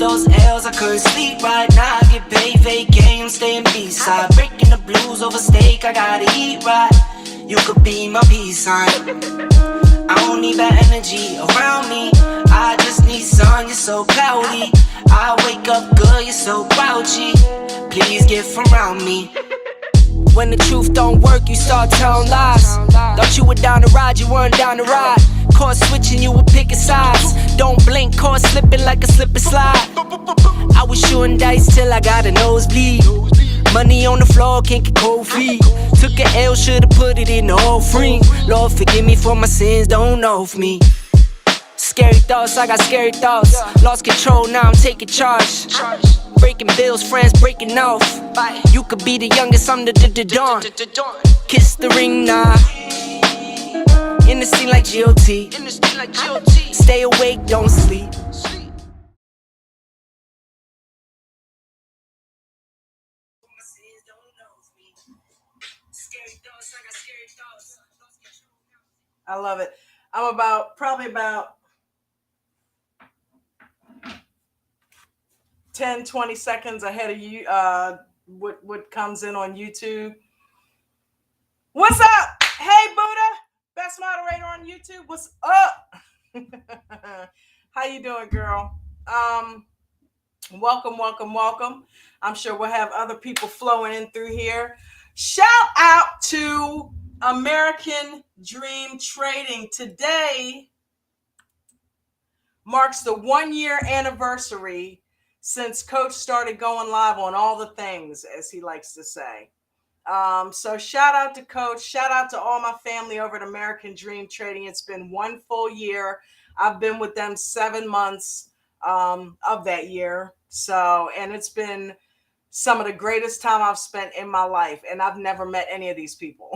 those L's, I couldn't sleep right now. I get paid, fake game, I'm staying B-side. Breaking the blues over steak, I gotta eat right. You could be my peace sign. I don't need that energy around me. I just need sun, you're so cloudy. I wake up good, you're so grouchy. Please get from around me. When the truth don't work, you start telling lies. Thought you were down to ride, you weren't down to ride. Caught switching, you were picking sides. Don't blink, caught slipping like a slip and slide. I was shooting dice till I got a nosebleed. Money on the floor, can't get cold feet. Took a L, should've put it in the offering. Lord, forgive me for my sins, don't know of me. Scary thoughts, I got scary thoughts. Lost control, now I'm taking charge. Breaking bills, friends breaking off. You could be the youngest, I'm the dawn. Kiss the ring, nah. In the scene like G.O.T. Stay awake, don't sleep. I love it. I'm probably about 10, 20 seconds ahead of you, what comes in on YouTube. What's up? Hey, Buddha, best moderator on YouTube. What's up? How you doing, girl? Welcome. I'm sure we'll have other people flowing in through here. Shout out to American Dream Trading. Today marks the 1-year anniversary since Coach started going live on all the things, as he likes to say. So shout out to Coach. Shout out to all my family over at American Dream Trading. It's been 1 full year. I've been with them 7 months of that year. So, and it's been some of the greatest time I've spent in my life. And I've never met any of these people.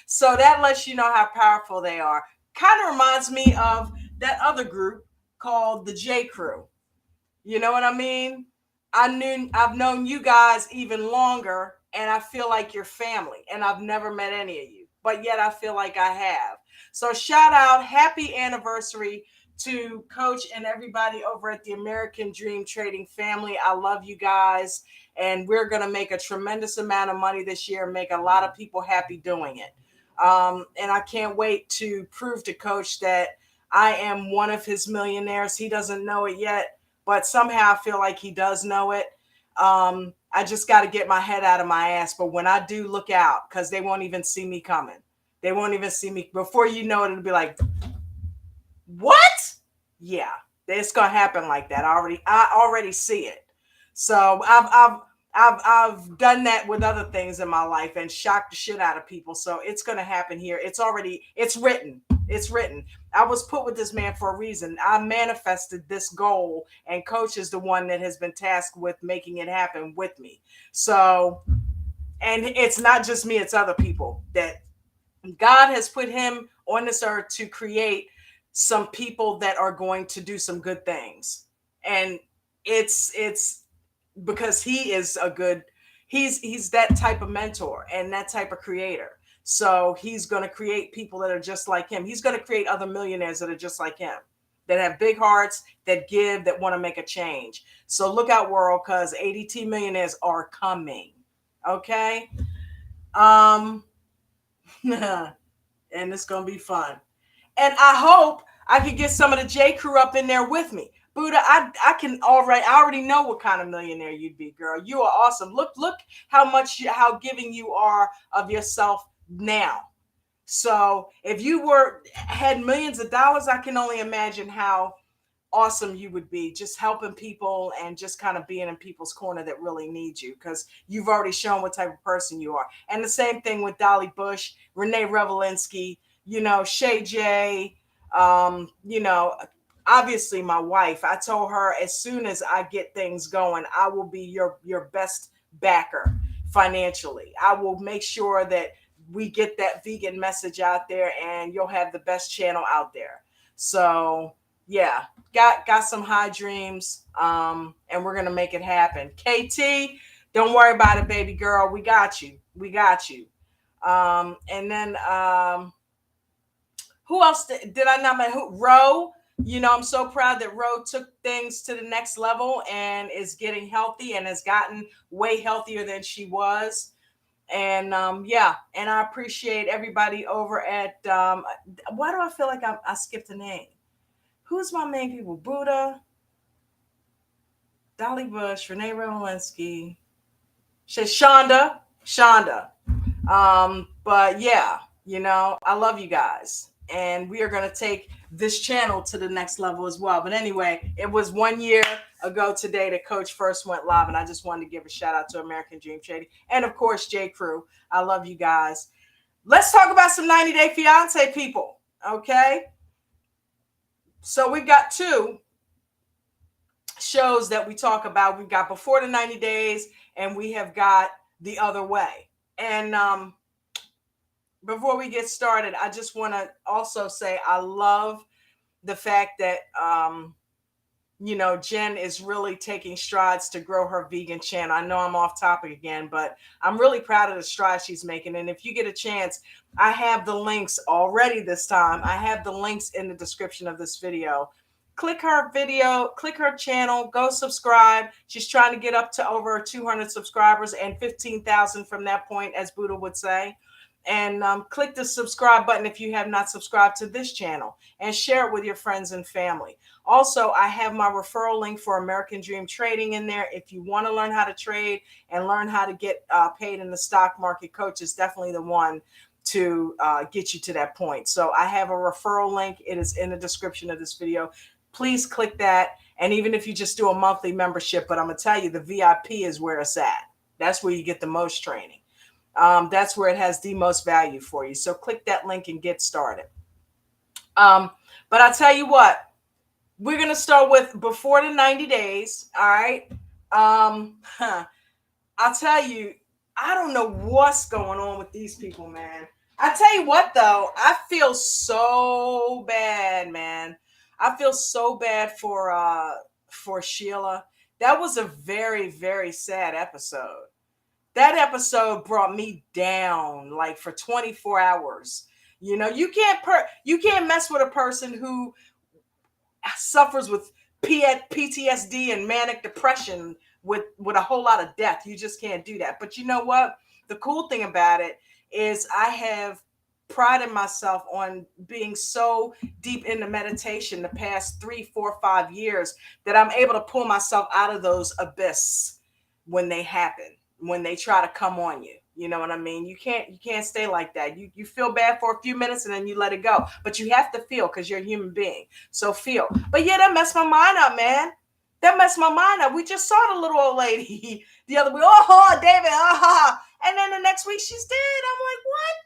So that lets you know how powerful they are. Kind of reminds me of that other group called the J Crew. You know what I mean? I've known you guys even longer, and I feel like you're family, and I've never met any of you, but yet I feel like I have. So shout out, happy anniversary to Coach and everybody over at the American Dream Trading family. I love you guys, and we're going to make a tremendous amount of money this year and make a lot of people happy doing it. And I can't wait to prove to Coach that I am one of his millionaires. He doesn't know it yet, but somehow I feel like he does know it. I just got to get my head out of my ass. But when I do, look out, because they won't even see me coming. They won't even see me. Before you know it, it'll be like, what? Yeah, it's gonna happen like that. I already see it. So I've done that with other things in my life and shocked the shit out of people. So it's gonna happen here. It's written. It's written. I was put with this man for a reason. I manifested this goal, and Coach is the one that has been tasked with making it happen with me. So, and it's not just me, it's other people that God has put him on this earth to create some people that are going to do some good things. And it's because he is he's that type of mentor and that type of creator. So he's going to create people that are just like him. He's going to create other millionaires that are just like him, that have big hearts, that give, that want to make a change. So look out, world, because ADT millionaires are coming. Okay. And it's going to be fun. And I hope I could get some of the J Crew up in there with me. Buddha, I already know what kind of millionaire you'd be, girl. You are awesome. Look how giving you are of yourself now. So if you had millions of dollars, I can only imagine how awesome you would be, just helping people and just kind of being in people's corner that really need you, because you've already shown what type of person you are. And the same thing with Dolly Bush, Renee Revelinsky, Shay J, obviously my wife. I told her as soon as I get things going, I will be your best backer financially. I will make sure that we get that vegan message out there, and you'll have the best channel out there. So yeah, got some high dreams, and we're gonna make it happen. KT, don't worry about it, baby girl. We got you. And then who else did I not mention? Ro, I'm so proud that Ro took things to the next level and is getting healthy and has gotten way healthier than she was. And yeah, and I appreciate everybody over at why do I feel like I skipped a name? Who's my main people? Buddha, Dolly Bush, Renee Rowlinski, Shonda. But yeah, I love you guys. And we are going to take this channel to the next level as well. But anyway, it was 1 year ago today that Coach first went live. And I just wanted to give a shout out to American Dream Trading. And of course, J. Crew. I love you guys. Let's talk about some 90 Day Fiancé people. Okay. So we've got two shows that we talk about. We've got Before the 90 Days and we have got The Other Way. And before we get started, I just want to also say I love the fact that Jen is really taking strides to grow her vegan channel. I know I'm off topic again, but I'm really proud of the strides she's making. And if you get a chance, I have the links already this time. I have the links in the description of this video. Click her video, click her channel, go subscribe. She's trying to get up to over 200 subscribers and 15,000 from that point, as Buddha would say. And click the subscribe button if you have not subscribed to this channel, and share it with your friends and family. Also, I have my referral link for American Dream Trading in there. If you want to learn how to trade and learn how to get paid in the stock market, Coach is definitely the one to get you to that point. So I have a referral link. It is in the description of this video. Please click that. And even if you just do a monthly membership, but I'm going to tell you, the VIP is where it's at. That's where you get the most training. That's where it has the most value for you. So click that link and get started. But I'll tell you what, we're going to start with Before the 90 Days. All right. I'll tell you, I don't know what's going on with these people, man. I tell you what, though, I feel so bad, man. I feel so bad for Sheila. That was a very, very sad episode. That episode brought me down like for 24 hours. You can't mess with a person who suffers with PTSD and manic depression with a whole lot of death. You just can't do that. But you know what? The cool thing about it is I have prided myself on being so deep into meditation the past 3, 4, 5 years that I'm able to pull myself out of those abysses when they happen, when they try to come on you. You know what I mean? You can't stay like that. You feel bad for a few minutes and then you let it go. But you have to feel, because you're a human being. So feel. But yeah, that messed my mind up, man. That messed my mind up. We just saw the little old lady the other week. Oh, David, and then the next week she's dead. I'm like, what?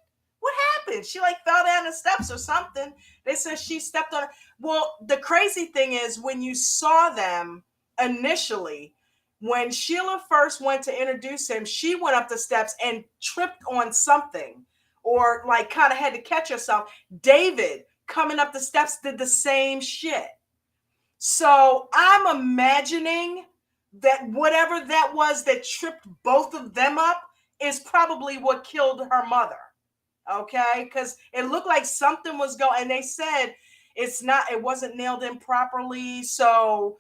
What happened? She like fell down the steps or something. They said she stepped on. Well, the crazy thing is when you saw them initially, when Sheila first went to introduce him, she went up the steps and tripped on something, or like kind of had to catch herself. David coming up the steps did the same shit. So I'm imagining that whatever that was that tripped both of them up is probably what killed her mother. Okay, because it looked like something was going, and they said it wasn't nailed in properly, so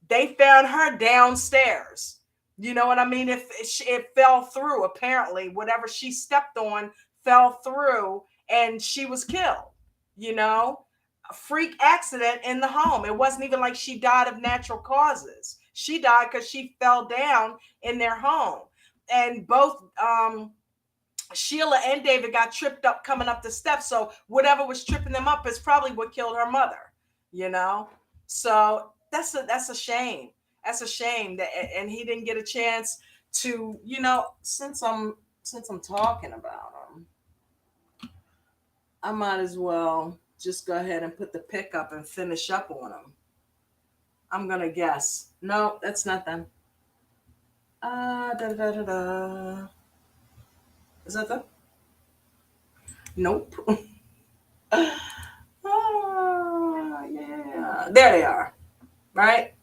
they found her downstairs. You know what I mean? If it fell through, apparently whatever she stepped on fell through and she was killed. A freak accident in the home. It wasn't even like she died of natural causes. She died because she fell down in their home. And both Sheila and David got tripped up coming up the steps. So whatever was tripping them up is probably what killed her mother, So that's a shame. That's a shame that, and he didn't get a chance to, since I'm talking about him, I might as well just go ahead and put the pick up and finish up on him. I'm going to guess. No, that's nothing. Is that the? Nope. Yeah. There they are. Right?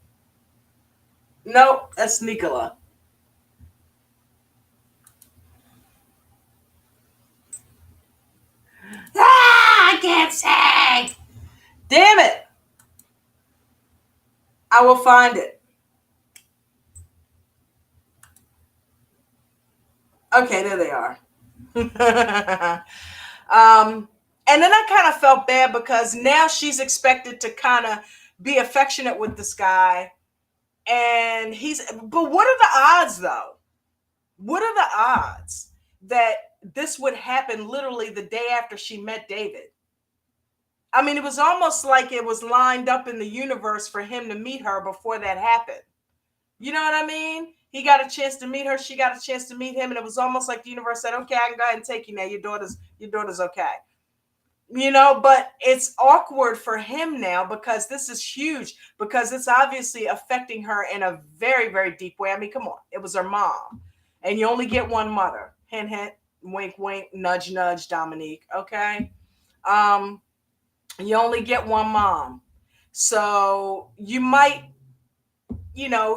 Nope, that's Nicola. I can't say. Damn it. I will find it. Okay, there they are. And then I kind of felt bad because now she's expected to kind of be affectionate with this guy. And but what are the odds though? What are the odds that this would happen literally the day after she met David? I mean, it was almost like it was lined up in the universe for him to meet her before that happened. You know what I mean? He got a chance to meet her. She got a chance to meet him. And it was almost like the universe said, okay, I can go ahead and take you now. Your daughter's okay. But it's awkward for him now because this is huge, because it's obviously affecting her in a very, very deep way. I mean, come on, it was her mom, and you only get one mother. Hint, hint, wink, wink, nudge, nudge, Dominique. Okay. Um, you only get one mom. So you might,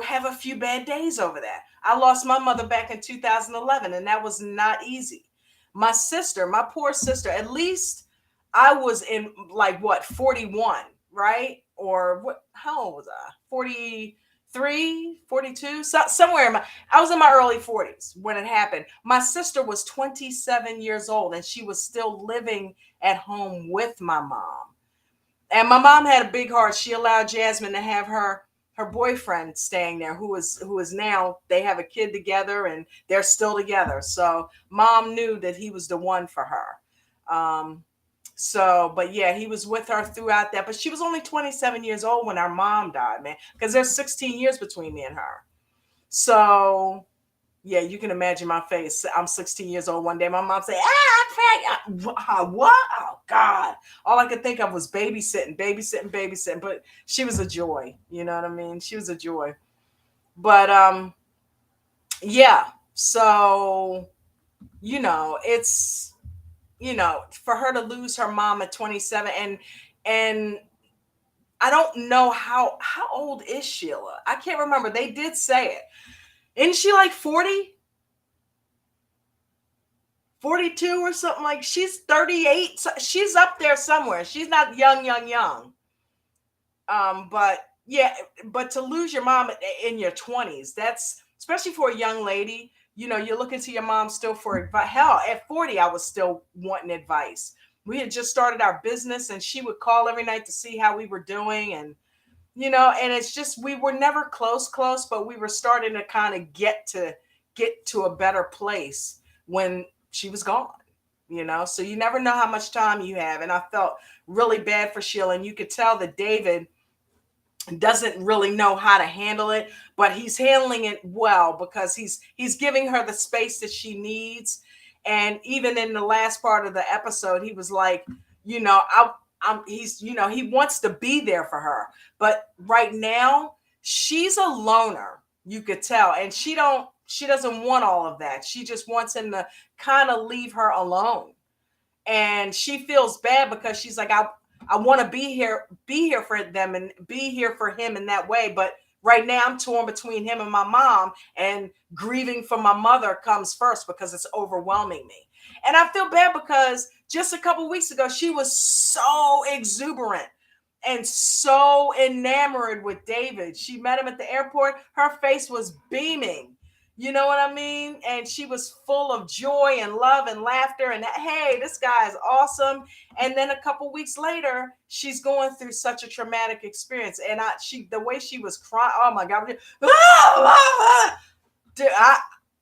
have a few bad days over that. I lost my mother back in 2011, and that was not easy. My sister, my poor sister, at least I was in like what, 41, right? Or what, how old was I? 43, 42, somewhere I was in my early 40s when it happened. My sister was 27 years old and she was still living at home with my mom. And my mom had a big heart. She allowed Jasmine to have her boyfriend staying there, who is now, they have a kid together and they're still together. So mom knew that he was the one for her. But yeah, he was with her throughout that. But she was only 27 years old when our mom died, man, because there's 16 years between me and her. So yeah, you can imagine my face. I'm 16 years old one day. My mom said, I'm pregnant. What? Oh, God. All I could think of was babysitting. But she was a joy. You know what I mean? She was a joy. But yeah. So, it's, for her to lose her mom at 27, and I don't know how old is Sheila? I can't remember. They did say it. Isn't she like 40? 42 or something? Like, she's 38. So she's up there somewhere. She's not young. But yeah, but to lose your mom in your 20s, that's, especially for a young lady, you're looking to your mom still for advice. Hell, at 40, I was still wanting advice. We had just started our business and she would call every night to see how we were doing. And, and it's just, we were never close, but we were starting to kind of get to a better place when she was gone, so you never know how much time you have. And I felt really bad for Sheila, and you could tell that David doesn't really know how to handle it, but he's handling it well because he's giving her the space that she needs. And even in the last part of the episode, he was like, he wants to be there for her, but right now she's a loner, you could tell, and she doesn't want all of that. She just wants him to kind of leave her alone. And she feels bad because she's like, I want to be here for them and be here for him in that way. But right now I'm torn between him and my mom, and grieving for my mother comes first because it's overwhelming me. And I feel bad because just a couple weeks ago, she was so exuberant and so enamored with David. She met him at the airport. Her face was beaming. You know what I mean? And she was full of joy and love and laughter. And hey, this guy is awesome. And then a couple weeks later, she's going through such a traumatic experience. And the way she was crying, oh my God. Dude, I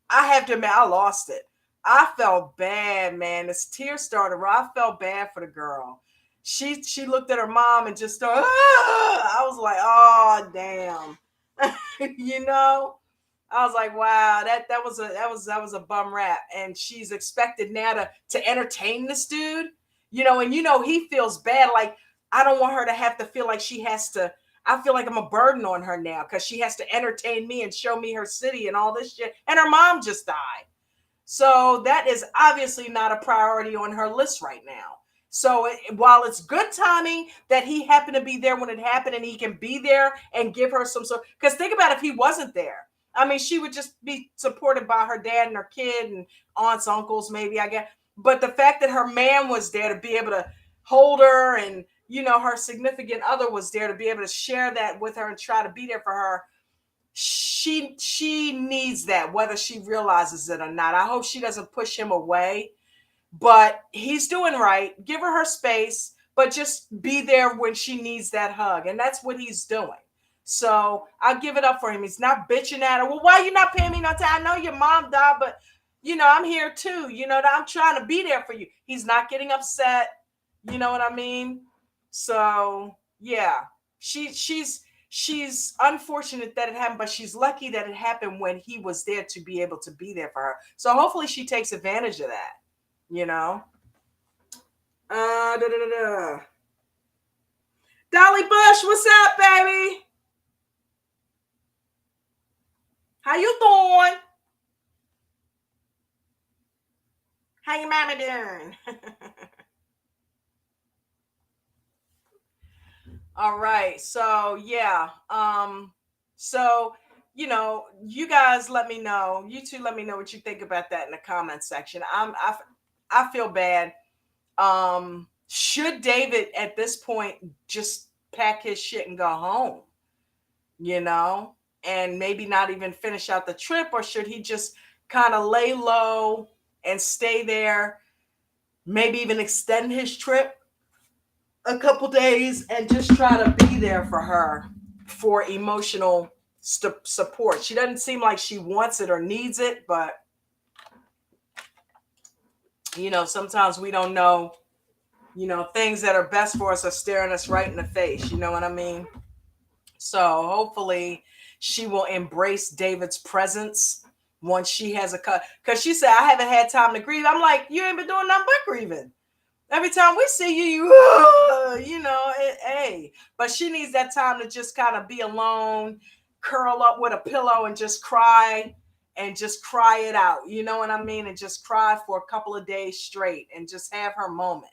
have to admit, I lost it. I felt bad, man. This tear started. I felt bad for the girl. She looked at her mom and just started, I was like, oh, damn. I was like, wow, that was a bum rap. And she's expected now to entertain this dude, and he feels bad. Like, I don't want her to have to feel like she has to. I feel like I'm a burden on her now because she has to entertain me and show me her city and all this shit. And her mom just died. So that is obviously not a priority on her list right now. So while it's good timing that he happened to be there when it happened and he can be there and give her some sort, because think about if he wasn't there. I mean, she would just be supported by her dad and her kid and aunts, uncles, maybe, I guess. But the fact that her man was there to be able to hold her and her significant other was there to be able to share that with her and try to be there for her. She needs that, whether she realizes it or not. I hope she doesn't push him away, but he's doing right. Give her space, but just be there when she needs that hug. And that's what he's doing. So I'll give it up for him. He's not bitching at her. Well, why are you not paying me no time? I know your mom died, but I'm here too. I'm trying to be there for you. He's not getting upset. You know what I mean? So yeah, she's unfortunate that it happened, but she's lucky that it happened when he was there to be able to be there for her. So hopefully she takes advantage of that. Da, da, da, da. Dolly Bush, what's up, baby? How you doing? How your mama doing? All right. So yeah. So you guys let me know. You two let me know what you think about that in the comment section. I feel bad. Should David at this point just pack his shit and go home? And maybe not even finish out the trip, or should he just kind of lay low and stay there, maybe even extend his trip a couple days and just try to be there for her for emotional support? She doesn't seem like she wants it or needs it, but sometimes we don't know. Things that are best for us are staring us right in the face. You know what I mean? So hopefully she will embrace David's presence once she has a cut. Because she said, I haven't had time to grieve. I'm like, you ain't been doing nothing but grieving. Every time we see you, hey. But she needs that time to just kind of be alone, curl up with a pillow and just cry it out. You know what I mean? And just cry for a couple of days straight and just have her moment.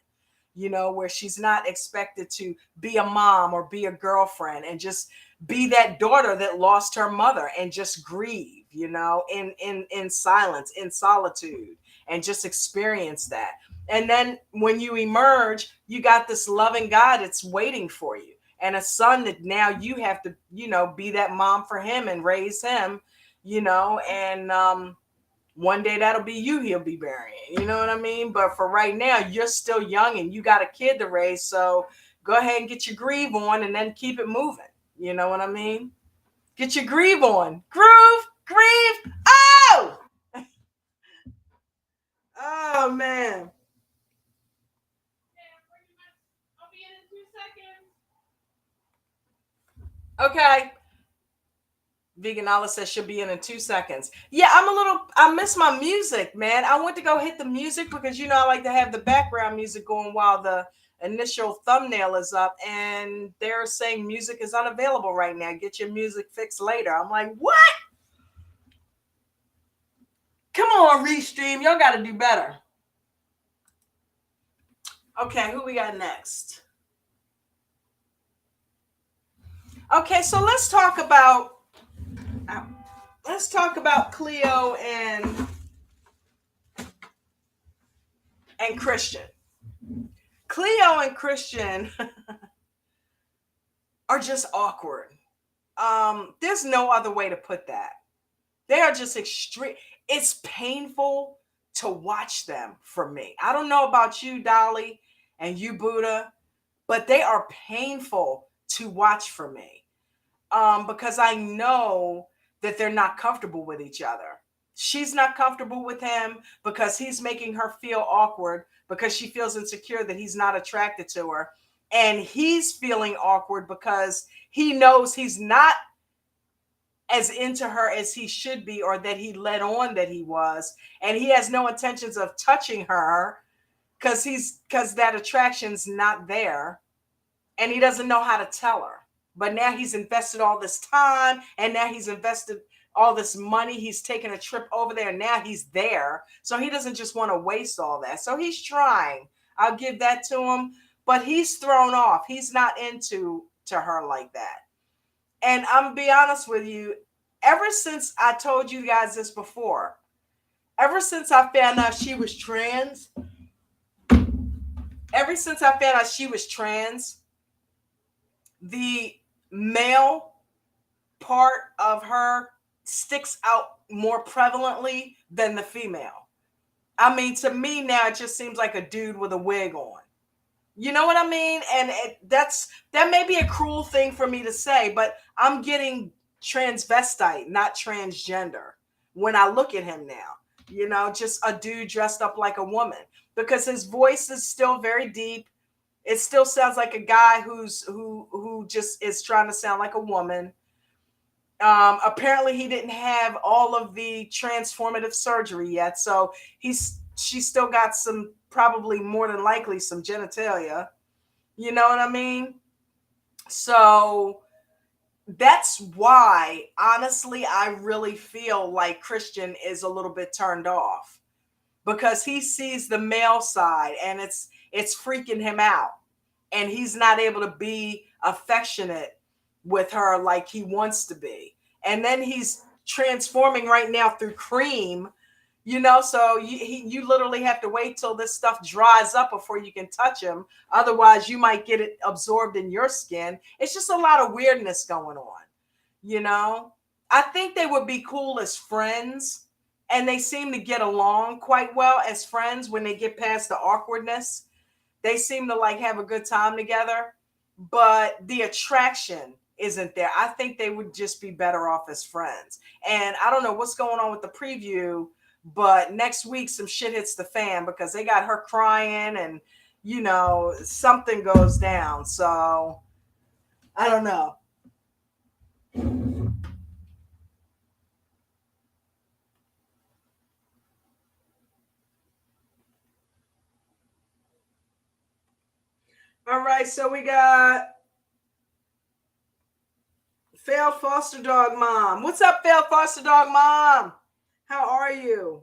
Where she's not expected to be a mom or be a girlfriend, and just be that daughter that lost her mother and just grieve, in silence, in solitude, and just experience that. And then when you emerge, you got this loving God that's waiting for you, and a son that now you have to, be that mom for him and raise him, and one day that'll be you he'll be burying. You know what I mean? But for right now, you're still young and you got a kid to raise. So go ahead and get your grieve on and then keep it moving. You know what I mean? Get your grieve on. Grieve. Oh! Oh, man. I'll be in 2 seconds. Okay. Veganowledge says she'll be in 2 seconds. Yeah, I miss my music, man. I went to go hit the music because, I like to have the background music going while the initial thumbnail is up. And they're saying music is unavailable right now. Get your music fixed later. I'm like, what? Come on, Restream. Y'all got to do better. Okay, who we got next? Okay, so let's talk about Cleo and Christian. Cleo and Christian are just awkward. There's no other way to put that. They are just extreme. It's painful to watch them for me. I don't know about you, Dolly, and you, Buddha, but they are painful to watch for me. Because I know that they're not comfortable with each other. She's not comfortable with him because he's making her feel awkward because she feels insecure that he's not attracted to her. And he's feeling awkward because he knows he's not as into her as he should be, or that he let on that he was. And he has no intentions of touching her because that attraction's not there. And he doesn't know how to tell her. But now he's invested all this time, and now he's invested all this money. He's taken a trip over there, and now he's there. So he doesn't just want to waste all that. So he's trying. I'll give that to him. But he's thrown off. He's not into her like that. And I'm going to be honest with you, ever since I told you guys this before, ever since I found out she was trans, the male part of her sticks out more prevalently than the female. I mean, to me now, it just seems like a dude with a wig on. You know what I mean? And that may be a cruel thing for me to say, but I'm getting transvestite, not transgender, when I look at him now. You know, just a dude dressed up like a woman, because his voice is still very deep. It still sounds like a guy who just is trying to sound like a woman. Apparently he didn't have all of the transformative surgery yet, so she's still got some, probably more than likely some genitalia. You know what I mean? So that's why, honestly, I really feel like Christian is a little bit turned off, because he sees the male side and it's freaking him out, and he's not able to be affectionate with her like he wants to be. And then he's transforming right now through cream, you know, so you literally have to wait till this stuff dries up before you can touch him. Otherwise, you might get it absorbed in your skin. It's just a lot of weirdness going on, you know. I think they would be cool as friends, and they seem to get along quite well as friends when they get past the awkwardness. They seem to like have a good time together, but the attraction isn't there. I think they would just be better off as friends. And I don't know what's going on with the preview, but next week some shit hits the fan, because they got her crying and, you know, something goes down. So I don't know. All right, so we got failed foster dog mom. What's up, failed foster dog mom? How are you?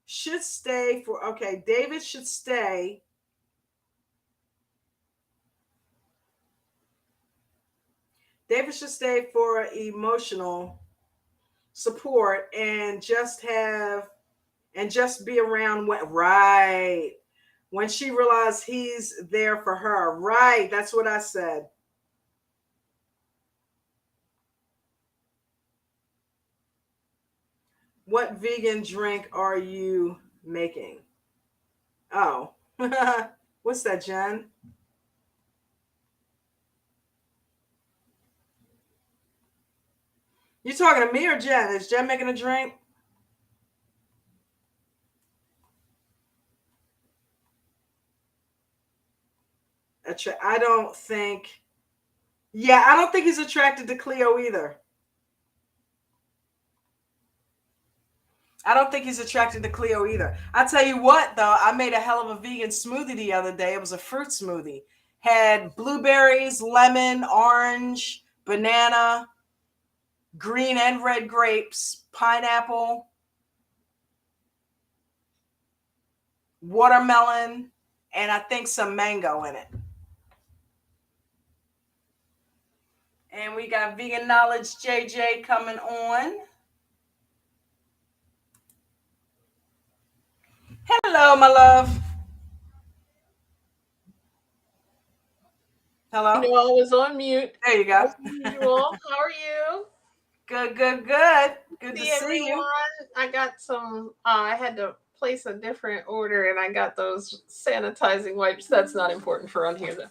Should stay for, okay, David should stay. David should stay for emotional support and just be around when, right, when she realized he's there for her. Right, that's what I said. What vegan drink are you making? Oh, what's that, Jen? You talking to me or Jen? Is Jen making a drink? I don't think. Yeah, I don't think he's attracted to Cleo either. I don't think he's attracted to Cleo either. I tell you what, though, I made a hell of a vegan smoothie the other day. It was a fruit smoothie. Had blueberries, lemon, orange, banana, green and red grapes, pineapple, watermelon, and I think some mango in it. And we got Veganowledge JJ coming on. Hello, my love. Hello. I was on mute. There you go. How are you? Good, good, good. Good to see everyone. you. I got some. I had to place a different order, and I got those sanitizing wipes. That's not important for on here, though.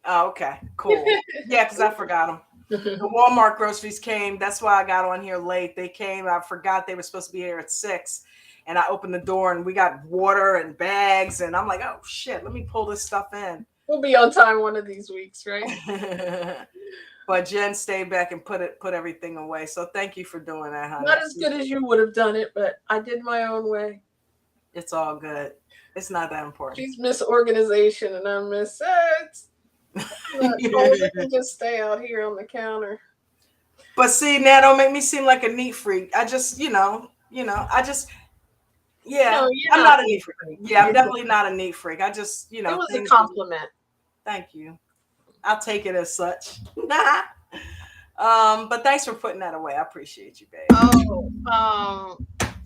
Oh, okay, cool. Yeah, because I forgot them. The Walmart groceries came. That's why I got on here late. They came. I forgot they were supposed to be here at 6. And I opened the door and we got water and bags. And I'm like, oh, shit, let me pull this stuff in. We'll be on time one of these weeks, right? But Jen stayed back and put everything away. So thank you for doing that, honey. Not as good as you would have done it, but I did my own way. It's all good. It's not that important. She's Miss Organization and I'm Miss Sex. They can just stay out here on the counter. But see, now don't make me seem like a neat freak. I just, I'm not a neat freak. Yeah, I'm definitely not a neat freak. I just, it was a compliment. Thank you. I'll take it as such. But thanks for putting that away. I appreciate you, babe.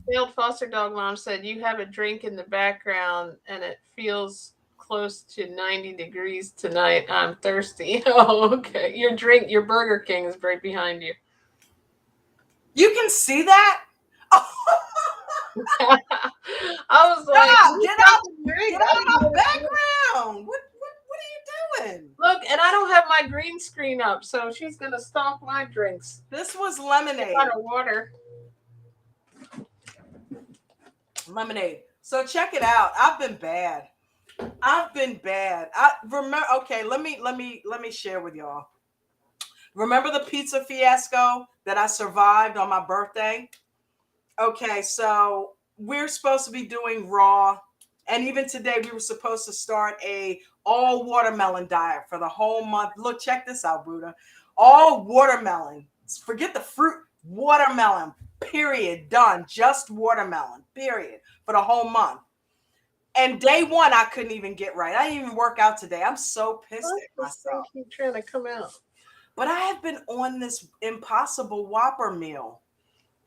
Failed foster dog mom said you have a drink in the background and it feels close to 90 degrees tonight. I'm thirsty. Oh, okay. Your Burger King is right behind you. You can see that? I was like, Stop! Get out! drink. Get out of my background! What are you doing? Look, and I don't have my green screen up, so she's gonna stop my drinks. This was lemonade. Out of water. Lemonade. So check it out. I've been bad. I remember. Okay, let me share with y'all. Remember the pizza fiasco that I survived on my birthday? Okay, so we're supposed to be doing raw, and even today we were supposed to start a all watermelon diet for the whole month. Look, check this out, Buddha. All watermelon. Forget the fruit. Watermelon. Period. Done. Just watermelon. Period. For the whole month. And day one, I couldn't even get right. I didn't even work out today. I'm so pissed at myself. Keep trying to come out. But I have been on this Impossible Whopper meal.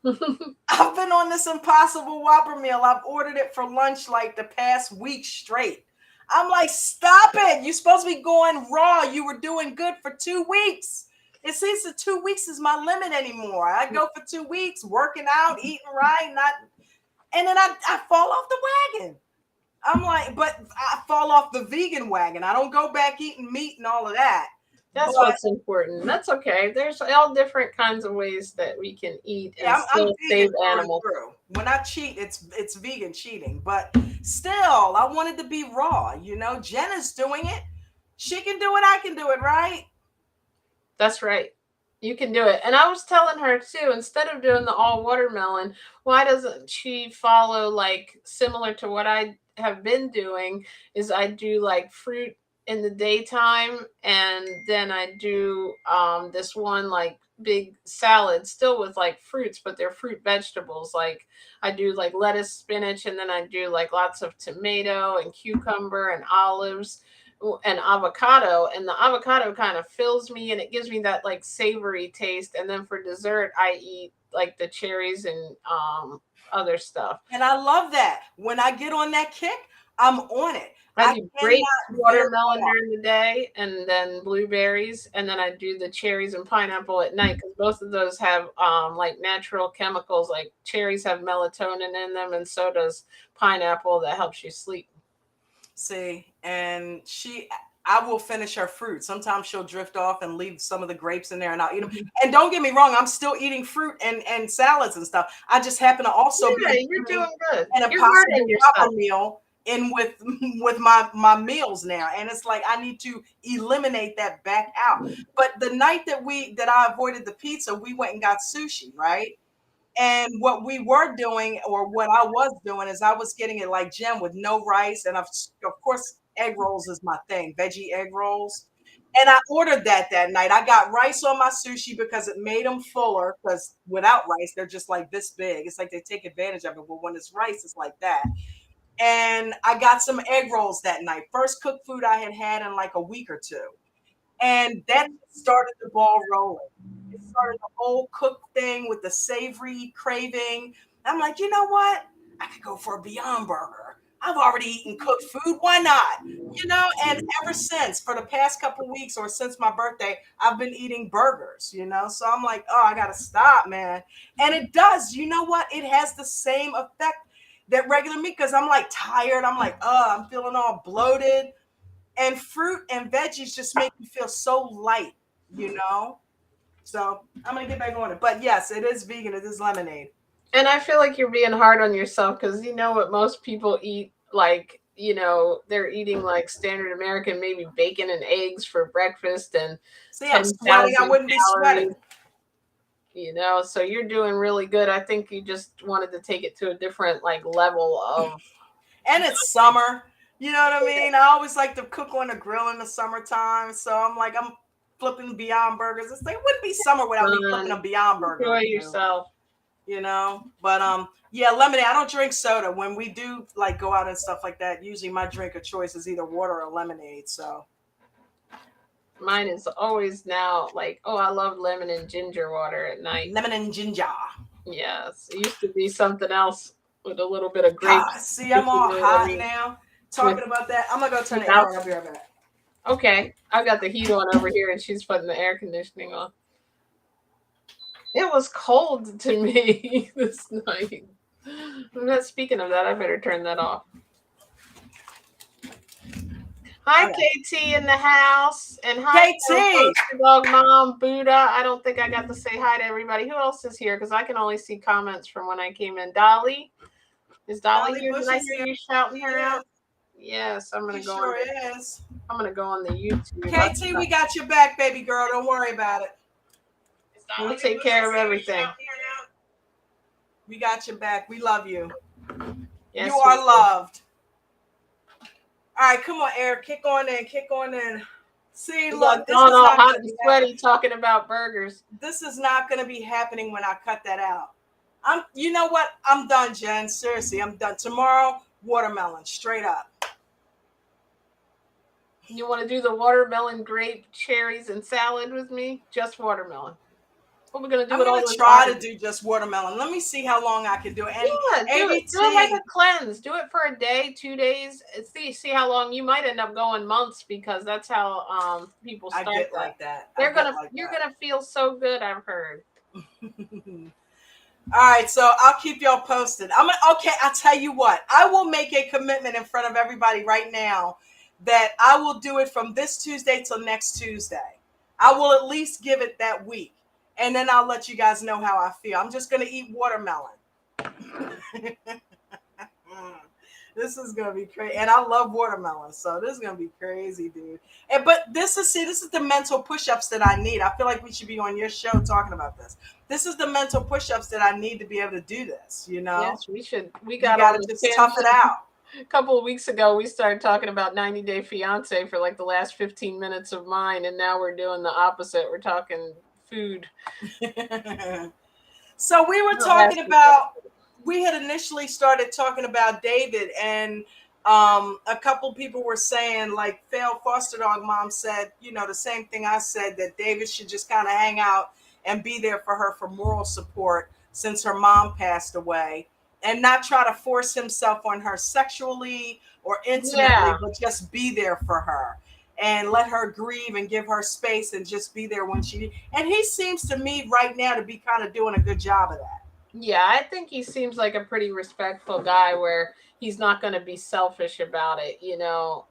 I've been on this Impossible Whopper meal. I've ordered it for lunch like the past week straight. I'm like, stop it. You're supposed to be going raw. You were doing good for 2 weeks. It seems that 2 weeks is my limit anymore. I go for 2 weeks, working out, eating right, and then I fall off the wagon. I'm like, but I fall off the vegan wagon. I don't go back eating meat and all of that. That's what's important. That's okay. There's all different kinds of ways that we can eat and still save animals. When I cheat, it's vegan cheating. But still, I wanted to be raw. You know, Jenna's doing it. She can do it. I can do it, right? That's right. You can do it. And I was telling her too, instead of doing the all watermelon, why doesn't she follow like similar to what I have been doing? Is I do like fruit in the daytime, and then I do this one like big salad still with like fruits, but they're fruit vegetables. Like I do like lettuce, spinach, and then I do like lots of tomato and cucumber and olives and avocado, and the avocado kind of fills me and it gives me that like savory taste. And then for dessert I eat like the cherries and other stuff. And I love that. When I get on that kick, I'm on it. I do grapes, watermelon during the day, and then blueberries, and then I do the cherries and pineapple at night, because both of those have like natural chemicals. Like cherries have melatonin in them, and so does pineapple, that helps you sleep. See, and I will finish her fruit. Sometimes she'll drift off and leave some of the grapes in there, and I'll eat them. And don't get me wrong, I'm still eating fruit and salads and stuff. I just happen to also be you're doing good. And a Impossible Whopper meal in with my meals now, and it's like I need to eliminate that back out. But the night that I avoided the pizza, we went and got sushi, right? And what we were doing, or what I was doing, is I was getting it like Jen with no rice, and of course egg rolls is my thing, veggie egg rolls. And I ordered that night. I got rice on my sushi because it made them fuller, because without rice they're just like this big. It's like they take advantage of it, but when it's rice it's like that. And I got some egg rolls that night. First cooked food I had in like a week or two. And that started the ball rolling. It started the whole cook thing with the savory craving. I'm like, you know what? I could go for a Beyond Burger. I've already eaten cooked food. Why not? You know, and ever since, for the past couple of weeks or since my birthday, I've been eating burgers, you know? So I'm like, oh, I got to stop, man. And it does. You know what? It has the same effect that regular meat, because I'm like tired. I'm like, I'm feeling all bloated. And fruit and veggies just make me feel so light, you know? So I'm going to get back on it. But yes, it is vegan. It is lemonade. And I feel like you're being hard on yourself, because you know what most people eat, like, you know, they're eating like standard American, maybe bacon and eggs for breakfast, and I'm sweating. I wouldn't be sweating. You know, so you're doing really good. I think you just wanted to take it to a different like level of. And it's summer. You know what I mean? I always like to cook on the grill in the summertime. So I'm like, I'm flipping Beyond Burgers. It's like, it wouldn't be summer without me flipping a Beyond Burger. Enjoy yourself. You know? But yeah, lemonade. I don't drink soda. When we do like go out and stuff like that, usually my drink of choice is either water or lemonade. So mine is always now like, oh, I love lemon and ginger water at night. Lemon and ginger. Yes. It used to be something else with a little bit of grapes. See, I'm all hot now. talking about that. I'm gonna go turn the air on. I'll be right back. Okay, I've got the heat on over here, and she's putting the air conditioning on. It was cold to me this night. I'm not speaking of that. I better turn that off. Hi, KT in the house, and hi, KT, dog mom, Buddha. I don't think I got to say hi to everybody. Who else is here? Because I can only see comments from when I came in. Dolly, is Dolly here? Did I hear you shouting her out? Yes, I'm gonna go. Sure is. I'm gonna go on the YouTube. KT, we got your back, baby girl. Don't worry about it. We'll take care of everything. We got your back. We love you. Yes, you are loved. All right, come on, Eric. Kick on in. Kick on in. See, look, this is all hot and sweaty talking about burgers. This is not going to be happening when I cut that out. You know what? I'm done, Jen. Seriously, I'm done. Tomorrow, watermelon, straight up. You want to do the watermelon, grape, cherries, and salad with me? Just watermelon. What we're gonna do? I'm gonna try to do just watermelon. Let me see how long I can do it. And yeah, do it like a cleanse. Do it for a day, 2 days. See how long. You might end up going months because that's how people start. I get like that. You're gonna feel so good. I've heard. All right, so I'll keep y'all posted. Okay. I'll tell you what. I will make a commitment in front of everybody right now that I will do it from this Tuesday till next Tuesday. I will at least give it that week. And then I'll let you guys know how I feel. I'm just going to eat watermelon. This is going to be crazy. And I love watermelon. So this is going to be crazy, dude. But this is the mental push-ups that I need. I feel like we should be on your show talking about this. This is the mental push-ups that I need to be able to do this, you know? Yes, we should. We got to just tough it out. A couple of weeks ago, we started talking about 90 Day Fiancé for like the last 15 minutes of mine. And now we're doing the opposite. We're talking food. So we were talking about, we had initially started talking about David, and a couple people were saying, like Fail Foster Dog Mom said, you know, the same thing I said, that David should just kind of hang out and be there for her for moral support since her mom passed away, and not try to force himself on her sexually or intimately, but just be there for her. And let her grieve and give her space and just be there when she. And he seems to me right now to be kind of doing a good job of that. Yeah, I think he seems like a pretty respectful guy where he's not going to be selfish about it, you know,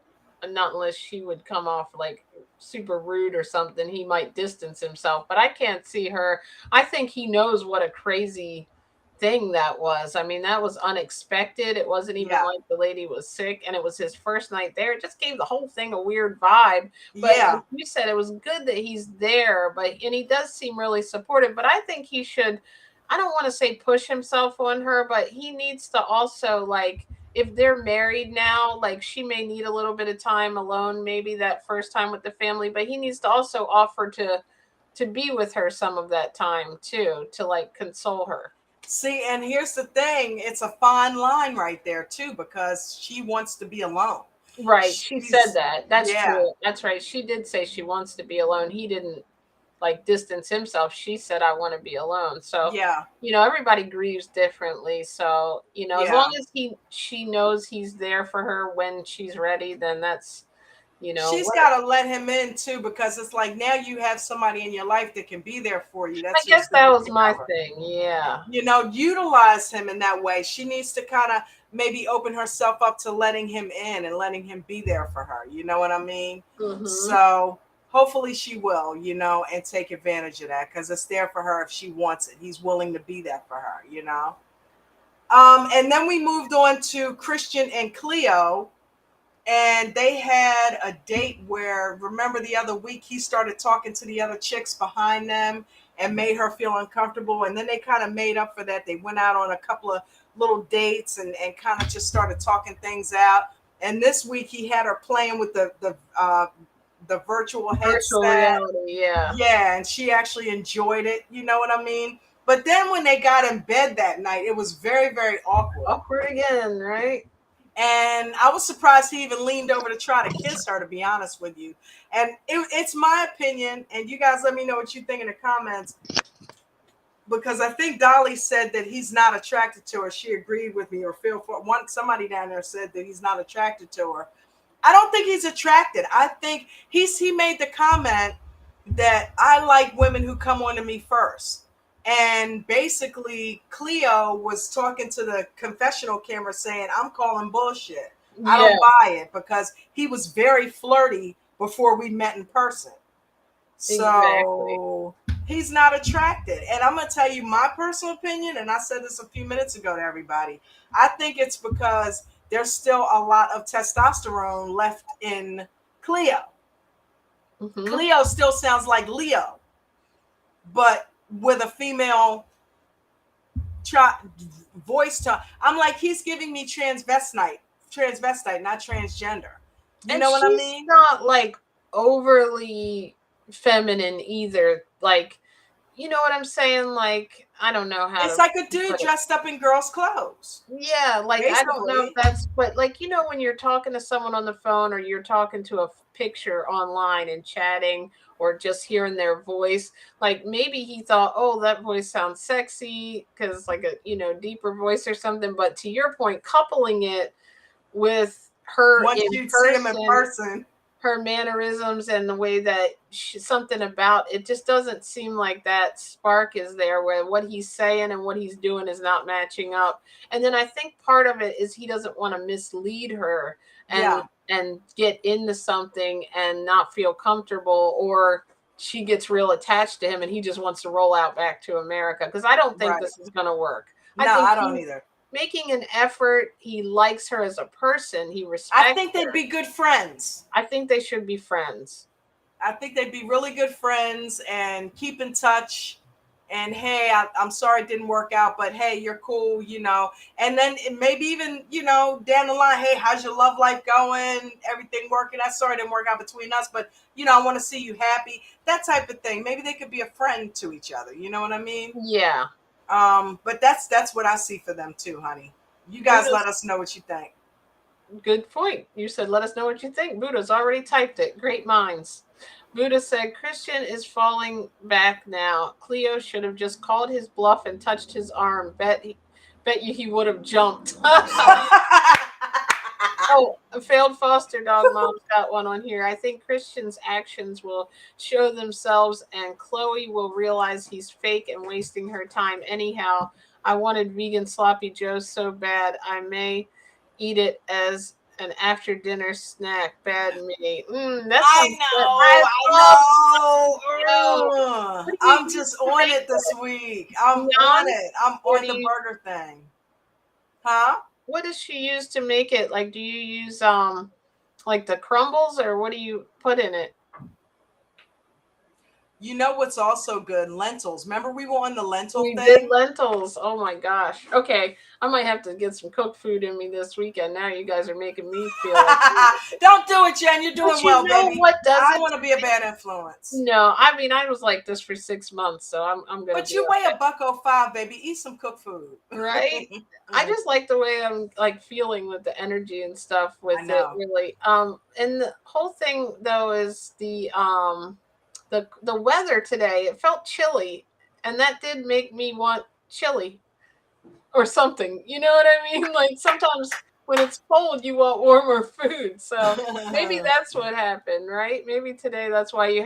not unless she would come off like super rude or something. He might distance himself, but I can't see her. I think he knows what a crazy thing that was. I mean, that was unexpected. It wasn't even like the lady was sick, and it was his first night there. It just gave the whole thing a weird vibe. But like you said, it was good that he's there, and he does seem really supportive. But I think he should, I don't want to say push himself on her, but he needs to also, like, if they're married now, like, she may need a little bit of time alone, maybe that first time with the family, but he needs to also offer to be with her some of that time too, to like console her. See, and here's the thing. It's a fine line right there, too, because she wants to be alone. Right. She said that. That's true. That's right. She did say she wants to be alone. He didn't, like, distance himself. She said, I want to be alone. So, you know, everybody grieves differently. So, you know, as long as she knows he's there for her when she's ready, then that's, you know, she's got to let him in too, because it's like now you have somebody in your life that can be there for you. That's I guess that was my thing. Yeah. You know, utilize him in that way. She needs to kind of maybe open herself up to letting him in and letting him be there for her. You know what I mean? Mm-hmm. So hopefully she will, you know, and take advantage of that, because it's there for her if she wants it. He's willing to be there for her, you know? And then we moved on to Christian and Cleo. And they had a date where, remember the other week, he started talking to the other chicks behind them and made her feel uncomfortable. And then they kind of made up for that. They went out on a couple of little dates and kind of just started talking things out. And this week he had her playing with the virtual headset. Virtual reality, yeah. Yeah, and she actually enjoyed it. You know what I mean? But then when they got in bed that night, it was very, very awkward. Awkward again, right? And I was surprised he even leaned over to try to kiss her, to be honest with you. And it's my opinion, and you guys let me know what you think in the comments. because I think Dolly said that he's not attracted to her. She agreed with me, or somebody down there said that he's not attracted to her. I don't think he's attracted. I think he made the comment that I like women who come on to me first. And basically Cleo was talking to the confessional camera saying, I'm calling bullshit. I Yeah. don't buy it, because he was very flirty before we met in person. So he's not attracted. And I'm going to tell you my personal opinion, and I said this a few minutes ago to everybody. I think it's because there's still a lot of testosterone left in Cleo. Mm-hmm. Cleo still sounds like Leo, but with a female voice tone. I'm like, he's giving me transvestite, not transgender. You know what I mean? She's not like overly feminine either. Like, you know what I'm saying? Like, I don't know how it's to like a dude dressed up in girls' clothes. Yeah, like I don't know if that's, but like, you know, when you're talking to someone on the phone, or you're talking to a picture online and chatting, or just hearing their voice, like maybe he thought, oh, that voice sounds sexy because like a, you know, deeper voice or something. But to your point, coupling it with her once you'd see him in person, her mannerisms and the way that something about it just doesn't seem like that spark is there, where what he's saying and what he's doing is not matching up. And then I think part of it is he doesn't want to mislead her and get into something and not feel comfortable, or she gets real attached to him and he just wants to roll out back to America, because I don't think this is going to work. No, I don't either. Making an effort. He likes her as a person. He respects her. I think they'd be good friends. I think they should be friends. I think they'd be really good friends and keep in touch. And hey, I'm sorry it didn't work out, but hey, you're cool, you know. And then maybe even, you know, down the line, hey, how's your love life going? Everything working? I'm sorry it didn't work out between us, but, you know, I want to see you happy. That type of thing. Maybe they could be a friend to each other. You know what I mean? Yeah. But that's what I see for them too, honey. You guys let us know what you think. Good point. You said, let us know what you think. Buddha's already typed it. Great minds. Buddha said, Christian is falling back now. Cleo should have just called his bluff and touched his arm. Bet you he would have jumped. Oh, a failed foster dog mom's got one on here. I think Christian's actions will show themselves, and Chloe will realize he's fake and wasting her time. Anyhow, I wanted vegan sloppy joe so bad. I may eat it as an after dinner snack. Bad me. I know. I'm just on it this week. I'm on it. I'm on the burger thing. Huh? What does she use to make it? Like, do you use like the crumbles, or what do you put in it? You know what's also good? Lentils. Remember we were on the lentil thing? We did lentils. Oh my gosh. Okay. I might have to get some cooked food in me this weekend. Now you guys are making me feel like Don't do it, Jen. You're doing well, baby. What doesn't? I don't want to be a bad influence. No, I mean, I was like this for 6 months, so I'm gonna. But you weigh $105, baby. Eat some cooked food. Right? I just like the way I'm like feeling with the energy and stuff with it, really. And the whole thing though is the weather today. It felt chilly, and that did make me want chili or something. You know what I mean? Like sometimes when it's cold, you want warmer food. So maybe that's what happened, right? Maybe today that's why you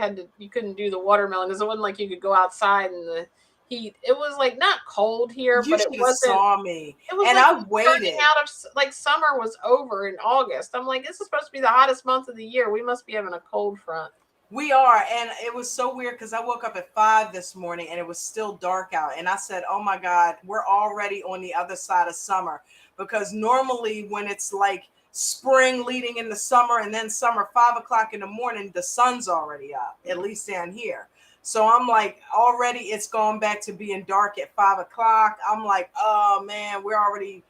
couldn't do the watermelon, because it wasn't like you could go outside in the heat. It was like not cold here, but it wasn't. Saw me. It was and like I waited. Out of like summer was over in August. I'm like, this is supposed to be the hottest month of the year. We must be having a cold front. We are, and it was so weird because I woke up at 5 this morning and it was still dark out, and I said, oh my God, we're already on the other side of summer, because normally when it's like spring leading into summer and then summer, 5 o'clock in the morning, the sun's already up, at least down here. So I'm like, already it's gone back to being dark at 5 o'clock. I'm like, oh man, we're already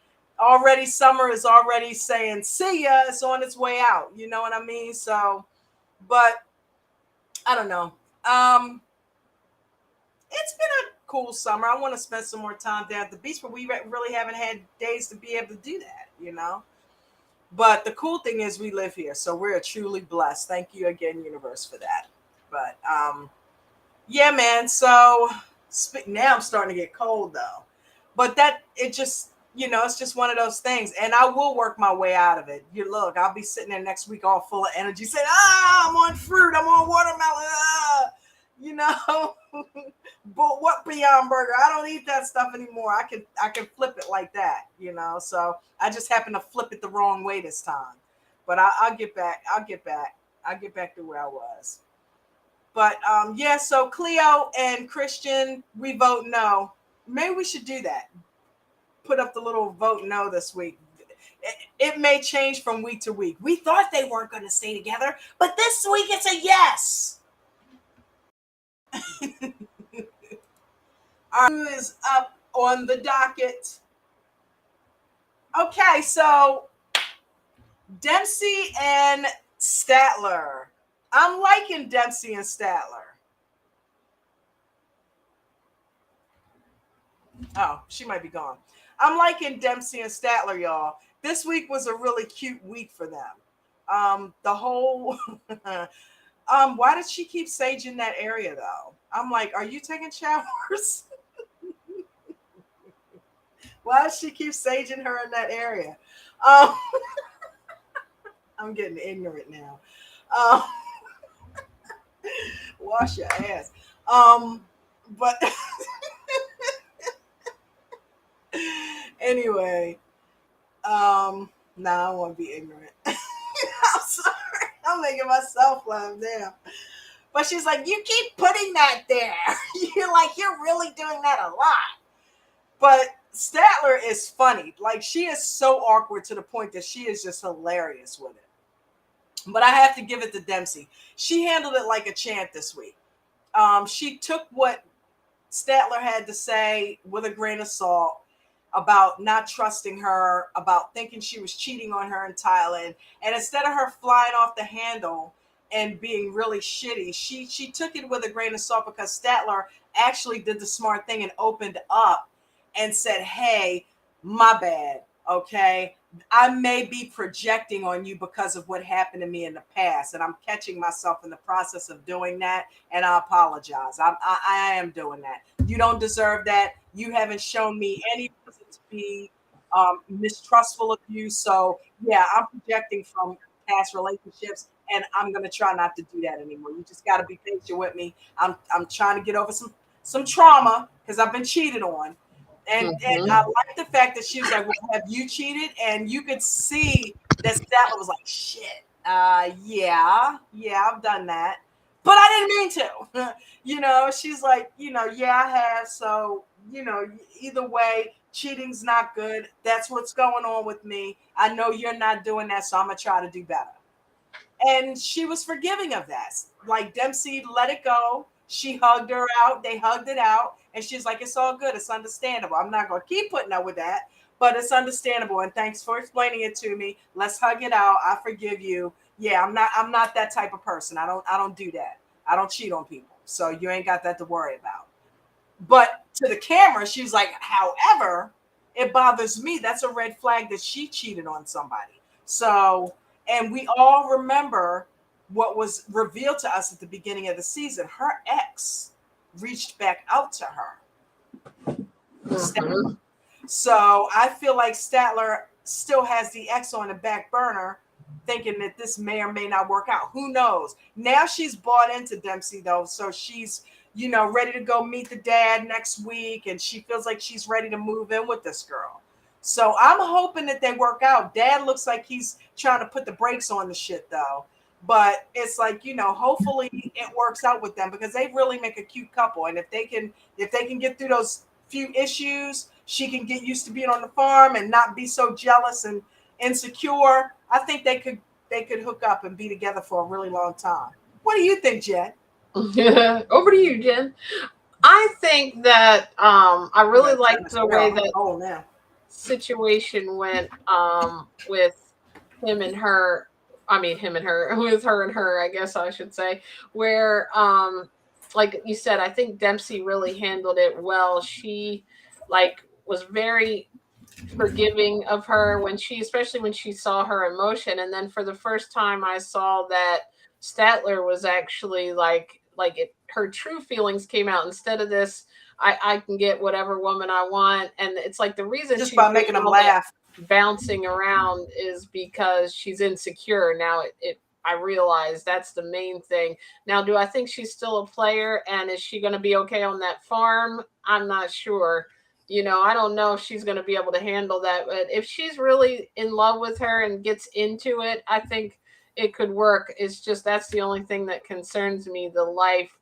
summer is already saying, see ya, it's on its way out. You know what I mean? So, but I don't know. It's been a cool summer. I want to spend some more time down at the beach, but we really haven't had days to be able to do that, you know? But the cool thing is we live here, so we're truly blessed. Thank you again, universe, for that. But yeah, man. So Now I'm starting to get cold though, but it just, it's just one of those things, and I will work my way out of it. Look, I'll be sitting there next week all full of energy, saying, I'm on fruit, I'm on watermelon, but what Beyond Burger? I don't eat that stuff anymore. I can flip it like that, So I just happen to flip it the wrong way this time, but I'll get back. I'll get back to where I was. But yeah, so Cleo and Christian, we vote no. Maybe we should do that. Put up the little vote no this week. It may change from week to week. We thought they weren't going to stay together, but this week it's a yes. Who is up on the docket? Okay, so Dempsey and Statler. I'm liking Dempsey and Statler. Oh, she might be gone. I'm liking Dempsey and Statler, y'all. This week was a really cute week for them. The whole why did she keep saging that area though? I'm like, are you taking showers? Why does she keep saging her in that area? I'm getting ignorant now. Wash your ass. But anyway, I want to be ignorant. I'm sorry. I'm making myself laugh now. But she's like, you keep putting that there. You're really doing that a lot. But Statler is funny. Like, she is so awkward to the point that she is just hilarious with it. But I have to give it to Dempsey. She handled it like a champ this week. She took what Statler had to say with a grain of salt about not trusting her, about thinking she was cheating on her in Thailand. And instead of her flying off the handle and being really shitty, she took it with a grain of salt because Statler actually did the smart thing and opened up and said, hey, my bad, okay? I may be projecting on you because of what happened to me in the past, and I'm catching myself in the process of doing that, and I apologize. I am doing that. You don't deserve that. You haven't shown me any reason to be mistrustful of you. So, yeah, I'm projecting from past relationships, and I'm going to try not to do that anymore. You just got to be patient with me. I'm trying to get over some trauma because I've been cheated on. And I like the fact that she was like, well, have you cheated? And you could see that Statler was like, shit, yeah, I've done that. But I didn't mean to. She's like, yeah, I have. So, either way, cheating's not good. That's what's going on with me. I know you're not doing that, so I'm going to try to do better. And she was forgiving of that. Like, Dempsey let it go. She hugged her out. They hugged it out. And she's like, it's all good. It's understandable. I'm not going to keep putting up with that, but it's understandable. And thanks for explaining it to me. Let's hug it out. I forgive you. Yeah, I'm not that type of person. I don't do that. I don't cheat on people. So you ain't got that to worry about. But to the camera, she's like, however, it bothers me. That's a red flag that she cheated on somebody. So, and we all remember what was revealed to us at the beginning of the season. Her ex reached back out to her. So I feel like Statler still has the ex on the back burner, thinking that this may or may not work out. Who knows? Now she's bought into Dempsey though, so she's ready to go meet the dad next week, and she feels like she's ready to move in with this girl. So I'm hoping that they work out. Dad looks like he's trying to put the brakes on the shit though. But it's like, hopefully it works out with them because they really make a cute couple. And if they can get through those few issues, she can get used to being on the farm and not be so jealous and insecure. I think they could hook up and be together for a really long time. What do you think, Jen? Over to you, Jen. I think that I really like the way that situation went with him and her. I mean, him and her, with her and her, I guess I should say, where, like you said, I think Dempsey really handled it well. She was very forgiving of her especially when she saw her emotion. And then for the first time I saw that Statler was actually her true feelings came out instead of this, I can get whatever woman I want. And it's like the reason Just she's by doing making them all that laugh. bouncing around is because she's insecure. Now I realize that's the main thing. Now, do I think she's still a player, and is she going to be okay on that farm? I'm not sure. I don't know if she's going to be able to handle that. But if she's really in love with her and gets into it, I think it could work. It's just that's the only thing that concerns me. The life,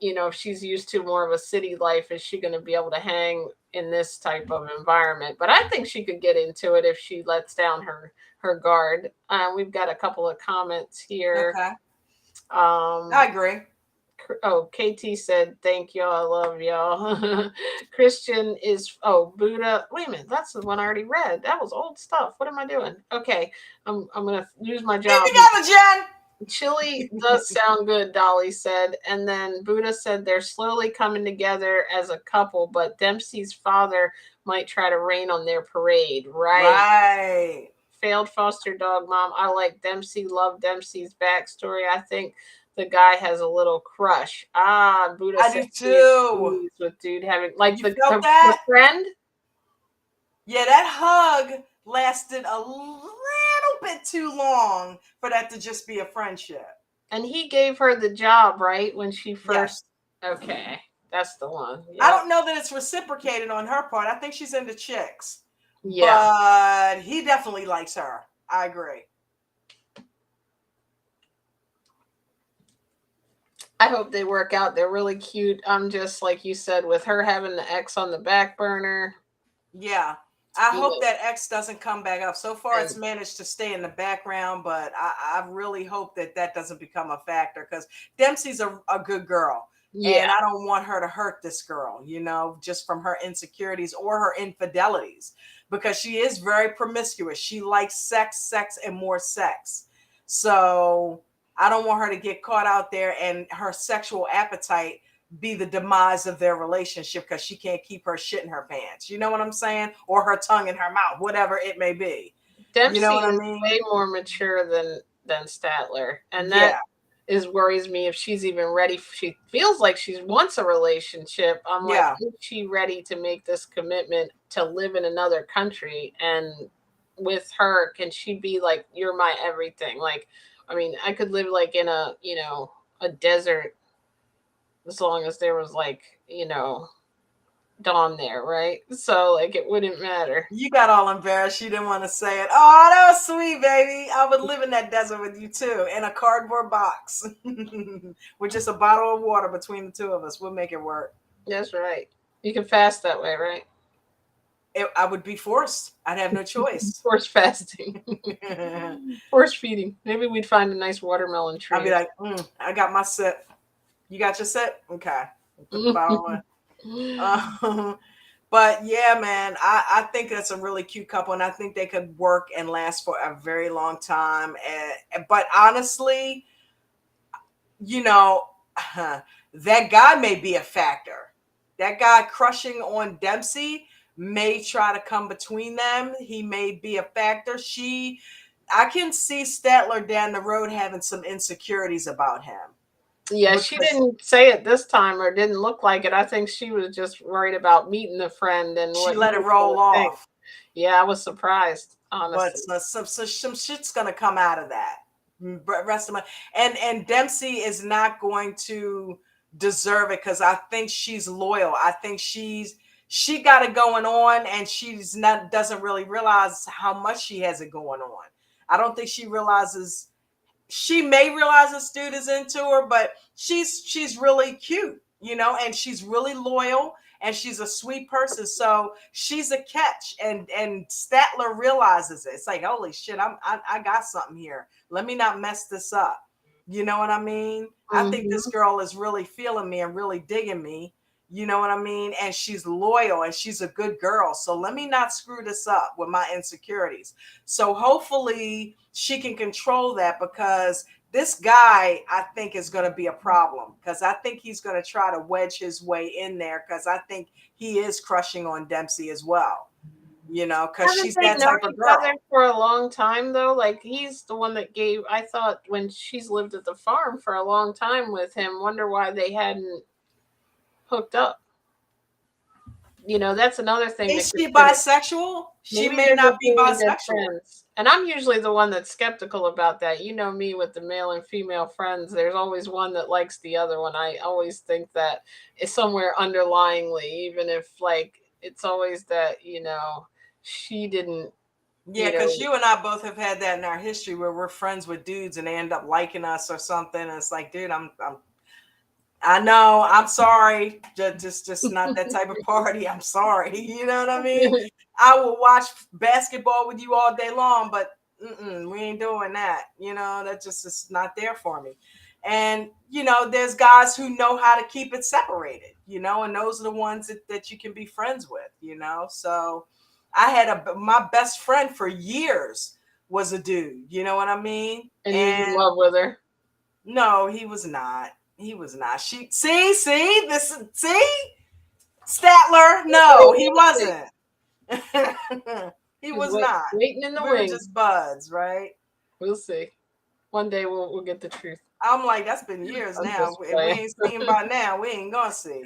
if she's used to more of a city life, is she going to be able to hang in this type of environment? But I think she could get into it if she lets down her guard. We've got a couple of comments here. Okay. Um, I agree. Oh, KT said, thank y'all. I love y'all. Christian is, Buddha. Wait a minute. That's the one I already read. That was old stuff. What am I doing? Okay. I'm going to lose my job. Get together, Jen. Chili does sound good, Dolly said. And then Buddha said they're slowly coming together as a couple, but Dempsey's father might try to rain on their parade. Right. Failed foster dog mom. I like Dempsey. Love Dempsey's backstory. I think the guy has a little crush. Buddha I said do too. with dude having like You the friend. Yeah, that hug lasted a little bit too long for that to just be a friendship. And he gave her the job, right? When she first. Yes. Okay, that's the one. Yep. I don't know that it's reciprocated on her part. I think she's into chicks. Yeah. But he definitely likes her. I agree. I hope they work out. They're really cute. I'm just like you said, with her having the ex on the back burner. Yeah. I hope that ex doesn't come back up. So far, it's managed to stay in the background, but I really hope that doesn't become a factor because Dempsey's a good girl. Yeah. And I don't want her to hurt this girl, just from her insecurities or her infidelities, because she is very promiscuous. She likes sex, and more sex. So I don't want her to get caught out there and her sexual appetite be the demise of their relationship because she can't keep her shit in her pants. You know what I'm saying? Or her tongue in her mouth, whatever it may be. Dempsey is way more mature than Statler. And that worries me if she's even ready. She feels like she wants a relationship. I'm like, is she ready to make this commitment to live in another country? And with her, can she be like, you're my everything? Like, I mean, I could live like in a desert as long as there was Dawn there, right? So like it wouldn't matter. You got all embarrassed. You didn't want to say it. Oh, that was sweet, baby. I would live in that desert with you too, in a cardboard box with just a bottle of water between the two of us. We'll make it work. That's right. You can fast that way, right? I would be forced. I'd have no choice. Forced fasting. Force feeding. Maybe we'd find a nice watermelon tree. I'd be like, I got my sip. You got your sip? Okay. Put the bottle on. But yeah, man, I think that's a really cute couple, and I think they could work and last for a very long time. But honestly, that guy may be a factor. That guy crushing on Dempsey may try to come between them. He may be a factor. I can see Statler down the road having some insecurities about him. Yeah, she didn't say it this time, or didn't look like it. I think she was just worried about meeting the friend, and she let it roll off. Yeah, I was surprised, honestly. But some shit's gonna come out of that. Rest of my and Dempsey is not going to deserve it because I think she's loyal. I think she got it going on, and doesn't really realize how much she has it going on. I don't think she realizes. She may realize this dude is into her, but she's really cute, and she's really loyal, and she's a sweet person. So she's a catch, and Statler realizes it. It's like, holy shit, I got something here. Let me not mess this up. You know what I mean? Mm-hmm. I think this girl is really feeling me and really digging me. You know what I mean? And she's loyal and she's a good girl. So let me not screw this up with my insecurities. So hopefully she can control that, because this guy, I think, is going to be a problem, because I think he's going to try to wedge his way in there, because I think he is crushing on Dempsey as well. Because she's that type of girl. For a long time, though, like he's the one that gave. I thought when she's lived at the farm for a long time with him. Wonder why they hadn't hooked up. That's another thing. Is she bisexual? She Maybe may they're not just be really good bisexual. friends. And I'm usually the one that's skeptical about that. You know me with the male and female friends. There's always one that likes the other one. I always think that is somewhere underlyingly, even if it's always that, she didn't, Yeah, because you and I both have had that in our history where we're friends with dudes and they end up liking us or something. And it's like, dude, I know, I'm sorry, just not that type of party. I'm sorry, you know what I mean? I will watch basketball with you all day long, but we ain't doing that. That just is not there for me. And there's guys who know how to keep it separated, and those are the ones that you can be friends with, So I had my best friend for years was a dude, you know what I mean? And he was in love with her. No, he was not. He was not. See, Statler. No, he wasn't. He was not. Waiting in the We were wings. just buds, right? We'll see. One day we'll get the truth. I'm like, that's been years now. If we ain't seen by now, we ain't gonna see.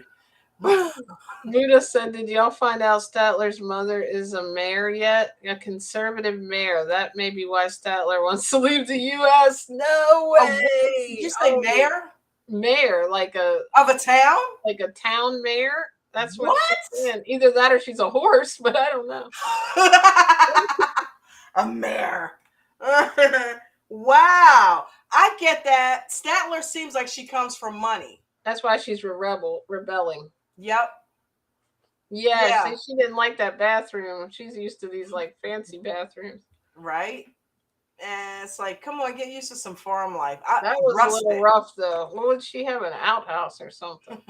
Buddha said, did y'all find out Statler's mother is a mayor yet? A conservative mayor. That may be why Statler wants to leave the U.S. No way. Did you say mayor? Mayor, of a town? Like a town mayor? That's what she's saying. Either that or she's a horse, but I don't know. A mayor. Wow. I get that. Statler seems like she comes from money. That's why she's rebelling. Yep. Yeah. See, she didn't like that bathroom. She's used to these fancy bathrooms. Right. And it's like, come on, get used to some farm life. That was rustic. A little rough, though. What would she have, an outhouse or something?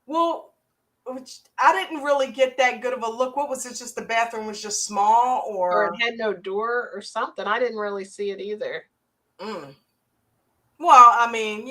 Well, I didn't really get that good of a look. What was it? Just the bathroom was just small, or it had no door or something? I didn't really see it either. Well, I mean,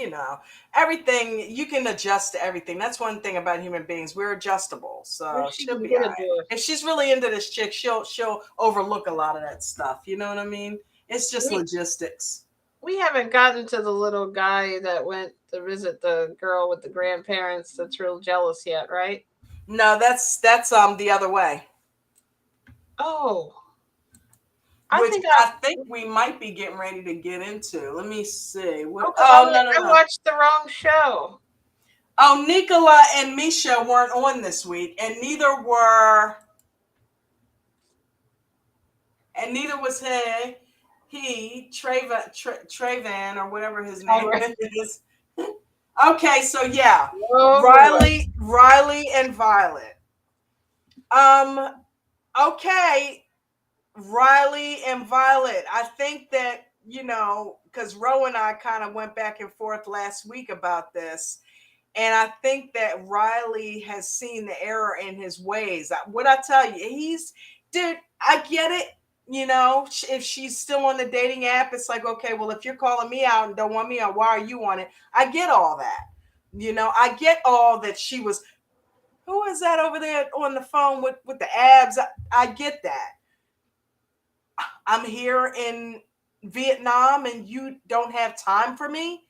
everything, you can adjust to everything. That's one thing about human beings. We're adjustable. So she'll be all right. If she's really into this chick, she'll overlook a lot of that stuff. You know what I mean? It's just logistics. We haven't gotten to the little guy that went to visit the girl with the grandparents that's real jealous yet, right? No, that's the other way. Oh. I think we might be getting ready to get into. Let me see. No. I watched the wrong show. Oh, Nicola and Misha weren't on this week, and neither was Trayvan or whatever his name is. Okay, so yeah, Riley and Violet. Okay. Riley and Violet, I think that, because Ro and I kind of went back and forth last week about this, and I think that Riley has seen the error in his ways. What I tell you, dude, I get it. If she's still on the dating app, it's like, okay, well, if you're calling me out and don't want me on, why are you on it? I get all that. I get all that she was. Who is that over there on the phone with the abs? I get that. I'm here in Vietnam and you don't have time for me.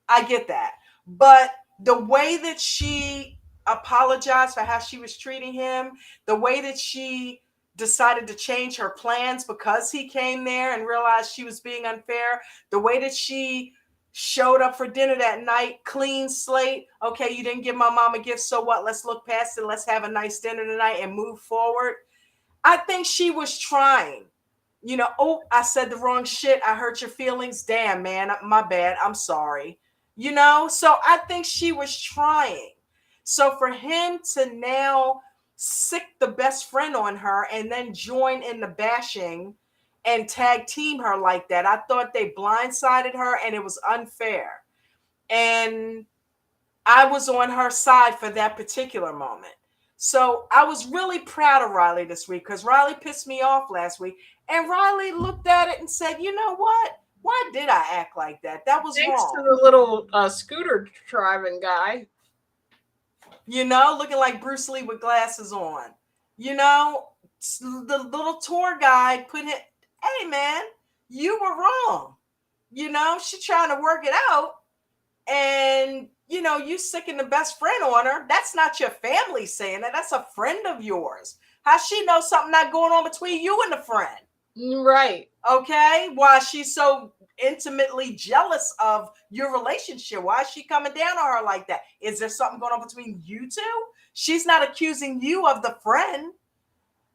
I get that. But the way that she apologized for how she was treating him, the way that she decided to change her plans because he came there and realized she was being unfair, the way that she showed up for dinner that night, clean slate. Okay, you didn't give my mom a gift, so what? Let's look past it. Let's have a nice dinner tonight and move forward. I think she was trying. I said the wrong shit. I hurt your feelings. Damn, man, my bad. I'm sorry. So I think she was trying. So for him to now sick the best friend on her and then join in the bashing and tag team her like that, I thought they blindsided her and it was unfair. And I was on her side for that particular moment. So I was really proud of Riley this week because Riley pissed me off last week. And Riley looked at it and said, you know what? Why did I act like that? That was Thanks wrong. To the little scooter driving guy. Looking like Bruce Lee with glasses on. The little tour guide put it, hey, man, you were wrong. She trying to work it out. And you sicking the best friend on her. That's not your family saying that. That's a friend of yours. How she know something not going on between you and the friend? Right. Okay. Why she's so intimately jealous of your relationship? Why is she coming down on her like that? Is there something going on between you two? She's not accusing you of the friend.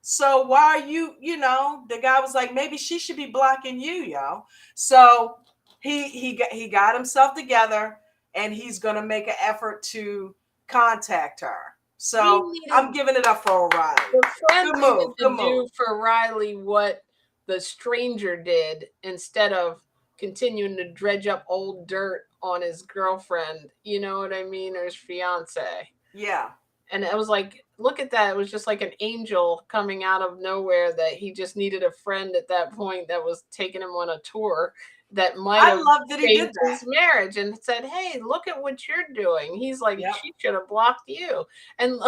So why are you, the guy was like, maybe she should be blocking you, yo. So he got himself together and he's gonna make an effort to contact her. So I'm giving it up for O'Reilly. The friend Good needed move. to Good do move. for Riley what the stranger did instead of continuing to dredge up old dirt on his girlfriend. You know what I mean? Or his fiance. Yeah. And it was like, look at that. It was just like an angel coming out of nowhere that he just needed a friend at that point that was taking him on a tour that might have love that he did saved his marriage and said, hey, look at what you're doing. He's like, Yep. she should have blocked you. And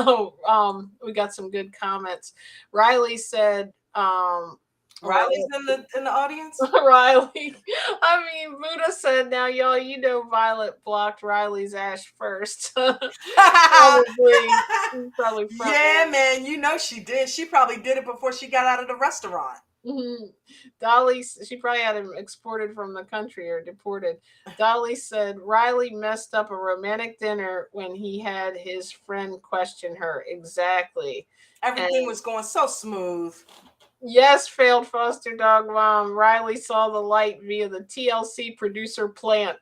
we got some good comments. Riley said, Riley's in the audience. Riley. I mean, Buddha said, now, y'all, Violet blocked Riley's ash first. probably. Yeah, man. She did. She probably did it before she got out of the restaurant. Mm-hmm. Dolly, she probably had him exported from the country or deported. Dolly said Riley messed up a romantic dinner when he had his friend question her. Exactly. Everything was going so smooth. Yes, failed foster dog mom. Riley saw the light via the TLC producer plant.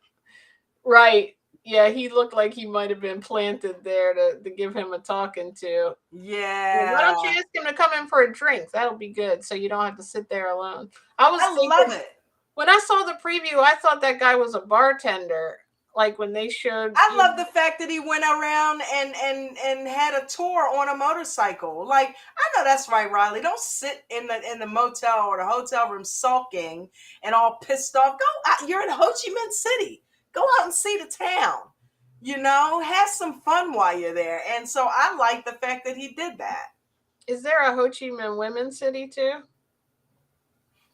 Right. Yeah, he looked like he might have been planted there to give him a talking to. Yeah. Why don't you ask him to come in for a drink? That'll be good, so you don't have to sit there alone. I love it. When I saw the preview, I thought that guy was a bartender. Like when they showed, I love the fact that he went around and had a tour on a motorcycle. Like, I know that's right, Riley. Don't sit in the motel or the hotel room sulking and all pissed off. Go out. You're in Ho Chi Minh City. Go out and see the town. Have some fun while you're there. And so I like the fact that he did that. Is there a Ho Chi Minh Women's City too?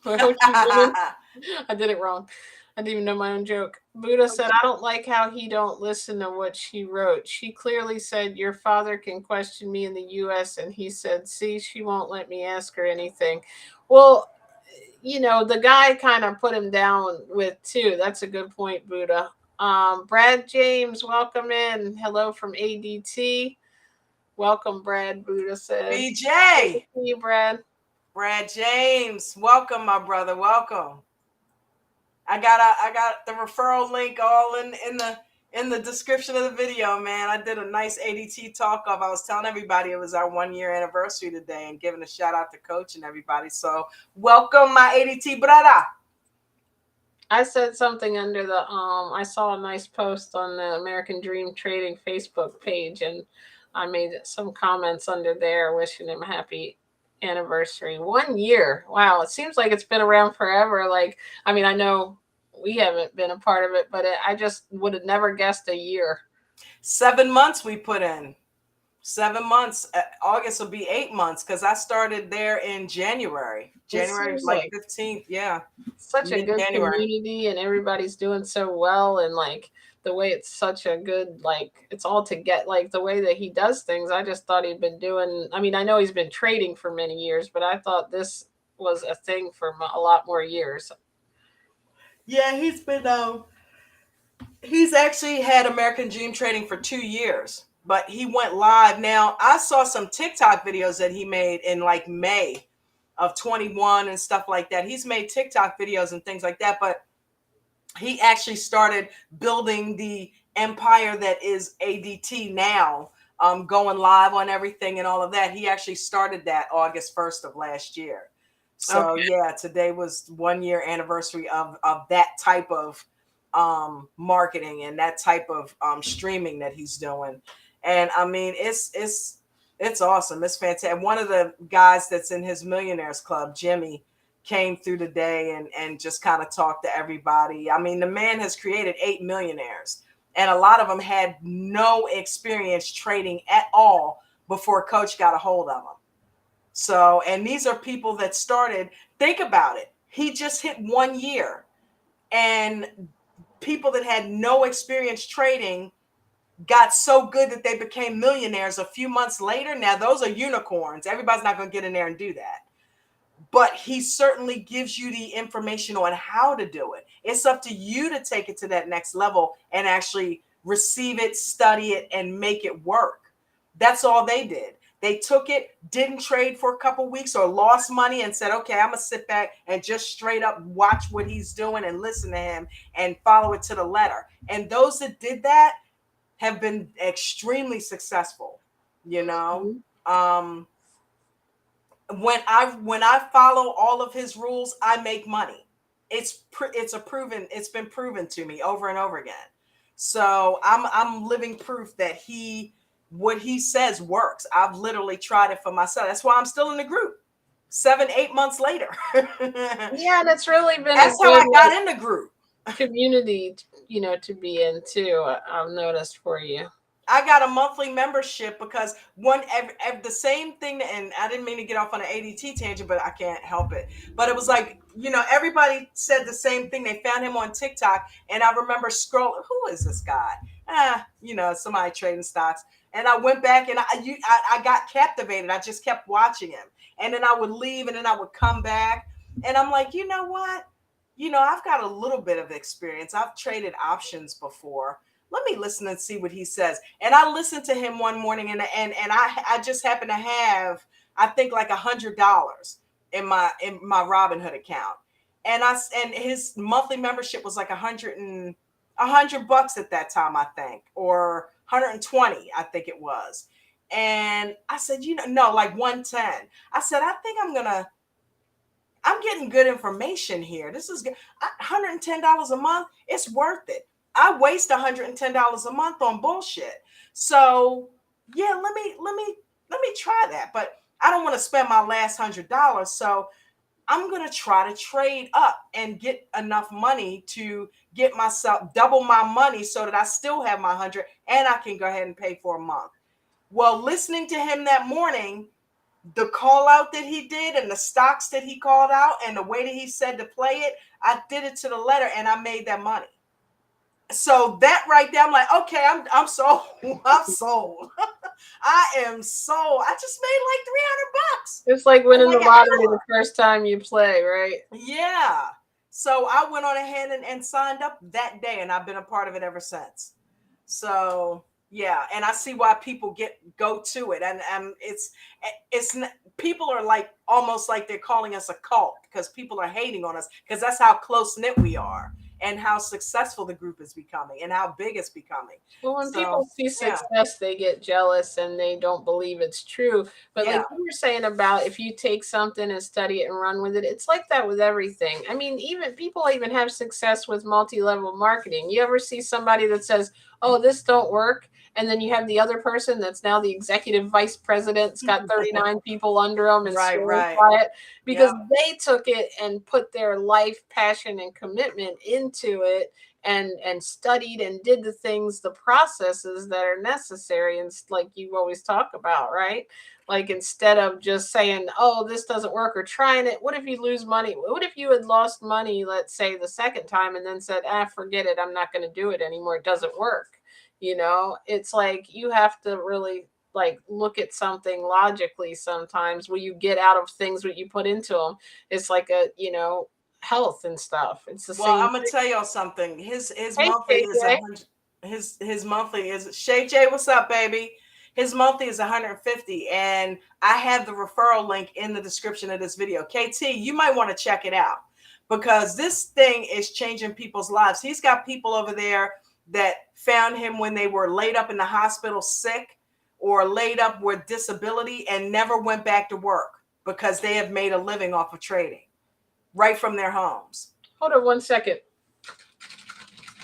Ho Chi Minh? I did it wrong. I didn't even know my own joke. Buddha said, I don't like how he don't listen to what she wrote. She clearly said, your father can question me in the U.S. And he said, see, she won't let me ask her anything. Well, the guy kind of put him down with too. That's a good point, Buddha. Brad James, welcome in. Hello from ADT. Welcome, Brad, Buddha said. BJ. Thank you, Brad. Brad James, welcome, my brother. Welcome. I got the referral link all in the description of the video, man. I did a nice ADT talk of. I was telling everybody it was our 1 year anniversary today and giving a shout out to Coach and everybody. So welcome, my ADT brother. I said something under the I saw a nice post on the American Dream Trading Facebook page, and I made some comments under there wishing him a happy anniversary. 1 year. Wow, it seems like it's been around forever. Like, I mean, I know we haven't been a part of it, but I just would have never guessed a year. 7 months we put in. 7 months. August will be 8 months because I started there in January. January like 15th. Yeah. Such a good community and everybody's doing so well, and like the way it's such a good, like, it's all to get, like, the way that he does things. I just thought he'd been doing, I mean, I know he's been trading for many years, but I thought this was a thing for a lot more years. Yeah, he's actually had American Dream Trading for 2 years, but he went live. Now, I saw some TikTok videos that he made in like May of 21 and stuff like that. He's made TikTok videos and things like that, but he actually started building the empire that is ADT now, going live on everything and all of that. He actually started that August 1st of last year. So yeah, today was 1 year anniversary of that type of marketing and that type of streaming that he's doing. And I mean, it's awesome. It's fantastic. One of the guys that's in his Millionaires Club, Jimmy, came through today and just kind of talked to everybody. I mean, the man has created 8 millionaires, and a lot of them had no experience trading at all before Coach got a hold of them. So, and these are people that started, think about it. He just hit 1 year, and people that had no experience trading got so good that they became millionaires a few months later. Now, those are unicorns. Everybody's not going to get in there and do that. But he certainly gives you the information on how to do it. It's up to you to take it to that next level and actually receive it, study it, and make it work. That's all they did. They took it, didn't trade for a couple weeks or lost money and said, okay, I'm going to sit back and just straight up watch what he's doing and listen to him and follow it to the letter. And those that did that have been extremely successful, you know. When I follow all of his rules, I make money. It's been proven to me over and over again. So I'm living proof that what he says works. I've literally tried it for myself. That's why I'm still in the group 7-8 months later. Yeah, and it's really been that's how I got in the group. Community, you know, to be in too. I've noticed for you. I got a monthly membership because the same thing, and I didn't mean to get off on an ADT tangent, but I can't help it. But it was like, you know, everybody said the same thing. They found him on TikTok, and I remember scrolling, who is this guy? You know, somebody trading stocks. And I went back and I got captivated. I just kept watching him. And then I would leave and then I would come back. And I'm like, you know what? You know, I've got a little bit of experience. I've traded options before. Let me listen and see what he says. And I listened to him one morning and I just happened to have, I think, like $100 in my Robinhood account. And his monthly membership was like $100 at that time, I think, or 120, I think it was. And I said, you know, no, like 110. I said, I think I'm getting good information here. This is good. $110 a month. It's worth it. I waste $110 a month on bullshit. So yeah, let me try that. But I don't want to spend my last $100. So I'm going to try to trade up and get enough money to get myself double my money so that I still have my 100 and I can go ahead and pay for a month. Well, listening to him that morning, the call out that he did and the stocks that he called out and the way that he said to play it, I did it to the letter and I made that money. So that right there, I'm like, okay, I'm sold. I'm sold. I am sold. I just made like $300. It's like winning the lottery the first time you play, right? Yeah. So I went on ahead and signed up that day, and I've been a part of it ever since. So yeah, and I see why people go to it, and it's people are like almost like they're calling us a cult because people are hating on us because that's how close knit we are. And how successful the group is becoming and how big it's becoming. Well, when people see success, they get jealous and they don't believe it's true. But like you were saying about if you take something and study it and run with it, it's like that with everything. I mean, even people even have success with multi-level marketing. You ever see somebody that says, oh, this don't work? And then you have the other person that's now the executive vice president's got 39 people under them and it because they took it and put their life, passion, and commitment into it and studied and did the things, the processes that are necessary. And like you always talk about, right? Like instead of just saying, oh, this doesn't work or trying it, what if you lose money? What if you had lost money, let's say the second time and then said, forget it. I'm not going to do it anymore. It doesn't work. You know, it's like you have to really like look at something logically sometimes when you get out of things what you put into them. It's like a, you know, health and stuff. It's the same. Well, I'm gonna tell y'all something. His monthly is his monthly is Shay J. What's up, baby? His monthly is 150, and I have the referral link in the description of this video. KT, you might want to check it out because this thing is changing people's lives. He's got people over there that found him when they were laid up in the hospital sick or laid up with disability and never went back to work because they have made a living off of trading right from their homes. Hold on 1 second.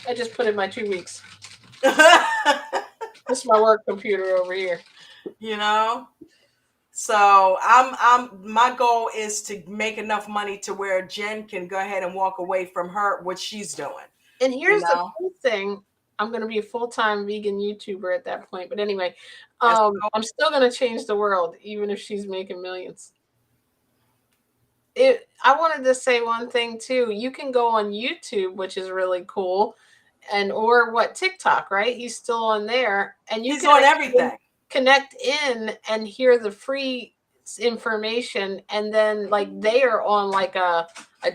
I just put in my 2 weeks. This is my work computer over here. You know? So my goal is to make enough money to where Jen can go ahead and walk away from what she's doing. And here's the cool thing. I'm going to be a full-time vegan YouTuber at that point. But anyway, I'm still going to change the world, even if she's making millions. I wanted to say one thing, too. You can go on YouTube, which is really cool, and or what, TikTok, right? He's still on there, and you He's can on everything. connect in and hear the free information, and then like they are on like a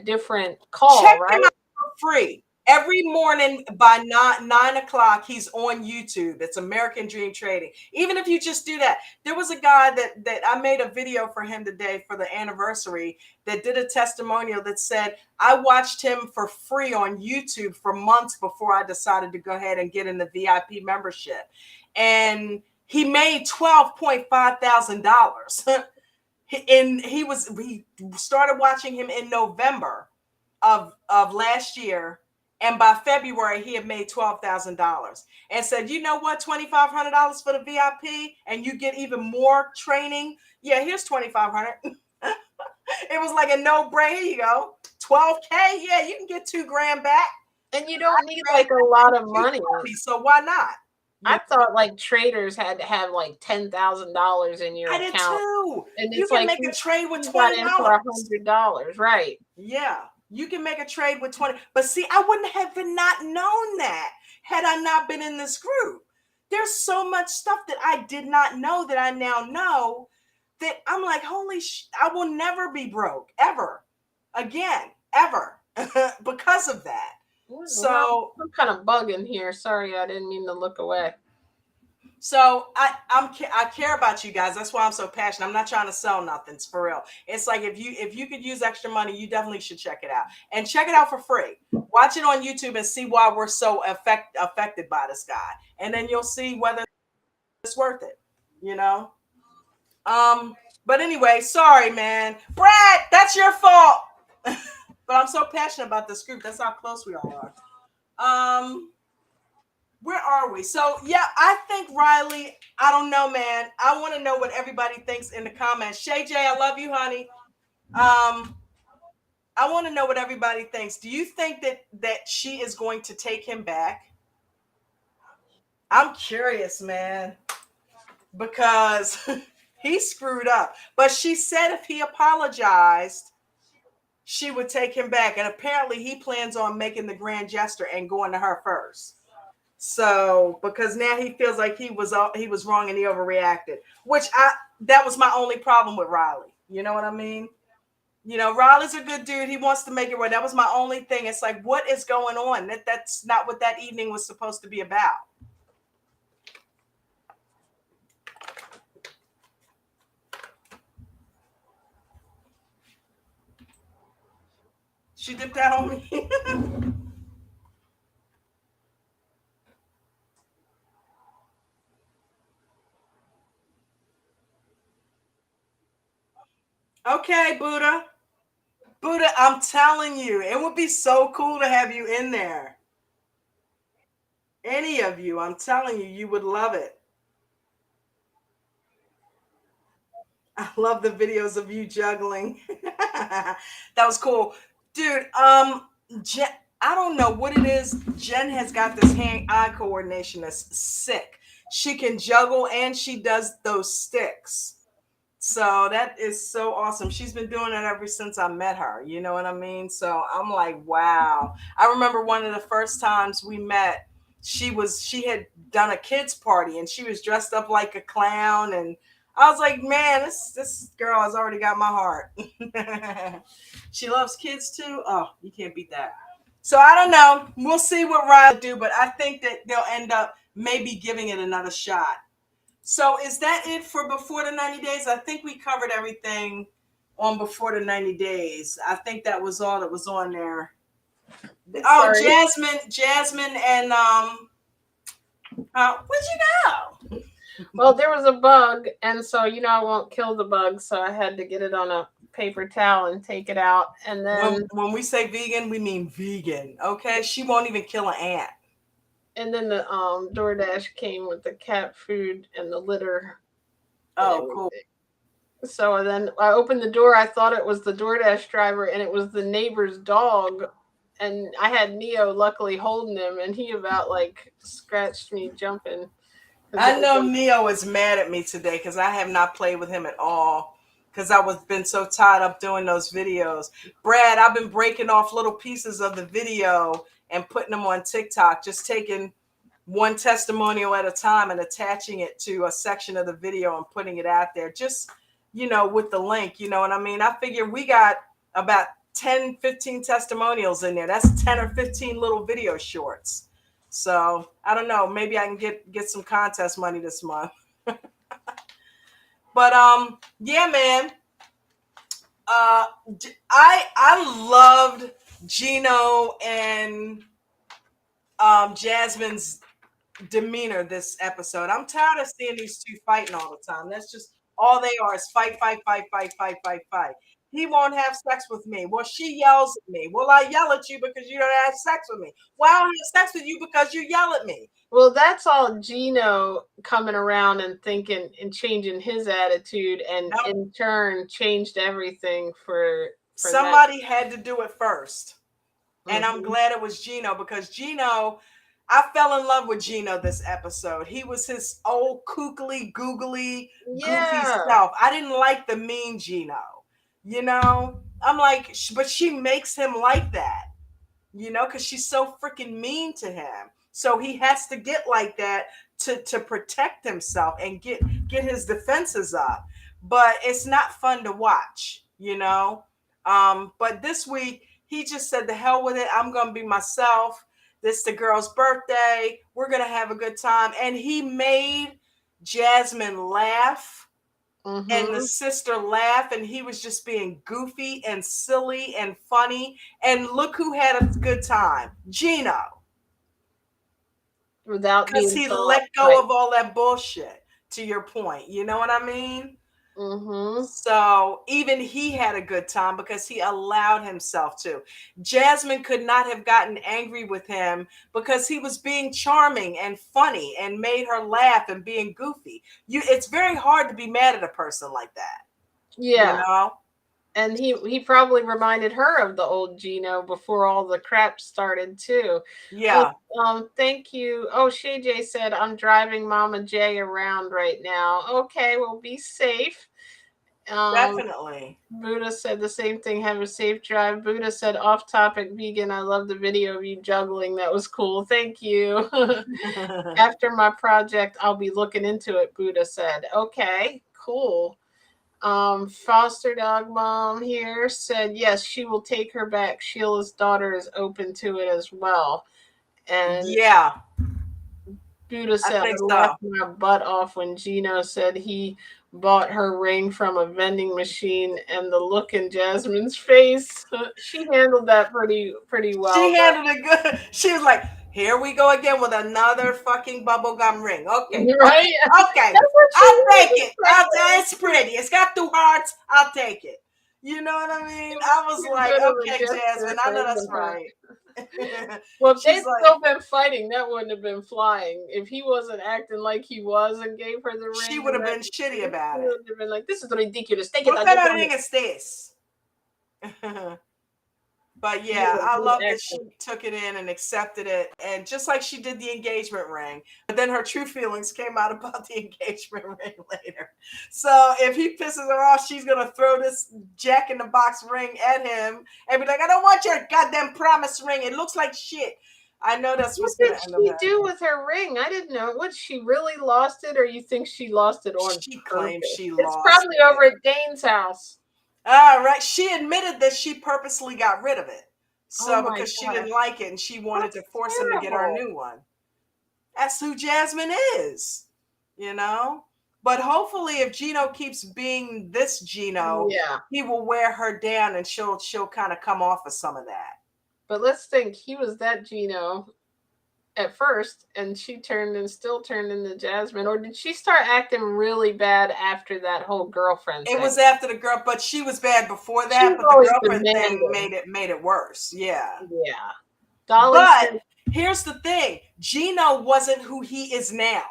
different call. Check right? him out for free. Every morning by 9 o'clock, he's on YouTube. It's American Dream Trading. Even if you just do that. There was a guy that I made a video for him today for the anniversary that did a testimonial that said, I watched him for free on YouTube for months before I decided to go ahead and get in the VIP membership. And he made $12.5 thousand. And we started watching him in November of last year, and by February he had made $12,000 and said, you know what, $2,500 for the VIP and you get even more training. Yeah, here's $2,500. It was like a no-brainer. Here you go, $12K. Yeah, you can get $2,000 back, and you don't need like a lot of money. So why not? I thought like traders had to have like $10,000 in your I account. did too. And you it's can like make a trade with $20 for $100, right? Yeah, you can make a trade with 20. But see, I wouldn't have not known that had I not been in this group. There's so much stuff that I did not know that I now know, that I'm like, holy I will never be broke ever again, ever, because of that. So some kind of bug in here. Sorry, I didn't mean to look away. So I care about you guys. That's why I'm so passionate. I'm not trying to sell nothing. It's for real. It's like if you could use extra money, you definitely should check it out. And check it out for free. Watch it on YouTube and see why we're so affected by this guy. And then you'll see whether it's worth it. You know? But anyway, sorry, man. Brad, that's your fault. But I'm so passionate about this group. That's how close we all are. Where are we? So, yeah, I think, Riley, I don't know, man. I want to know what everybody thinks in the comments. Shay J, I love you, honey. I want to know what everybody thinks. Do you think that she is going to take him back? I'm curious, man, because he screwed up. But she said if he apologized, she would take him back. And apparently he plans on making the grand gesture and going to her first. So, because now he feels like he was wrong and he overreacted, that was my only problem with Riley. You know what I mean? You know, Riley's a good dude. He wants to make it right. That was my only thing. It's like, what is going on? That's not what that evening was supposed to be about. She dipped that on me. Okay, Buddha, I'm telling you, it would be so cool to have you in there. Any of you, I'm telling you, you would love it. I love the videos of you juggling. That was cool. Dude, Jen, I don't know what it is. Jen has got this hand-eye coordination that's sick. She can juggle and she does those sticks. So that is so awesome. She's been doing it ever since I met her. You know what I mean? So I'm like, wow. I remember one of the first times we met, she had done a kids party and she was dressed up like a clown. And I was like, man, this girl has already got my heart. She loves kids too. Oh, you can't beat that. So I don't know. We'll see what Riley will do, but I think that they'll end up maybe giving it another shot. So is that it for Before the 90 Days? I think we covered everything on Before the 90 Days. I think that was all that was on there. Oh, Jasmine and where'd you go? Well, there was a bug, and so I won't kill the bug, so I had to get it on a paper towel and take it out. And then when we say vegan, we mean vegan. Okay, she won't even kill an ant. And then the DoorDash came with the cat food and the litter. Oh, cool. So then I opened the door. I thought it was the DoorDash driver, and it was the neighbor's dog. And I had Neo luckily holding him, and he about like scratched me jumping. I know Neo is mad at me today because I have not played with him at all. because I was been so tied up doing those videos. Brad, I've been breaking off little pieces of the video and putting them on TikTok, just taking one testimonial at a time and attaching it to a section of the video and putting it out there, just, with the link, you know what I mean? I figure we got about 10, 15 testimonials in there. That's 10 or 15 little video shorts. So I don't know, maybe I can get some contest money this month. But yeah, man. I loved Gino and Jasmine's demeanor this episode. I'm tired of seeing these two fighting all the time. That's just all they are, is fight, fight, fight, fight, fight, fight, fight. He won't have sex with me. Well, she yells at me. Well, I yell at you because you don't have sex with me. Well, I don't have sex with you because you yell at me. Well, that's all Gino coming around and thinking and changing his attitude, and in turn changed everything for somebody had to do it first. And I'm glad it was Gino, because Gino, I fell in love with Gino this episode. He was his old kookly, googly, goofy self. I didn't like the mean Gino. I'm like, but she makes him like that, because she's so freaking mean to him. So he has to get like that to protect himself and get his defenses up. But it's not fun to watch, But this week, he just said, the hell with it. I'm going to be myself. This is the girl's birthday. We're going to have a good time. And he made Jasmine laugh and the sister laugh. And he was just being goofy and silly and funny. And look who had a good time. Gino. Because he let go of all that bullshit, to your point. You know what I mean? So even he had a good time because he allowed himself to. Jasmine could not have gotten angry with him because he was being charming and funny and made her laugh and being goofy. It's very hard to be mad at a person like that. Yeah. And he probably reminded her of the old Gino before all the crap started too. Yeah. Thank you. Oh, Shay J said, I'm driving Mama J around right now. Okay, well, be safe. Definitely. Buddha said the same thing. Have a safe drive. Buddha said, off topic vegan. I love the video of you juggling. That was cool. Thank you. After my project, I'll be looking into it, Buddha said. Okay, cool. Foster dog mom here said, yes, she will take her back. Sheila's daughter is open to it as well. And yeah, Buddha said, I laughed my butt off when Gino said he bought her ring from a vending machine, and the look in Jasmine's face. She handled that pretty well. She handled it good. She was like, here we go again with another fucking bubblegum ring. Okay. Right? Okay. I'll take it. It's pretty. It's got 2 hearts. I'll take it. You know what I mean? I was like, okay, Jasmine, I know that's right. Well, if they'd still been fighting, that wouldn't have been flying. If he wasn't acting like he was and gave her the ring, she would have been shitty about it. She would have been like, this is ridiculous. Take it. What kind of ring is this? But yeah, I love that she took it in and accepted it. And just like she did the engagement ring, but then her true feelings came out about the engagement ring later. So if he pisses her off, she's going to throw this Jack in the Box ring at him and be like, I don't want your goddamn promise ring. It looks like shit. I know that's what's going to end up. What did she do with her ring? I didn't know. What, she really lost it, or you think she lost it on She claims she lost it? It's probably over at Dane's house. All right. She admitted that she purposely got rid of it. So because she didn't like it and she wanted to force him to get her a new one. That's who Jasmine is, But hopefully if Gino keeps being this Gino, he will wear her down and she'll kind of come off of some of that. But let's think, he was that Gino at first, and she still turned into Jasmine, or did she start acting really bad after that whole girlfriend thing? It was after the girl, but she was bad before that. But the girlfriend thing made it worse. Yeah. Dolly but here's the thing: Gino wasn't who he is now.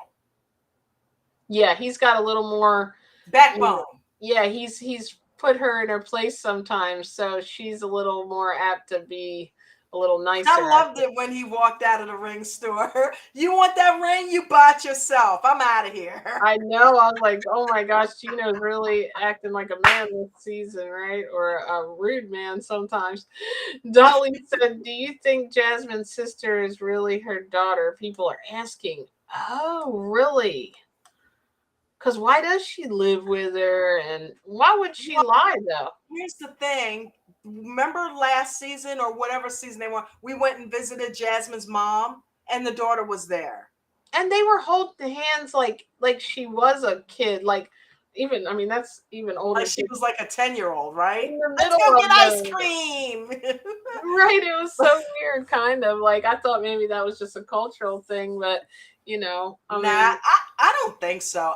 Yeah, he's got a little more backbone. Yeah, he's put her in her place sometimes, so she's a little more apt to be a little nicer. I loved it when he walked out of the ring store. You want that ring? You bought yourself. I'm out of here. I know. I was like, oh my gosh, Gino's really acting like a man this season, right? Or a rude man sometimes. Dolly said, do you think Jasmine's sister is really her daughter? People are asking. Oh, really? Because why does she live with her? And why would she lie, though? Here's the thing. Remember last season or whatever season they were, we went and visited Jasmine's mom and the daughter was there. And they were holding hands like she was a kid. Like, even, I mean, that's even older. Like she was like a 10-year-old, right? In the Let's middle go of get ice cream. Right. It was so weird, kind of. Like, I thought maybe that was just a cultural thing, but, you know. I don't think so.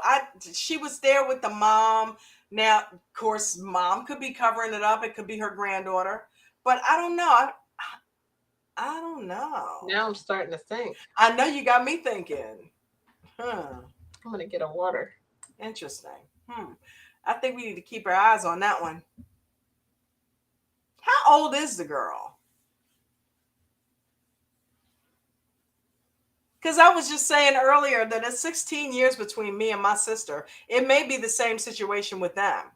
She was there with the mom. Now, of course, mom could be covering it up. It could be her granddaughter. But I don't know. I don't know. Now I'm starting to think. I know you got me thinking. I'm going to get a water. Interesting. I think we need to keep our eyes on that one. How old is the girl? Because I was just saying earlier that it's 16 years between me and my sister. It may be the same situation with them.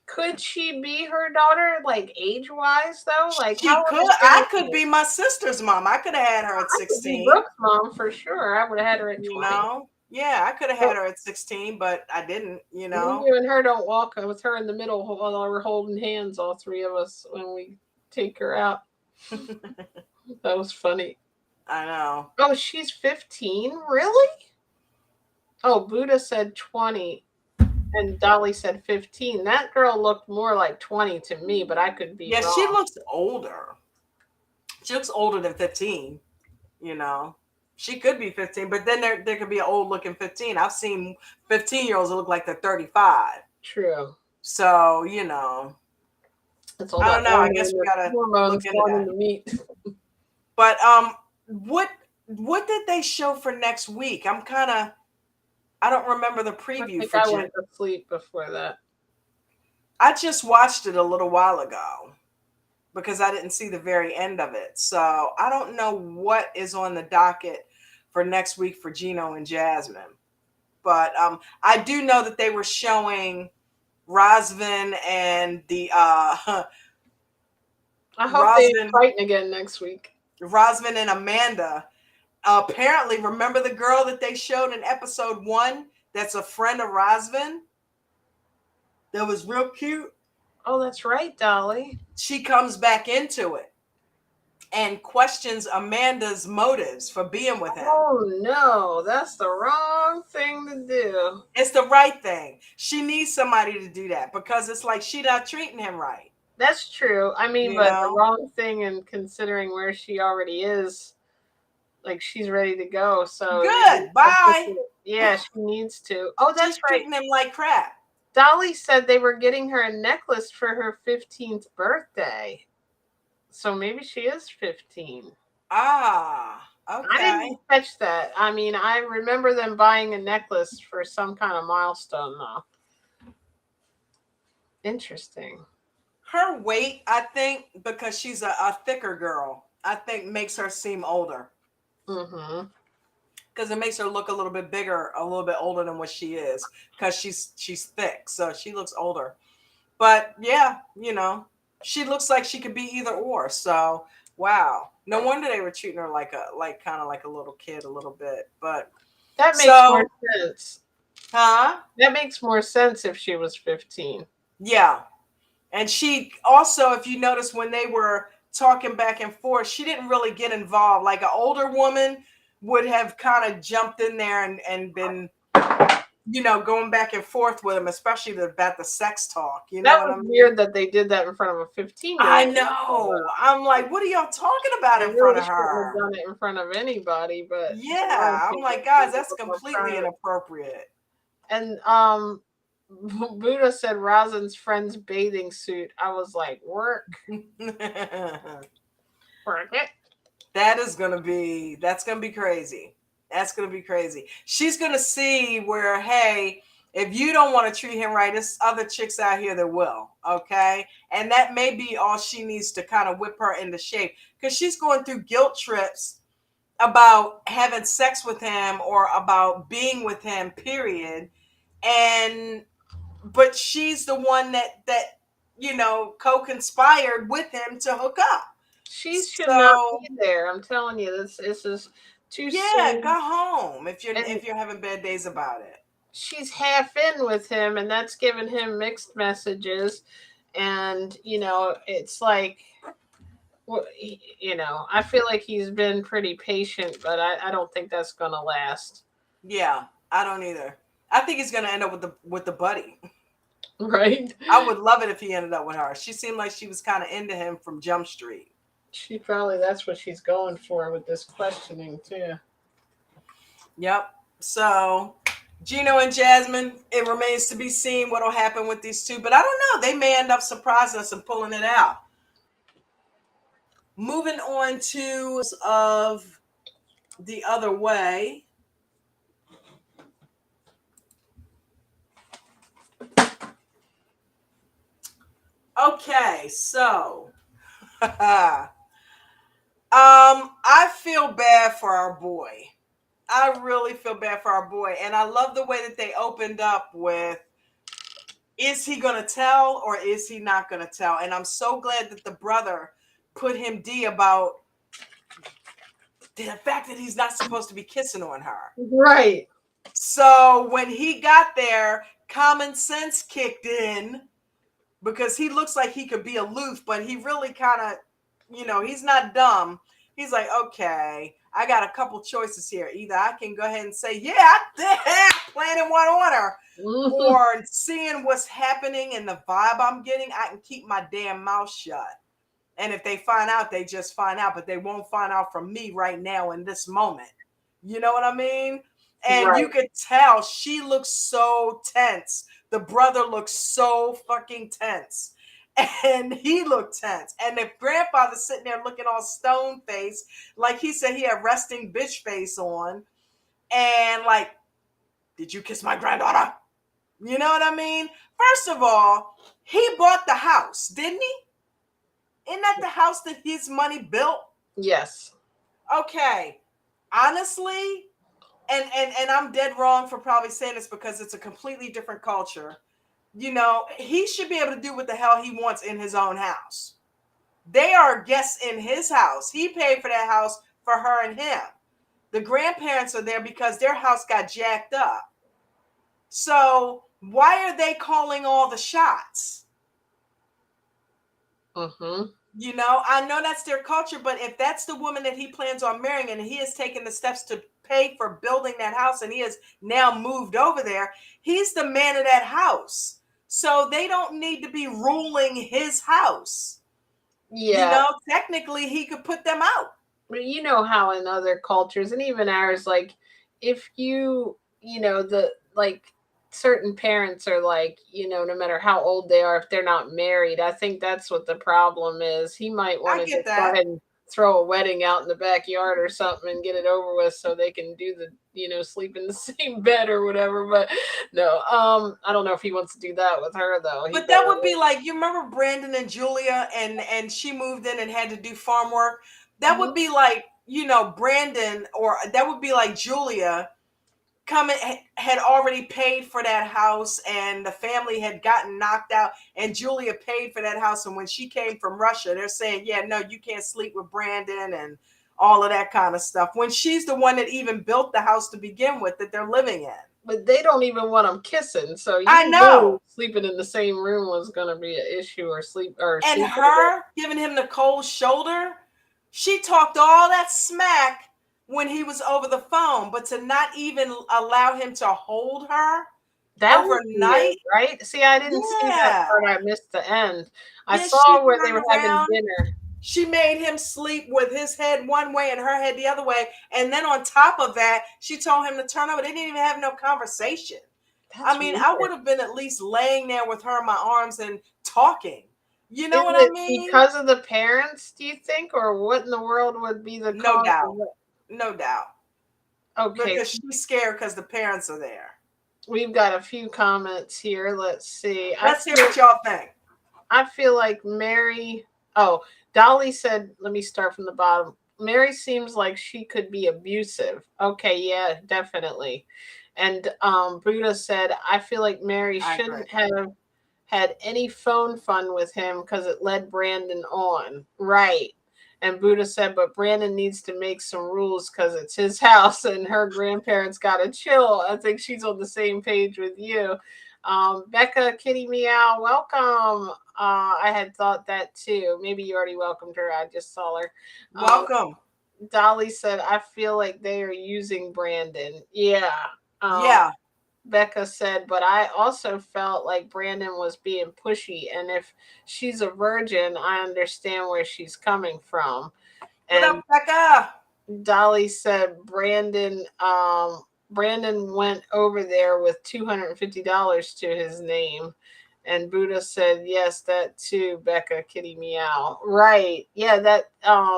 Could she be her daughter, like age-wise, though? Like, she could. I could be my sister's mom. I could have had her at 16. I could be Brooke's mom for sure. I would have had her at 20. You know? Yeah, I could have had her at 16, but I didn't, you know. You and her don't walk with her in the middle while we're holding hands, all three of us, when we take her out. That was funny. I know. Oh, she's 15? Really? Oh, Buddha said 20. And Dolly said 15. That girl looked more like 20 to me, but I could be wrong. She looks older. She looks older than 15, you know. She could be 15, but then there could be an old-looking 15. I've seen 15-year-olds that look like they're 35. True. So, you know. It's all I don't know. I guess we got to look into that. The meat. But what did they show for next week? I don't remember the preview for I went to sleep before that. I just watched it a little while ago because I didn't see the very end of it. So I don't know what is on the docket for next week for Gino and Jasmine. But I do know that they were showing Razvan and the I hope they're fighting again next week. Razvan and Amanda. Apparently, remember the girl that they showed in episode 1 that's a friend of Razvan? That was real cute. Oh, that's right, Dolly. She comes back into it and questions Amanda's motives for being with him. Oh, no. That's the wrong thing to do. It's the right thing. She needs somebody to do that because it's like she's not treating him right. That's true. I mean, but the wrong thing and considering where she already is, like she's ready to go. So good. Bye. Yeah, she needs to. Oh, that's right. Treating him like crap. Dolly said they were getting her a necklace for her 15th birthday. So maybe she is 15. Ah, okay. I didn't catch that. I mean, I remember them buying a necklace for some kind of milestone, though. Interesting. Her weight, I think, because she's a thicker girl, I think makes her seem older. Mm-hmm. Because it makes her look a little bit bigger, a little bit older than what she is. Because she's thick, so she looks older. But yeah, you know, she looks like she could be either or. So wow, no wonder they were treating her like kind of like a little kid a little bit. But that makes more sense. Huh? That makes more sense if she was 15. Yeah, and she also, if you notice, when they were talking back and forth, she didn't really get involved. Like an older woman would have kind of jumped in there and been, you know, going back and forth with him, especially about the sex talk. You know, that was weird that they did that in front of a 15-year-old. I know. I'm like, what are y'all talking about in front of her? Have done it in front of anybody, but yeah, I'm like, guys, that's completely inappropriate. And Buddha said Razvan's friend's bathing suit. I was like, work. Work it. That's gonna be crazy. That's gonna be crazy. She's gonna see where, hey, If you don't want to treat him right, there's other chicks out here that will. Okay. And that may be all she needs to kind of whip her into shape, because she's going through guilt trips about having sex with him or about being with him, period. And but she's the one that co-conspired with him to hook up. She should not So be there. I'm telling you, this is too yeah, soon. go home if you're And if you're having bad days about it. she's half in with him, and that's giving him mixed messages. And it's like, I feel like he's been pretty patient, but I don't think that's gonna last. Yeah, I don't either. I think he's gonna end up with the buddy. Right? I would love it if he ended up with her. She seemed like she was kind of into him from Jump Street. She probably, that's what she's going for with this questioning too. Yep. So Gino and Jasmine, it remains to be seen what'll happen with these two. But I don't know. They may end up surprising us and pulling it out. Moving on to of the other way. Okay, so I feel bad for our boy. I really feel bad for our boy. And I love the way that they opened up with, is he going to tell or is he not going to tell? And I'm so glad that the brother put him D about the fact that he's not supposed to be kissing on her. Right. So when he got there, common sense kicked in, because he looks like he could be aloof, but he really kind of, he's not dumb. He's like, okay, I got a couple choices here. Either I can go ahead and say, yeah, I'm planning one on her, or seeing what's happening and the vibe I'm getting, I can keep my damn mouth shut. And if they find out, they just find out, but they won't find out from me right now in this moment. You know what I mean? And Right. you could tell she looks so tense. The brother looks so fucking tense. And he looked tense. And the grandfather's sitting there looking all stone faced, like he said he had resting bitch face on. And like, did you kiss my granddaughter? You know what I mean? First of all, he bought the house, didn't he? Isn't that the house that his money built? Yes. Okay. Honestly, and I'm dead wrong for probably saying this because it's a completely different culture. He should be able to do what the hell he wants in his own house. They are guests in his house. He paid for that house for her and him. The grandparents are there because their house got jacked up. So why are they calling all the shots? Mm-hmm. I know that's their culture, but if that's the woman that he plans on marrying and he has taken the steps to pay for building that house and he has now moved over there, he's the man of that house. So they don't need to be ruling his house. Yeah. Technically he could put them out. But you know how in other cultures and even ours, like if certain parents are like, no matter how old they are, if they're not married, I think that's what the problem is. He might want to just go ahead and throw a wedding out in the backyard or something and get it over with so they can do the, sleep in the same bed or whatever. But no, I don't know if he wants to do that with her though. But that would be like, you remember Brandon and Julia and she moved in and had to do farm work? That would be like, Brandon, or that would be like Julia had already paid for that house and the family had gotten knocked out and Julia paid for that house. And when she came from Russia, they're saying, yeah, no, you can't sleep with Brandon and all of that kind of stuff. When she's the one that even built the house to begin with that they're living in. But they don't even want them kissing. So I know sleeping in the same room was going to be an issue and her giving him the cold shoulder. She talked all that smack when he was over the phone, but to not even allow him to hold her overnight, right? See, I didn't see that part. I missed the end. I saw where they were having dinner. She made him sleep with his head one way and her head the other way. And then on top of that, she told him to turn over. They didn't even have no conversation. I mean, I would have been at least laying there with her in my arms and talking. You know what I mean? Because of the parents, do you think? Or what in the world would be the cause? No doubt. Okay. Because she's scared because the parents are there. We've got a few comments here. Let's see. Let's hear what y'all think. I feel like Mary. Oh, Dolly said, let me start from the bottom. Mary seems like she could be abusive. Okay, yeah, definitely. And Buddha said, I feel like Mary shouldn't have had any phone fun with him because it led Brandon on. Right. And Buddha said, but Brandon needs to make some rules because it's his house and her grandparents got to chill. I think she's on the same page with you. Becca, Kitty Meow, welcome. I had thought that too. Maybe you already welcomed her. I just saw her. Welcome. Dolly said, I feel like they are using Brandon. Yeah. Yeah. Becca said, but I also felt like Brandon was being pushy. And if she's a virgin, I understand where she's coming from. What And up, Becca? Dolly said Brandon went over there with $250 to his name. And Buddha said, yes, that too, Becca, Kitty Meow. Right. Yeah, that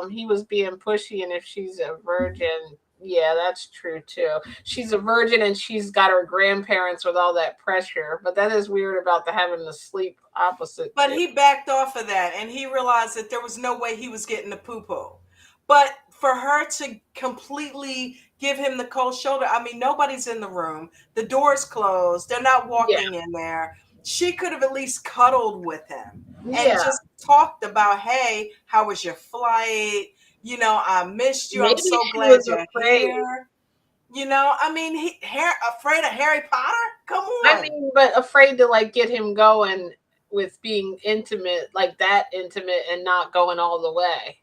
he was being pushy, and if she's a virgin, yeah, that's true too. She's a virgin and she's got her grandparents with all that pressure. But that is weird about the having the sleep opposite. But too. he backed off of that and he realized that there was no way he was getting the poo-poo. But for her to completely give him the cold shoulder, I mean, nobody's in the room. The door's closed. They're not walking in there. She could have at least cuddled with him and just talked about, hey, how was your flight? You know, I missed you. Maybe I'm so she glad was you're afraid. here. You know, I mean, afraid of Harry Potter? Come on. I mean, but afraid to like get him going with being intimate, like that intimate, and not going all the way.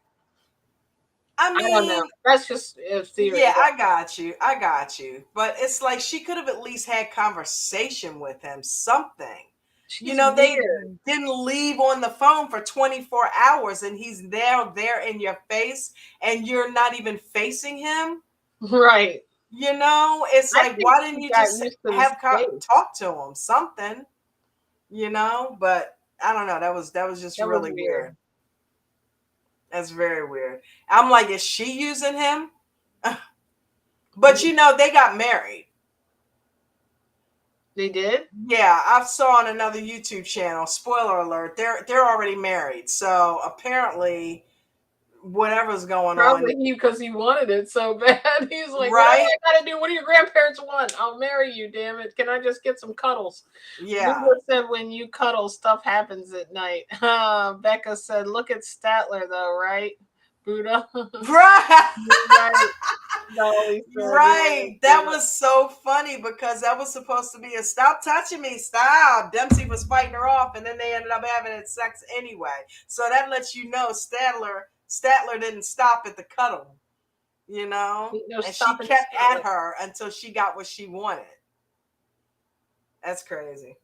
I I don't know. mean, That's just a theory. yeah, I got you. I got you. But it's like she could have at least had conversation with him, something. She's They weird. didn't leave on the phone for 24 hours and he's there in your face and you're not even facing him. Right. It's I like, think why she didn't you got just used to the have space. talk to him, something, but I don't know. That was just That was really weird. weird. That's very weird. I'm like, is she using him? But they got married. They did? Yeah, I saw on another YouTube channel. Spoiler alert: they're already married. So apparently, whatever's going Probably on, because he wanted it so bad. He's like, whatever right? I gotta do, what do your grandparents want? I'll marry you, damn it. Can I just get some cuddles? Yeah. Buddha said when you cuddle, stuff happens at night. Becca said, look at Statler though, right? Buddha. Right. Right. Dolly said, Right. yeah, That was so funny because that was supposed to be a stop touching me, stop. Dempsey was fighting her off and then they ended up having sex anyway. So that lets you know Statler didn't stop at the cuddle, no and she stopping kept Statler. at her until she got what she wanted. That's crazy.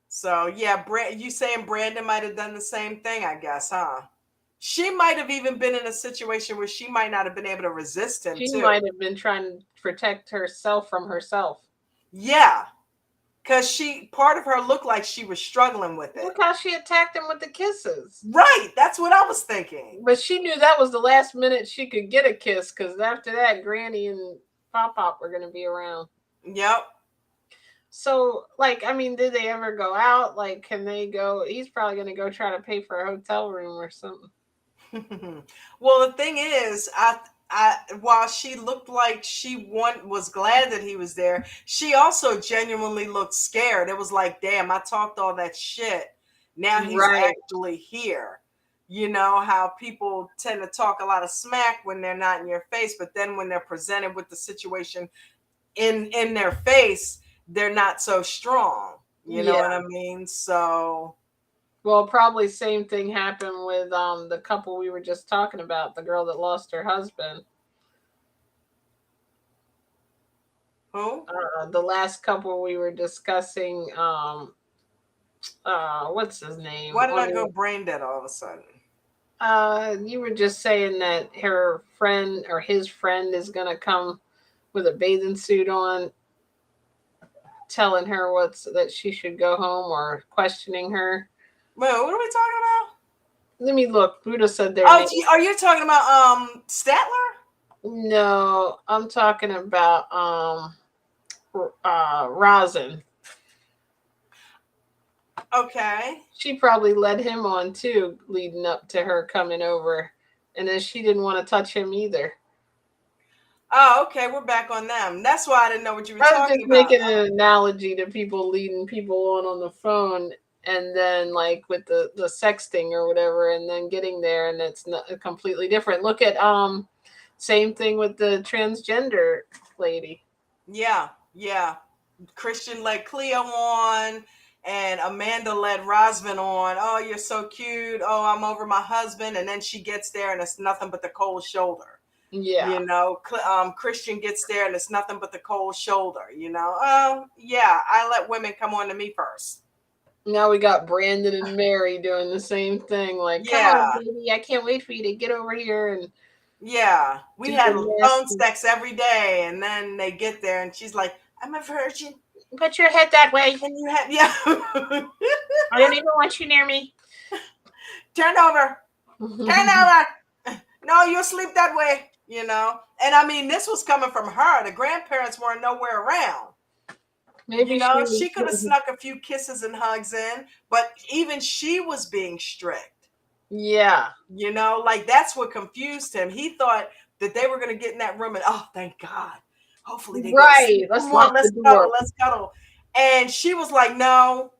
So yeah, you saying Brandon might have done the same thing, I guess, huh? She might have even been in a situation where she might not have been able to resist him She too. might have been trying to protect herself from herself. Yeah. Because part of her looked like she was struggling with it. Look how she attacked him with the kisses. Right. That's what I was thinking. But she knew that was the last minute she could get a kiss because after that, Granny and Pop were going to be around. Yep. So, like, I mean, did they ever go out? Like, can they go? He's probably going to go try to pay for a hotel room or something. Well, the thing is, while she looked like she was glad that he was there, she also genuinely looked scared. It was like, damn, I talked all that shit. Now he's actually here. You know how people tend to talk a lot of smack when they're not in your face, but then when they're presented with the situation in their face, they're not so strong. You know what I mean? So well, probably same thing happened with the couple we were just talking about, the girl that lost her husband. Who? The last couple we were discussing, what's his name? Why did I go brain dead all of a sudden? You were just saying that her friend or his friend is gonna come with a bathing suit on, telling her that she should go home or questioning her. Wait, what are we talking about? Let me look. Buddha said there. Oh, are you talking about Statler? No, I'm talking about rosin. Okay. She probably led him on too, leading up to her coming over, and then she didn't want to touch him either. Oh, okay. We're back on them. That's why I didn't know what you were I was talking just about. making an analogy to people leading people on the phone, and then like with the sexting or whatever, and then getting there, and it's not completely different. Look at same thing with the transgender lady. Yeah, yeah. Christian led Cleo on, and Amanda led Rosvin on. Oh, you're so cute. Oh, I'm over my husband. And then she gets there, and it's nothing but the cold shoulder. Yeah. You know, Christian gets there, and it's nothing but the cold shoulder. You know, oh, yeah, I let women come on to me first. Now we got Brandon and Mary doing the same thing. Like, come on, Yeah, baby, I can't wait for you to get over here and yeah. We do had the phone nasty. sex every day, and then they get there, and she's like, I'm a virgin. Put your head that way. And you have, yeah. I don't even want you near me. Turn over. Turn over. No, you sleep that way, you know. And I mean, this was coming from her. The grandparents weren't nowhere around. Maybe You know, she she could have snuck a few kisses and hugs in, but even she was being strict. Yeah. You know, like that's what confused him. He thought that they were going to get in that room and, oh, thank God. Hopefully they go to Right. sleep. Let's Come on, lock the let's door. cuddle, let's cuddle. And she was like, no,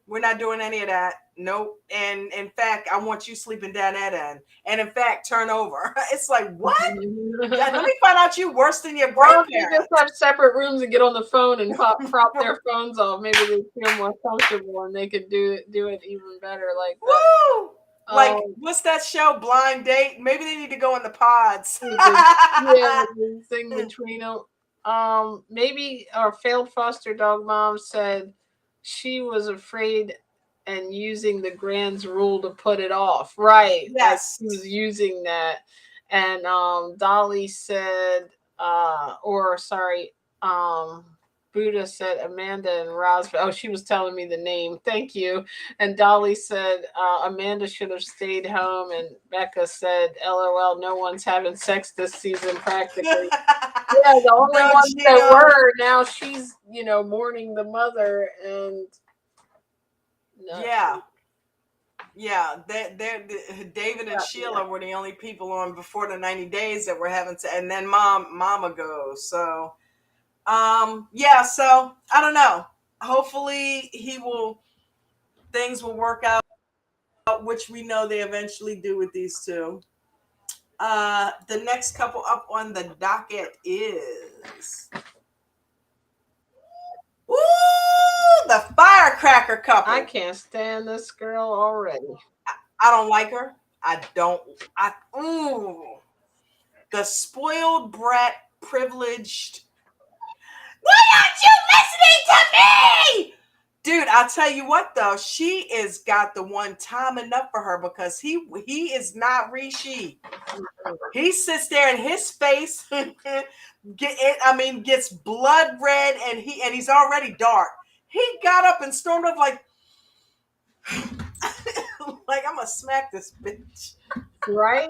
we're not doing any of that. Nope. And in fact, I want you sleeping down that end. And in fact, turn over. It's like, what? Let me find out you worse than your Well, if you grandparents. just have separate rooms and get on the phone and prop their phones off, maybe they feel more comfortable and they could do it even better like that. Woo! Like, what's that show, Blind Date? Maybe they need to go in the pods. Yeah, the thing between them. Maybe our failed foster dog mom said she was afraid and using the grand's rule to put it off. Right. Like Yes. she was using that. And Dolly said Buddha said Amanda and Roswell. Oh, she was telling me the name. Thank you. And Dolly said Amanda should have stayed home. And Becca said, LOL, no one's having sex this season practically. Yeah, the only No, ones Gino. that were. Now she's, mourning the mother. And yeah. Yeah, David and Sheila were the only people on before the 90 days that were having to, and then mama goes. So yeah, so I don't know. Hopefully things will work out, which we know they eventually do with these two. The next couple up on the docket is the firecracker couple. I can't stand this girl already. I don't like her. The spoiled brat, privileged. Why aren't you listening to me? Dude, I'll tell you what though, she is got the one time enough for her because he is not Rishi. He sits there and his face gets blood red and he's already dark. He got up and stormed off like like I'm gonna smack this bitch. Right?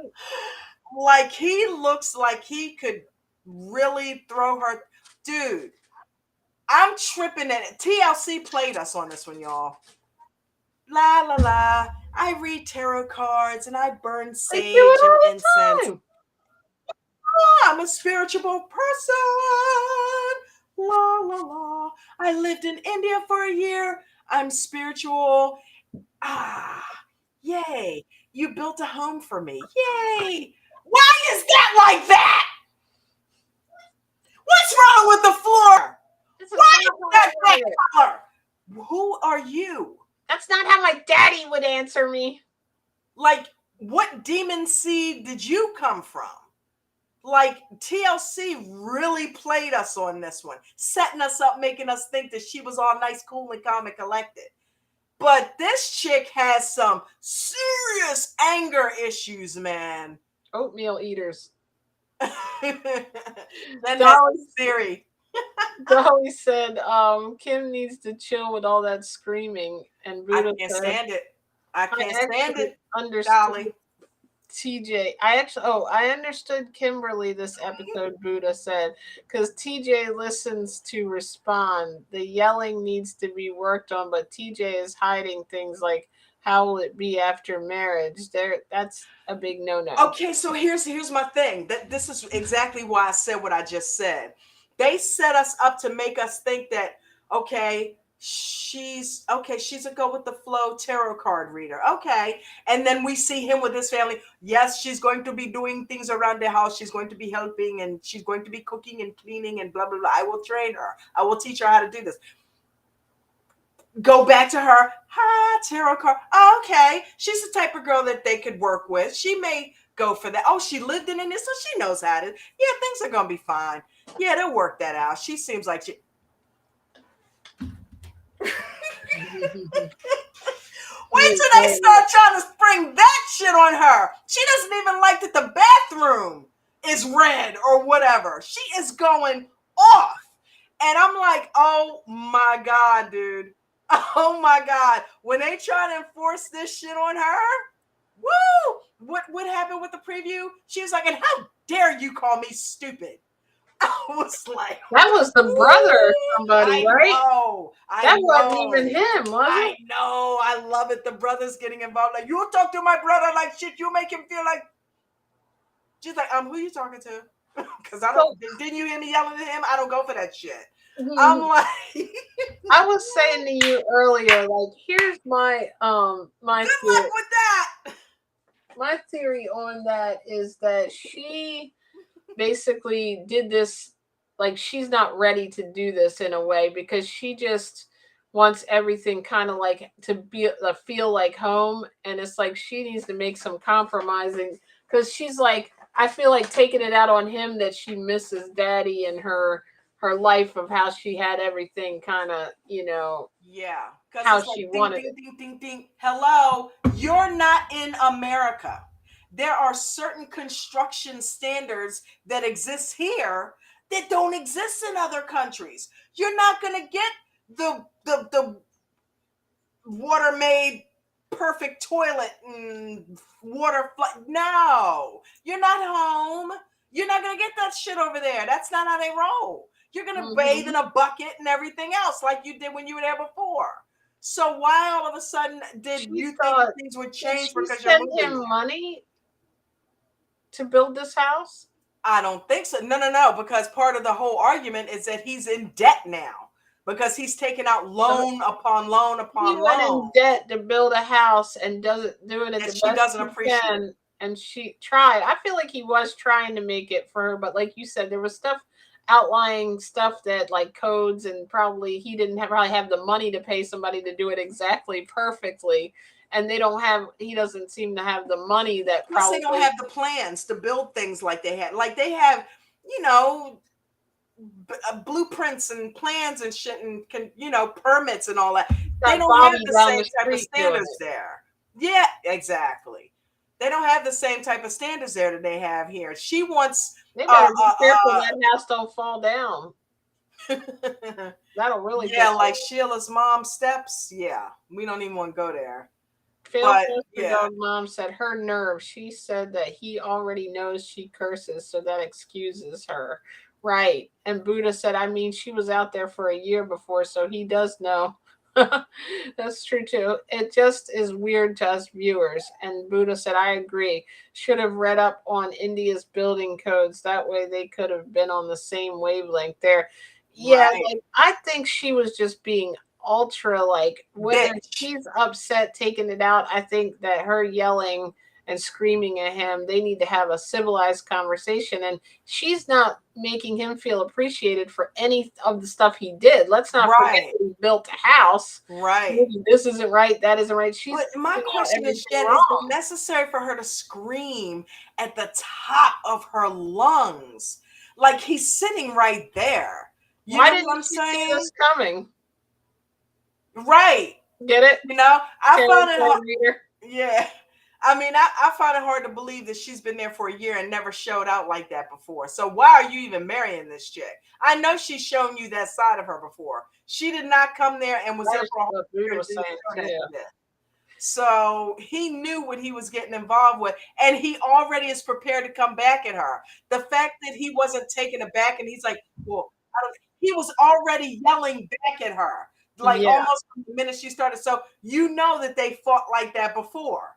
Like he looks like he could really throw her. Dude, I'm tripping at it. TLC played us on this one, y'all. La la la. I read tarot cards and I burn sage and incense. Oh, I'm a spiritual person. La la la. I lived in India for a year. I'm spiritual. Yay. You built a home for me. Yay. Why is that like that? What's wrong with the floor? Why is that color? Who are you? That's not how my daddy would answer me. Like, what demon seed did you come from? Like, TLC really played us on this one, setting us up, making us think that she was all nice, cool, and calm and collected. But this chick has some serious anger issues, man. Oatmeal eaters. Then that's theory. Dolly said, Kim needs to chill with all that screaming. And Buddha I can't stand it. I can't stand it, understood. Dolly. TJ, I understood Kimberly this episode, Buddha said, because TJ listens to respond. The yelling needs to be worked on, but TJ is hiding things like how will it be after marriage? That's a big no-no. Okay, so here's my thing. That this is exactly why I said what I just said. They set us up to make us think that she's a go with the flow tarot card reader. Okay. And then we see him with his family. Yes, she's going to be doing things around the house. She's going to be helping and she's going to be cooking and cleaning and blah blah blah. I will train her. I will teach her how to do this. Go back to her. Tarot card. Okay. She's the type of girl that they could work with. She may go for that. Oh, she lived in this, so she knows how to. Yeah, things are gonna be fine. Yeah, they'll work that out. She seems like she. Wait till they start trying to spring that shit on her. She doesn't even like that the bathroom is red or whatever. She is going off. And I'm like, oh my God, dude. Oh my God. When they try to enforce this shit on her, woo! What happened with the preview? She was like, and how dare you call me stupid? I was like, that was the brother or somebody, right? That wasn't even him, was it? I know. I love it. The brother's getting involved. Like, you talk to my brother like shit. You make him feel like. She's like, who you talking to? Because I don't. Didn't you hear me yelling at him? I don't go for that shit. I'm like. I was saying to you earlier, like, here's my my good luck with that. My theory on that is that she basically did this, like, she's not ready to do this in a way because she just wants everything kind of like to be feel like home, and it's like she needs to make some compromising because she's like, I feel like taking it out on him that she misses daddy and her life of how she had everything kind of, yeah, how it's like, she ding, wanted ding, it. ding, ding, ding. Hello, you're not in America. There are certain construction standards that exist here that don't exist in other countries. You're not going to get the water made perfect toilet and water. No, you're not home. You're not going to get that shit over there. That's not how they roll. You're going to bathe in a bucket and everything else like you did when you were there before. So why all of a sudden did you think things would change because you're moving? Send him money to build this house? I don't think so. No, because part of the whole argument is that he's in debt now because he's taken out loan upon loan upon loan. He went in debt to build a house and doesn't do it at the best she doesn't appreciate it. And she tried. I feel like he was trying to make it for her, but like you said, there was stuff, outlying stuff that like codes, and probably he didn't probably have the money to pay somebody to do it exactly perfectly. And he doesn't seem to have the money that probably. Plus, they don't have the plans to build things like they had. Like they have, blueprints and plans and shit and permits and all that. They don't have the same type of standards there. Yeah, exactly. They don't have the same type of standards there that they have here. She wants. They better be careful that house don't fall down. That'll really. Yeah, like Sheila's mom's steps. Yeah, we don't even want to go there. Phil Dog mom said her nerve. She said that he already knows she curses, so that excuses her. Right. And Buddha said, I mean, she was out there for a year before, so he does know. That's true too. It just is weird to us viewers. And Buddha said, I agree. Should have read up on India's building codes. That way they could have been on the same wavelength there. Yeah, like, I think she was just being ultra, like, whether she's upset taking it out, I think that her yelling and screaming at him, they need to have a civilized conversation, and she's not making him feel appreciated for any of the stuff he did. Let's not forget he built a house. Maybe this isn't right, that isn't right. But my question is, Jen, is it necessary for her to scream at the top of her lungs? Like, he's sitting right there. Why didn't you see this coming? Right. Get it? I found it hard. Yeah. I mean, I find it hard to believe that she's been there for a year and never showed out like that before. So why are you even marrying this chick? I know she's shown you that side of her before. She did not come there and was there for a whole year. So he knew what he was getting involved with, and he already is prepared to come back at her. The fact that he wasn't taken aback and he's like, well, I don't, he was already yelling back at her, like Yeah. almost from the minute she started. So you know that they fought like that before.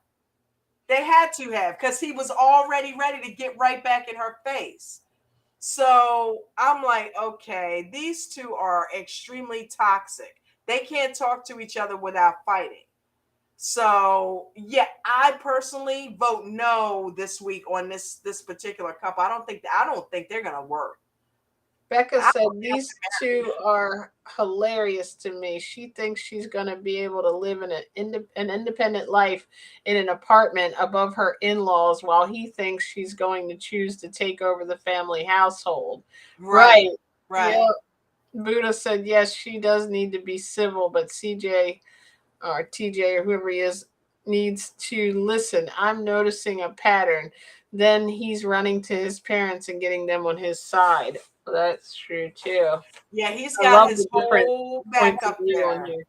They had to have, because he was already ready to get right back in her face. So I'm like, okay, these two are extremely toxic. They can't talk to each other without fighting. So yeah, I personally vote no this week on this particular couple. I don't think they're gonna work. Becca I said don't think these two are hilarious to me. She thinks she's going to be able to live in an independent life in an apartment above her in-laws, while he thinks she's going to choose to take over the family household. right, Right. Yeah. right. Buddha said yes, she does need to be civil, but CJ or TJ or whoever he is needs to listen. I'm noticing a pattern. Then he's running to his parents and getting them on his side. That's true too. Yeah, he's I got love the his different whole back points of up view on there. here.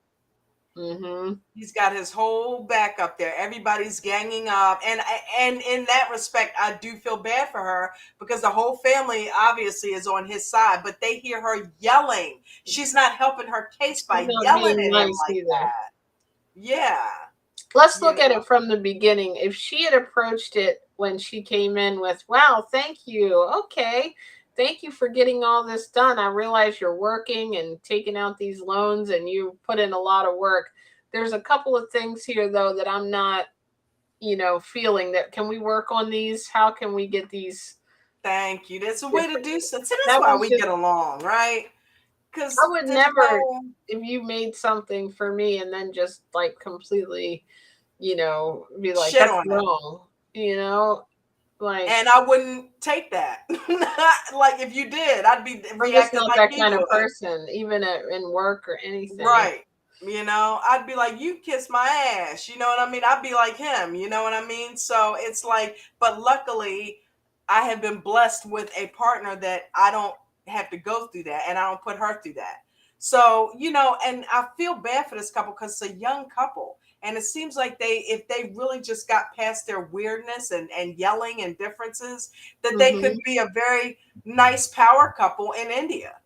Mm-hmm. He's got his whole back up there. Everybody's ganging up, and in that respect, I do feel bad for her because the whole family obviously is on his side, but they hear her yelling. She's not helping her case He's by not yelling being at him nice like either. that. Yeah, Let's you look at know. it from the beginning. If she had approached it when she came in with, wow, thank you. Okay. Thank you for getting all this done. I realize you're working and taking out these loans and you put in a lot of work. There's a couple of things here, though, that I'm not, feeling that. Can we work on these? How can we get these Thank you. That's a way to different? do so. See, that's That why was we just, get along, right? I Because would there's never, no, if you made something for me and then just like completely, be like, shit that's on it. wrong, like, And I wouldn't take that. Like if you did, I'd be I'm just reacting not like that he kind of would. person, even in work or anything. Right. I'd be like, you kiss my ass. You know what I mean? I'd be like him. You know what I mean? So it's like, but luckily, I have been blessed with a partner that I don't have to go through that and I don't put her through that. So, and I feel bad for this couple because it's a young couple. And it seems like if they really just got past their weirdness and yelling and differences, that they could Hmm. be a very nice power couple in India.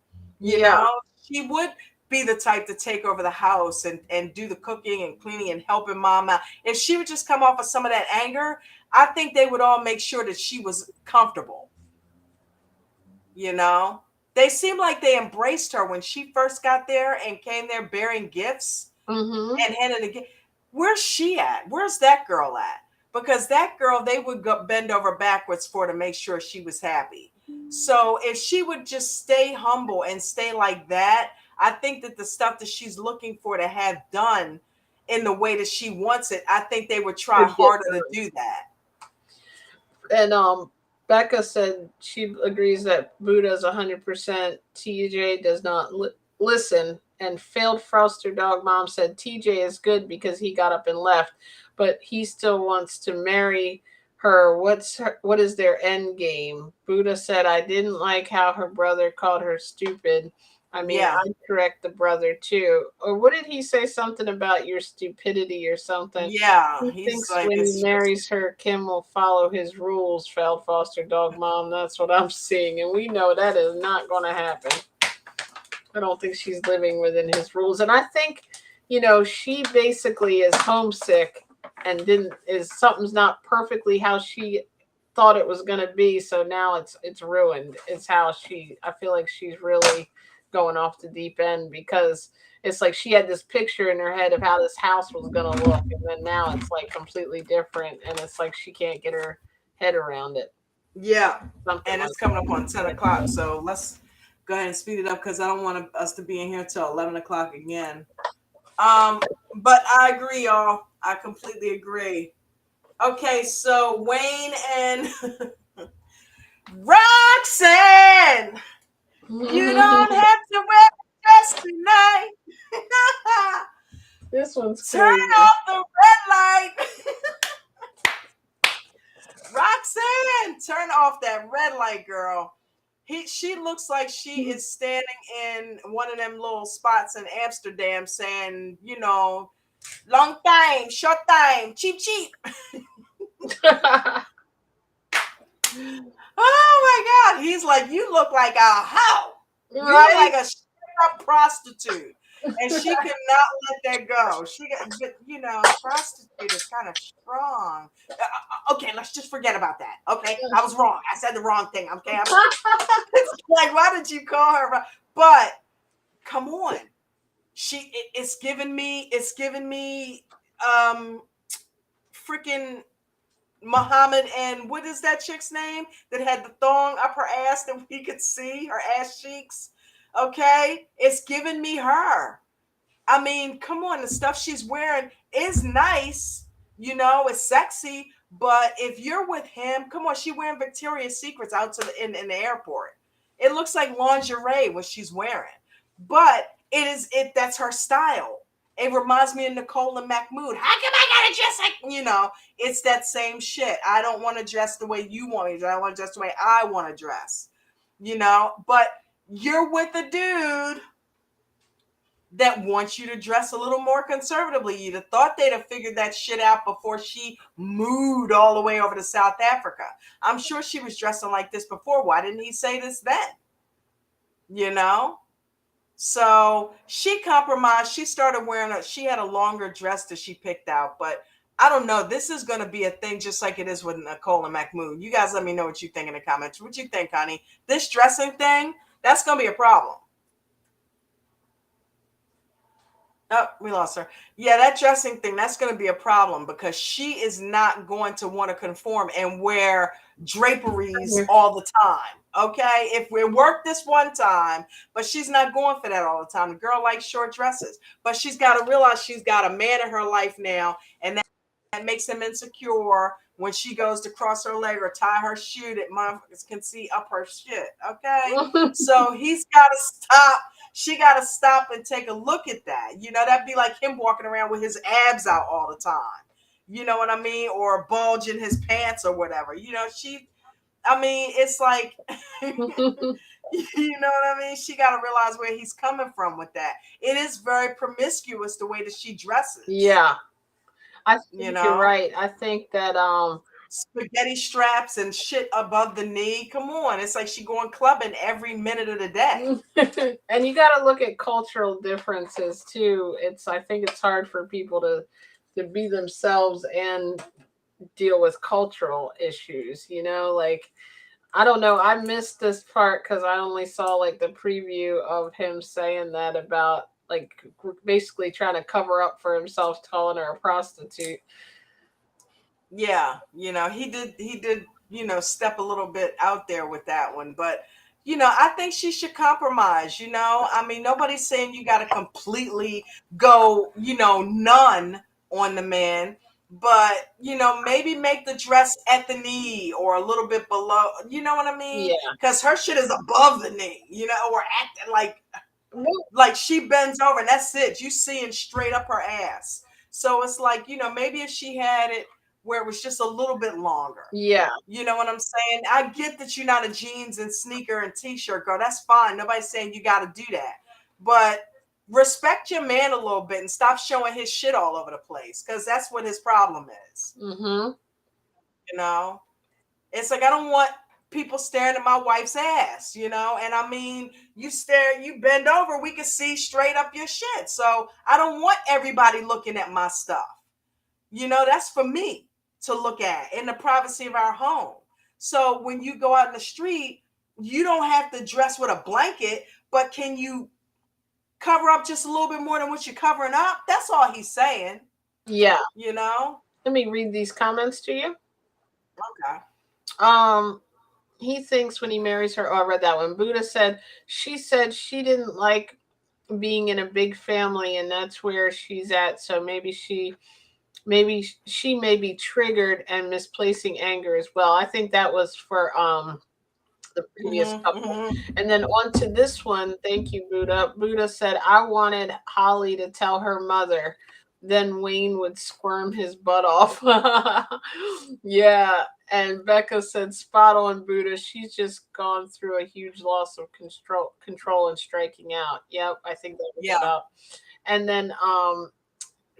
You Yeah. know, she would be the type to take over the house and do the cooking and cleaning and helping mom out. If she would just come off of some of that anger, I think they would all make sure that she was comfortable. You know, they seemed like they embraced her when she first got there and came there bearing gifts Hmm. and handed a gift. Where's she at? Where's that girl at? Because that girl, they would go bend over backwards for to make sure she was happy. So if she would just stay humble and stay like that, I think that the stuff that she's looking for to have done in the way that she wants it, I think they would try Could get harder to done. do that. And Becca said she agrees that Buddha's 100%. TJ does not listen. And failed Froster Dog Mom said TJ is good because he got up and left, but he still wants to marry her. What is their end game? Buddha said I didn't like how her brother called her stupid. I mean, Yeah. I'd correct the brother too. Or what did he say? Something about your stupidity or something. Yeah. He He's thinks like, when he it's just, marries her, Kim will follow his rules, failed foster dog mom. That's what I'm seeing. And we know that is not going to happen. I don't think she's living within his rules. And I think, she basically is homesick and is something's not perfectly how she thought it was going to be. So now it's ruined. It's how I feel like she's really going off the deep end because it's like she had this picture in her head of how this house was going to look. And then now it's like completely different. And it's like she can't get her head around it. yeah. Something And like it's coming up on 10 o'clock. So let's go ahead and speed it up because I don't want us to be in here till 11 o'clock again. But I agree, y'all. I completely agree. Okay, so Wayne and Roxanne, you don't that. have to wear a dress tonight. This one's Turn crazy. off the red light. Roxanne, turn off that red light, girl. She looks like she is standing in one of them little spots in Amsterdam saying, Long time, short time, cheap, cheap. Oh my God. He's like, you look like a hoe. You look like Right? a straight-up prostitute. And she could not let that go. She got, but you know, prostitute is kind of strong. Okay, let's just forget about that. Okay, I was wrong. I said the wrong thing. Okay, it's like, why did you call her? But come on, it's giving me, freaking Muhammad, and what is that chick's name that had the thong up her ass that we could see her ass cheeks? Okay, it's giving me her. I mean, come on, the stuff she's wearing is nice, you know, it's sexy. But if you're with him, come on, she wearing Victoria's Secrets out to in the airport. It looks like lingerie what she's wearing, but it that's her style. It reminds me of Nicole and Mahmood. How come I gotta dress like, you know? It's that same shit. I don't want to dress the way you want me to dress. I want to dress the way I want to dress, you know. But you're with a dude that wants you to dress a little more conservatively. You'd have thought they'd have figured that shit out before she moved all the way over to South Africa. I'm sure she was dressing like this before. Why didn't he say this then? You know? So she compromised. She started wearing she had a longer dress that she picked out, but I don't know. This is going to be a thing just like it is with Nicole and Mahmood. You guys let me know what you think in the comments. What you think, honey? This dressing thing, that's going to be a problem. Oh, we lost her. Yeah, that dressing thing, that's going to be a problem because she is not going to want to conform and wear draperies all the time. Okay. If we work this one time, but she's not going for that all the time. The girl likes short dresses, but she's got to realize she's got a man in her life now, and that makes him insecure when she goes to cross her leg or tie her shoe that motherfuckers can see up her shit. Okay. So he's got to stop. She got to stop and take a look at that. You know, that'd be like him walking around with his abs out all the time. You know what I mean? Or a bulge in his pants or whatever. You know, I mean, it's like, you know what I mean? She got to realize where he's coming from with that. It is very promiscuous the way that she dresses. Yeah. I think you know, you're right. I think that spaghetti straps and shit above the knee. Come on, it's like she going clubbing every minute of the day. And you got to look at cultural differences too. I think it's hard for people to be themselves and deal with cultural issues, you know, like I don't know, I missed this part because I only saw like the preview of him saying that about like basically trying to cover up for himself calling her a prostitute. Yeah, you know, he did, you know, step a little bit out there with that one, but you know, I think she should compromise, you know. I mean, nobody's saying you got to completely go, you know, none on the man, but you know, maybe make the dress at the knee or a little bit below, you know what I mean? Yeah. Because her shit is above the knee, you know, or at like she bends over and that's it. You seeing straight up her ass. So it's like, you know, maybe if she had it where it was just a little bit longer. Yeah. You know what I'm saying? I get that you're not a jeans and sneaker and t-shirt girl. That's fine. Nobody's saying you got to do that. But respect your man a little bit and stop showing his shit all over the place because that's what his problem is. Mm-hmm. You know? It's like I don't want people staring at my wife's ass, you know? And I mean, you bend over, we can see straight up your shit. So I don't want everybody looking at my stuff. You know, that's for me to look at in the privacy of our home. So when you go out in the street, you don't have to dress with a blanket, but can you cover up just a little bit more than what you're covering up? That's all he's saying. Yeah. You know? Let me read these comments to you. Okay. He thinks when he marries her, oh, I read that one. Buddha said she didn't like being in a big family and that's where she's at. So maybe she may be triggered and misplacing anger as well. I think that was for the previous couple. And then on to this one. Thank you, Buddha. Buddha said, I wanted Holly to tell her mother. Then Wayne would squirm his butt off. Yeah. And Becca said, spot on, Buddha. She's just gone through a huge loss of control and striking out. Yep. I think that was about. And then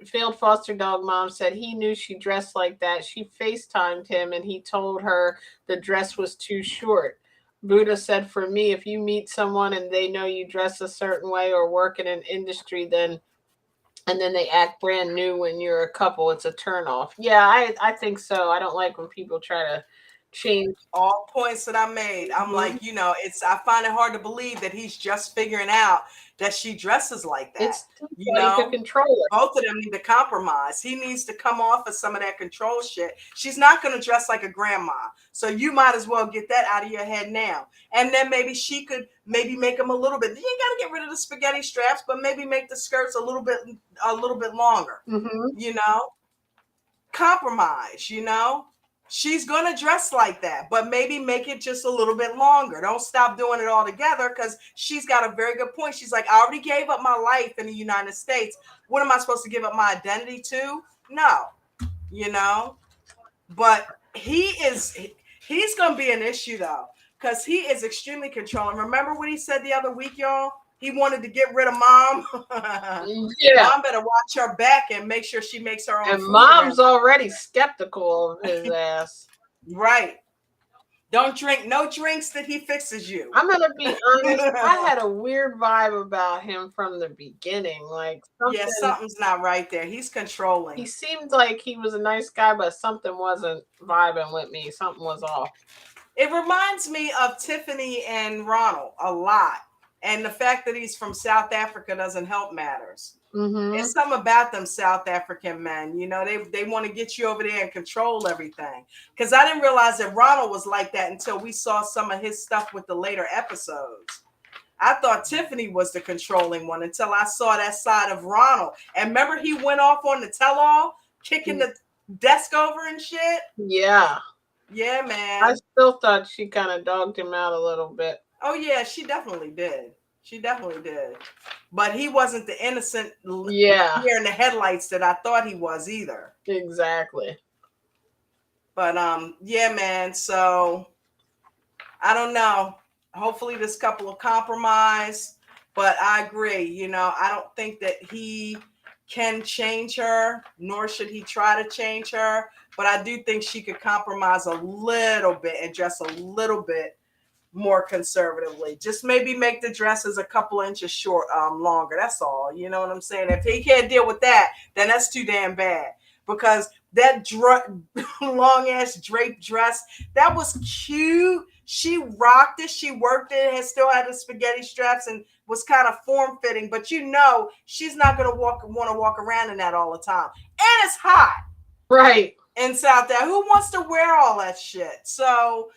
Failed foster dog mom said he knew she dressed like that. She FaceTimed him and he told her the dress was too short. Buddha said, for me, if you meet someone and they know you dress a certain way or work in an industry, then they act brand new when you're a couple, it's a turnoff. Yeah, I think so. I don't like when people try to change. All points that I made. I'm like, I find it hard to believe that he's just figuring out that she dresses like that. It's too funny to control her. Both of them need to compromise. He needs to come off of some of that control shit. She's not going to dress like a grandma. So you might as well get that out of your head now. And then maybe she could make them a little bit. You ain't got to get rid of the spaghetti straps, but maybe make the skirts a little bit longer. Compromise, She's going to dress like that, but maybe make it just a little bit longer. Don't stop doing it all together, because she's got a very good point. She's like, I already gave up my life in the United States. What am I supposed to give up my identity to? No, but he's going to be an issue, though, because he is extremely controlling. Remember what he said the other week, y'all? He wanted to get rid of mom. Yeah. Mom better watch her back and make sure she makes her own And food. mom's already skeptical of his ass. Right. Don't drink no drinks that he fixes you. I'm going to be honest. I had a weird vibe about him from the beginning. Like, something's not right there. He's controlling. He seemed like he was a nice guy, but something wasn't vibing with me. Something was off. It reminds me of Tiffany and Ronald a lot. And the fact that he's from South Africa doesn't help matters. It's something about them South African men. They want to get you over there and control everything. Because I didn't realize that Ronald was like that until we saw some of his stuff with the later episodes. I thought Tiffany was the controlling one until I saw that side of Ronald. And remember, he went off on the tell-all, kicking the desk over and shit? Yeah. Yeah, man. I still thought she kind of dogged him out a little bit. Oh, yeah, she definitely did. But he wasn't the innocent deer in the headlights that I thought he was either. Exactly. But yeah, man. So I don't know. Hopefully this couple will compromise. But I agree. I don't think that he can change her, nor should he try to change her. But I do think she could compromise a little bit and dress a little bit more conservatively. Just maybe make the dresses a couple inches longer. That's all. You know what I'm saying? If he can't deal with that, then that's too damn bad. Because that long ass draped dress, that was cute. She rocked it. She worked it. It still had the spaghetti straps and was kind of form fitting. But she's not gonna want to walk around in that all the time. And it's hot, right? In South Africa, who wants to wear all that shit? So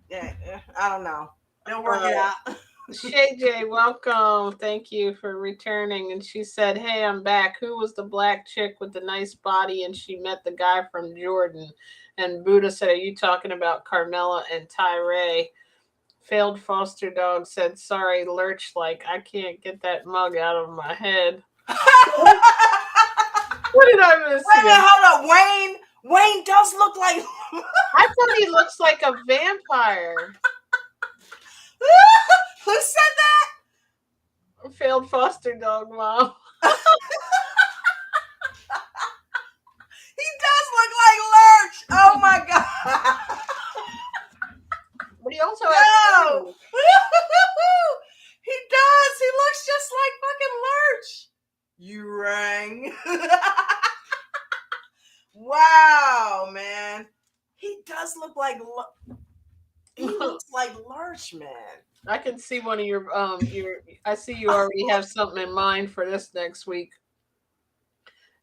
I don't know. They'll work it out. Shay J, welcome. Thank you for returning. And she said, hey, I'm back. Who was the black chick with the nice body? And she met the guy from Jordan. And Buddha said, are you talking about Carmela and Tyree? Failed foster dog said, sorry, Lurch, I can't get that mug out of my head. What did I miss? Wait a minute, hold up. Wayne does look like... I thought he looks like a vampire. Who said that? Failed foster dog mom. He does look like Lurch. Oh my God. But he also has... He does. He looks just like fucking Lurch. You rang. Wow, man. He does look like Lurch, man. I can see one of your I see you already have something in mind for this next week.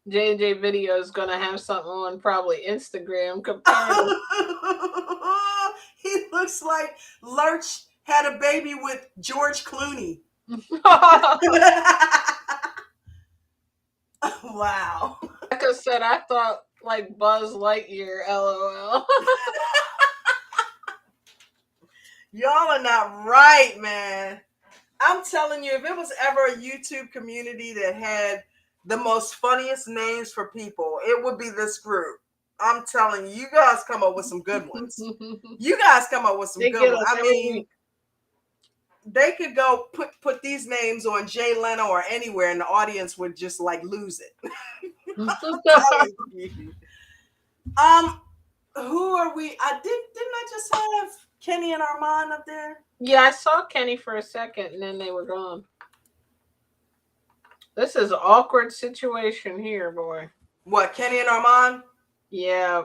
J&J Video is going to have something on probably Instagram compared. He looks like Lurch had a baby with George Clooney. Wow. Like I said, I thought like Buzz Lightyear, LOL. Y'all are not right, man. I'm telling you, if it was ever a YouTube community that had the most funniest names for people, it would be this group. I'm telling you, you guys come up with some good ones. You guys come up with some good ones. I mean, they could go put these names on Jay Leno or anywhere, and the audience would just like lose it. I'm telling you. Who are we? Didn't I just have Kenny and Armand up there? Yeah, I saw Kenny for a second and then they were gone. This is an awkward situation here, boy. What, Kenny and Armand? Yeah.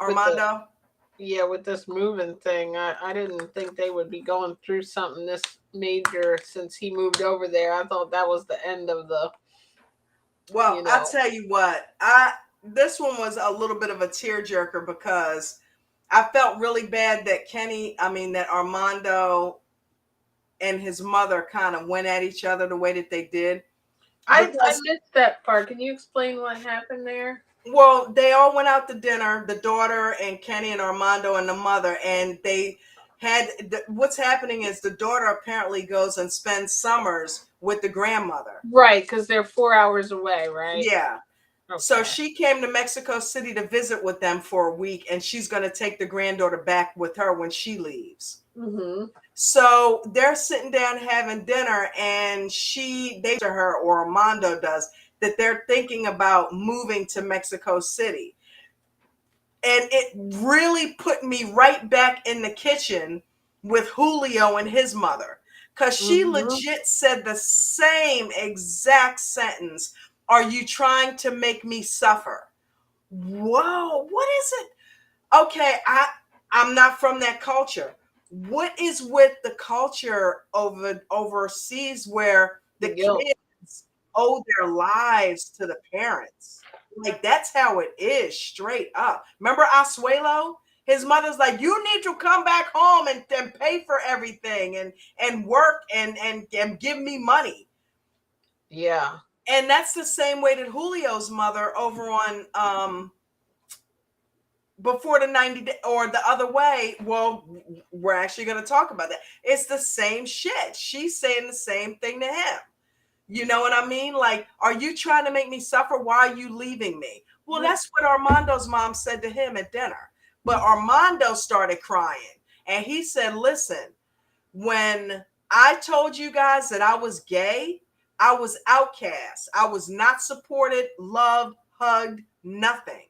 Armando? With this moving thing, I didn't think they would be going through something this major since he moved over there. I thought that was the end of the. Well, I'll tell you what, this one was a little bit of a tearjerker because I felt really bad that Armando and his mother kind of went at each other the way that they did. I missed that part. Can you explain what happened there? Well, they all went out to dinner, the daughter and Kenny and Armando and the mother, and they had what's happening is the daughter apparently goes and spends summers with the grandmother. Right, because they're 4 hours away, right? Yeah. Okay. So she came to Mexico City to visit with them for a week, and she's going to take the granddaughter back with her when she leaves. Mm-hmm. So they're sitting down having dinner, and they to her, or Armando does, that they're thinking about moving to Mexico City. And it really put me right back in the kitchen with Julio and his mother, because she legit said the same exact sentence. Are you trying to make me suffer? Whoa, what is it? Okay, I'm not from that culture. What is with the culture overseas where the kids owe their lives to the parents? Like, that's how it is, straight up. Remember Asuelo? His mother's like, you need to come back home and pay for everything and work and give me money. Yeah. And that's the same way that Julio's mother over on Before the 90 days, or the other way. Well, we're actually going to talk about that. It's the same shit. She's saying the same thing to him. You know what I mean? Like, are you trying to make me suffer? Why are you leaving me? Well, that's what Armando's mom said to him at dinner. But Armando started crying. And he said, listen, when I told you guys that I was gay, I was outcast. I was not supported, loved, hugged, nothing.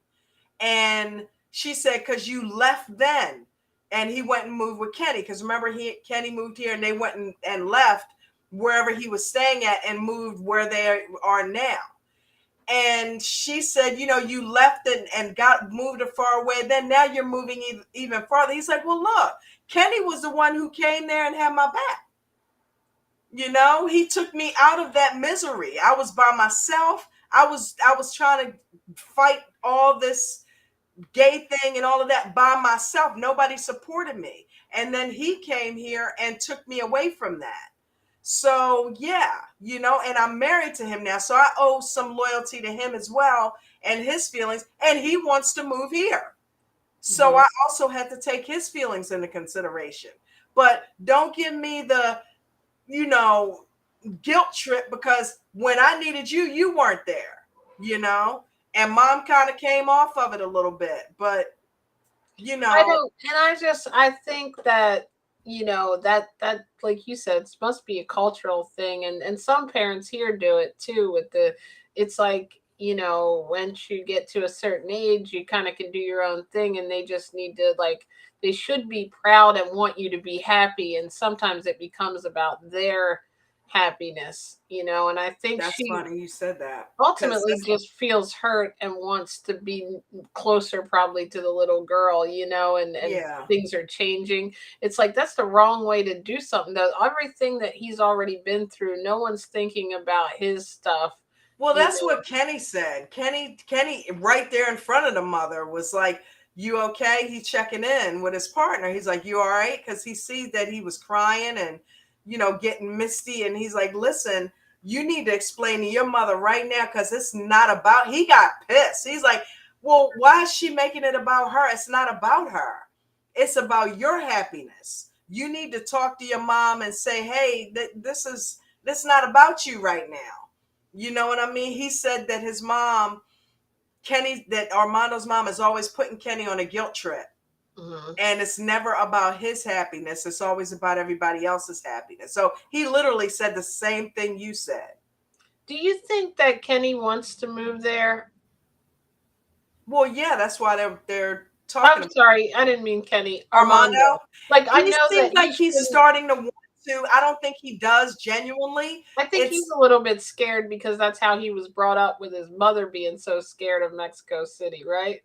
And she said, because you left then. And he went and moved with Kenny. Because remember, Kenny moved here and they went and left wherever he was staying at and moved where they are now. And she said, you left and got moved far away. Then now you're moving even farther. He's like, well, look, Kenny was the one who came there and had my back. He took me out of that misery. I was by myself. I was trying to fight all this gay thing and all of that by myself. Nobody supported me. And then he came here and took me away from that. So, yeah, and I'm married to him now. So I owe some loyalty to him as well and his feelings. And he wants to move here. So I also had to take his feelings into consideration. But don't give me the, guilt trip, because when I needed you, you weren't there, and mom kind of came off of it a little bit. But, I think that, that like you said, must be a cultural thing, and some parents here do it too it's like, once you get to a certain age, you kind of can do your own thing, and they just need to, like, they should be proud and want you to be happy, and sometimes it becomes about their happiness, and I think that's funny you said that. Ultimately just feels hurt and wants to be closer probably to the little girl, and things are changing. It's like, that's the wrong way to do something. Though everything that he's already been through, no one's thinking about his stuff. Well, that's what Kenny said. Kenny right there in front of the mother was like, you okay? He's checking in with his partner. He's like, you all right? Because he sees that he was crying and getting misty. And he's like, listen, you need to explain to your mother right now, because it's not about, he got pissed. He's like, well, why is she making it about her? It's not about her. It's about your happiness. You need to talk to your mom and say, hey, this is not about you right now. You know what I mean? He said that his mom, that Armando's mom, is always putting Kenny on a guilt trip. And it's never about his happiness. It's always about everybody else's happiness. So he literally said the same thing you said. Do you think that Kenny wants to move there? Well, yeah, that's why they're talking I'm sorry, I didn't mean Kenny. Armando. Like, I He know seems that like he's starting to want to. I don't think he does genuinely. I think he's a little bit scared because that's how he was brought up, with his mother being so scared of Mexico City, right?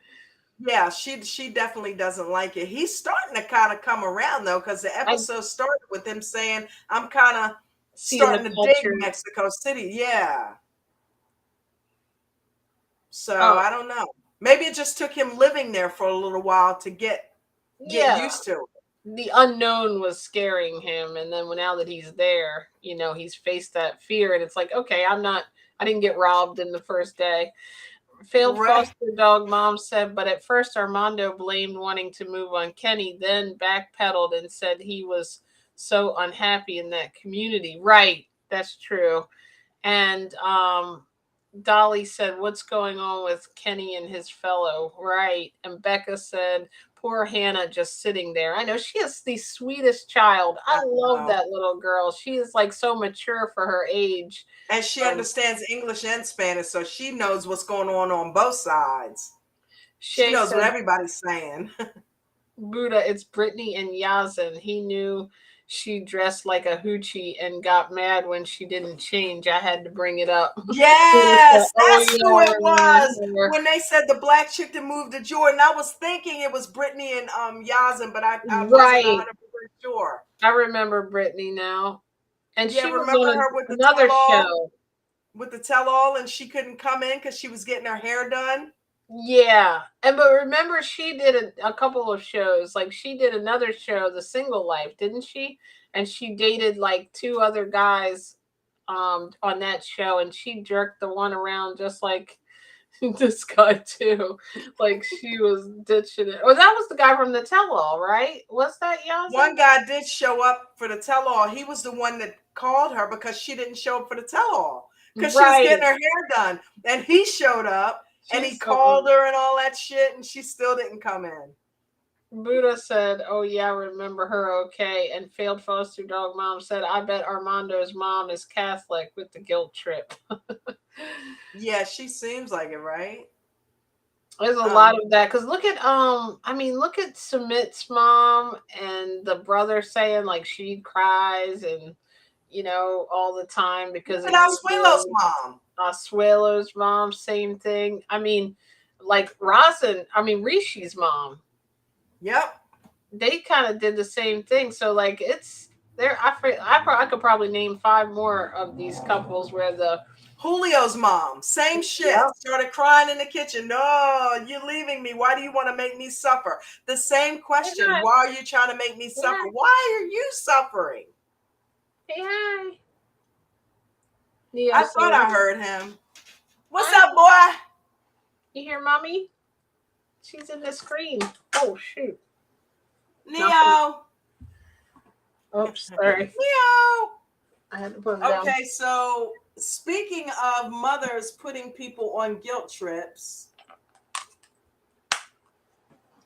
Yeah, she definitely doesn't like it. He's starting to kind of come around though, because the episode started with him saying, "I'm kind of starting to dig Mexico City." Yeah. So I don't know. Maybe it just took him living there for a little while to get used to it. The unknown was scaring him, and then now that he's there, you know, he's faced that fear, and it's like, okay, I didn't get robbed in the first day. Failed foster dog mom said, but at first Armando blamed wanting to move on Kenny, then backpedaled and said he was so unhappy in that community. Right, that's true. And Dolly said, what's going on with Kenny and his fellow? Right. And Becca said, poor Hannah just sitting there. I know, she is the sweetest child. I love that little girl. She is like so mature for her age. And she understands English and Spanish, so she knows what's going on both sides. She knows what everybody's saying. Buddha, it's Brittany and Yazin. He knew she dressed like a hoochie and got mad when she didn't change. I had to bring it up. Yes, that's who it was. When they said the black chick that moved to Jordan, I was thinking it was Brittany and Yazin, but I wasn't 100% sure. I remember Brittany now. And she was remember on her with another show. With the tell-all, and she couldn't come in because she was getting her hair done. Yeah. But remember, she did a couple of shows. Like, she did another show, The Single Life, didn't she? And she dated like 2 other guys on that show, and she jerked the one around just like this guy too. Like, she was ditching it. Oh, that was the guy from the tell-all, right? Was that Yazin? One guy did show up for the tell-all. He was the one that called her because she didn't show up for the tell-all, because she was getting her hair done, and he showed up. And he called her and all that shit, and she still didn't come in. Buddha said, oh, yeah, remember her, okay. And failed foster dog mom said, I bet Armando's mom is Catholic with the guilt trip. Yeah, she seems like it, right? There's a lot of that. Because look at, look at Sumit's mom and the brother saying, like, she cries and, you know, all the time because of Asuelo's mom. Asuelo's mom, same thing. I mean, like Rishi's mom. Yep. They kind of did the same thing. So, like, it's there. I could probably name 5 more of these couples where Julio's mom, same shit. Yep. Started crying in the kitchen. No, you're leaving me. Why do you want to make me suffer? The same question. Hey, why are you trying to make me suffer? Why are you suffering? Hey, hi. I thought I heard him. What's up, boy? You hear mommy? She's in the screen. Oh, shoot. Neo. Oops, sorry. Neo. I had to put him down. Okay, so speaking of mothers putting people on guilt trips.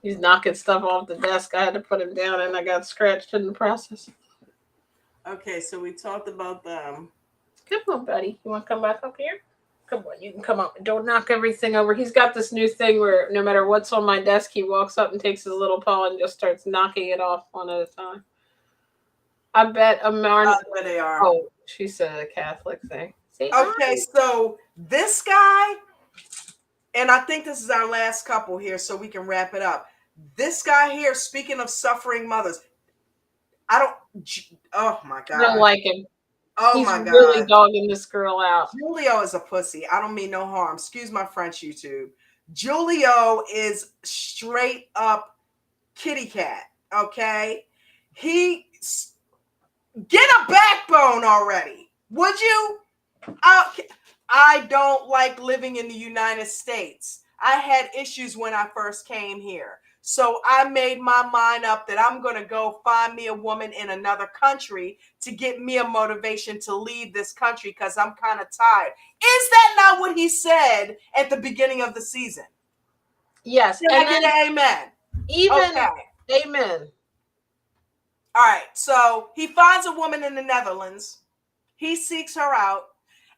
He's knocking stuff off the desk. I had to put him down, and I got scratched in the process. Okay, so we talked about them. Come on, buddy. You want to come back up here? Come on, you can come up. Don't knock everything over. He's got this new thing where no matter what's on my desk, he walks up and takes his little paw and just starts knocking it off one at a time. I bet where they are. Oh, she said a Catholic thing. See, okay, so this guy, and I think this is our last couple here, so we can wrap it up. This guy here, speaking of suffering mothers, oh my God. I don't like him. Oh my God. He's really dogging this girl out. Julio is a pussy. I don't mean no harm. Excuse my French, YouTube. Julio is straight up kitty cat. Okay. Get a backbone already. Would you? I don't like living in the United States. I had issues when I first came here. So I made my mind up that I'm going to go find me a woman in another country to get me a motivation to leave this country because I'm kind of tired. Is that not what he said at the beginning of the season? Yes. Can I get an amen? Even Amen. All right, so he finds a woman in the Netherlands. He seeks her out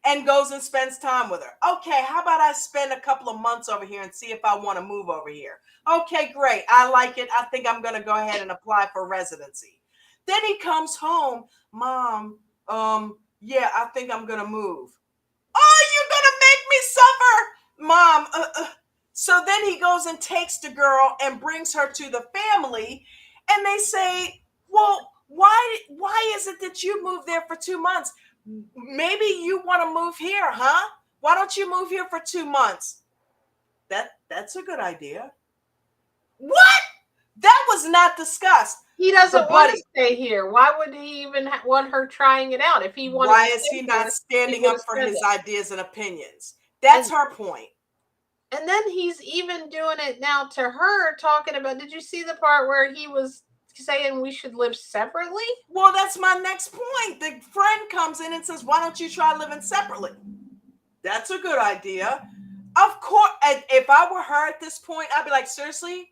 and goes and spends time with her. Okay, how about I spend a couple of months over here and see if I want to move over here? Okay, great. I like it. I think I'm going to go ahead and apply for residency. Then he comes home. Mom, yeah, I think I'm going to move. Oh, you're going to make me suffer, Mom. So then he goes and takes the girl and brings her to the family. And they say, well, why is it that you moved there for 2 months? Maybe you want to move here, huh? Why don't you move here for 2 months? That's a good idea. What? That was not discussed. He doesn't want to stay here. Why would he even want her trying it out? If he wanted, why is he not standing up for his ideas and opinions? That's her point. And then he's even doing it now to her, talking about, did you see the part where he was saying we should live separately? Well, that's my next point. The friend comes in and says, why don't you try living separately? That's a good idea. Of course, if I were her at this point, I'd be like, seriously,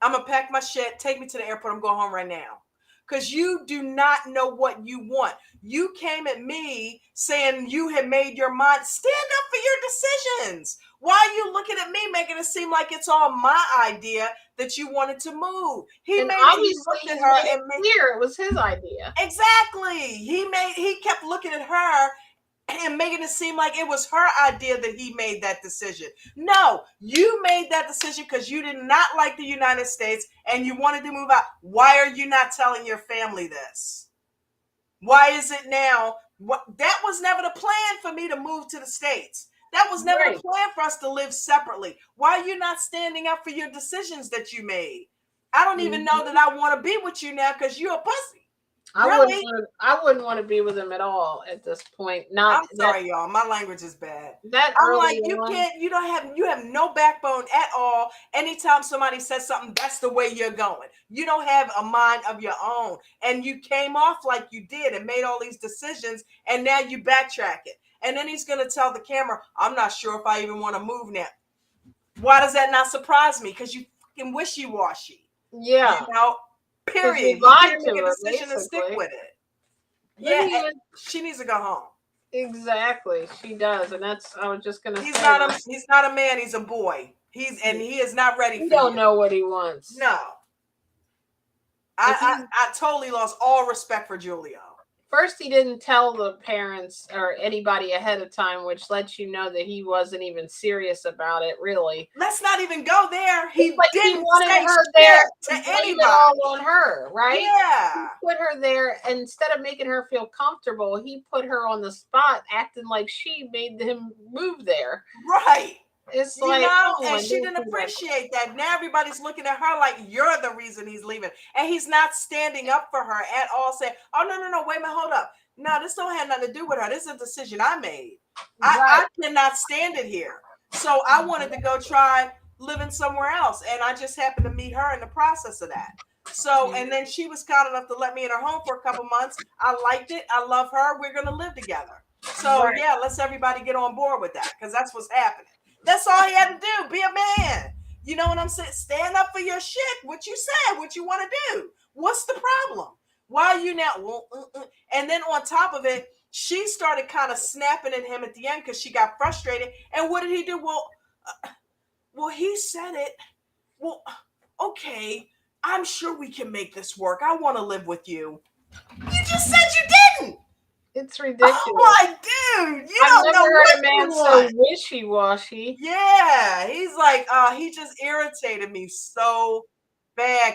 I'm going to pack my shit, take me to the airport, I'm going home right now. Because you do not know what you want. You came at me saying you had made your mind. Stand up for your decisions. Why are you looking at me making it seem like it's all my idea that you wanted to move? He looked at her and made clear it was his idea. Exactly. He kept looking at her and making it seem like it was her idea that he made that decision. No, you made that decision because you did not like the United States and you wanted to move out. Why are you not telling your family this? Why is it now? That was never the plan for me to move to the States. That was never the plan for us to live separately. Why are you not standing up for your decisions that you made? I don't even know that I want to be with you now because you're a pussy. I wouldn't want to be with him at all at this point. I'm sorry, y'all. My language is bad. I'm like, you have no backbone at all. Anytime somebody says something, that's the way you're going. You don't have a mind of your own. And you came off like you did and made all these decisions, and now you backtrack it. And then he's going to tell the camera, I'm not sure if I even want to move now. Why does that not surprise me? Because you fucking wishy-washy. Yeah. You know? Period. You can't make a decision and stick with it. Yeah, she needs to go home. Exactly, she does, and that's. I was just gonna. He's not a man. He's a boy. He is not ready. He don't know what he wants. No. I totally lost all respect for Julio. First, he didn't tell the parents or anybody ahead of time, which lets you know that he wasn't even serious about it, really. Let's not even go there. He wanted her there to anybody. All on her, right? Yeah. He put her there, and instead of making her feel comfortable, he put her on the spot, acting like she made him move there. Right. It's and she didn't appreciate that. Now everybody's looking at her like you're the reason he's leaving. And he's not standing up for her at all, saying, oh, no, wait a minute, hold up. No, this don't have nothing to do with her. This is a decision I made. I cannot stand it here. So I wanted to go try living somewhere else. And I just happened to meet her in the process of that. So, and then she was kind enough to let me in her home for a couple months. I liked it. I love her. We're going to live together. So yeah, let's everybody get on board with that because that's what's happening. That's all he had to do. Be a man. You know what I'm saying? Stand up for your shit. What you said, what you want to do. What's the problem? Why are you now? And then on top of it, she started kind of snapping at him at the end because she got frustrated. And what did he do? Well, he said it. Well, okay. I'm sure we can make this work. I want to live with you. You just said you didn't. It's ridiculous. Oh my dude, I've never heard a man so wishy-washy. Yeah, he's like, he just irritated me so bad.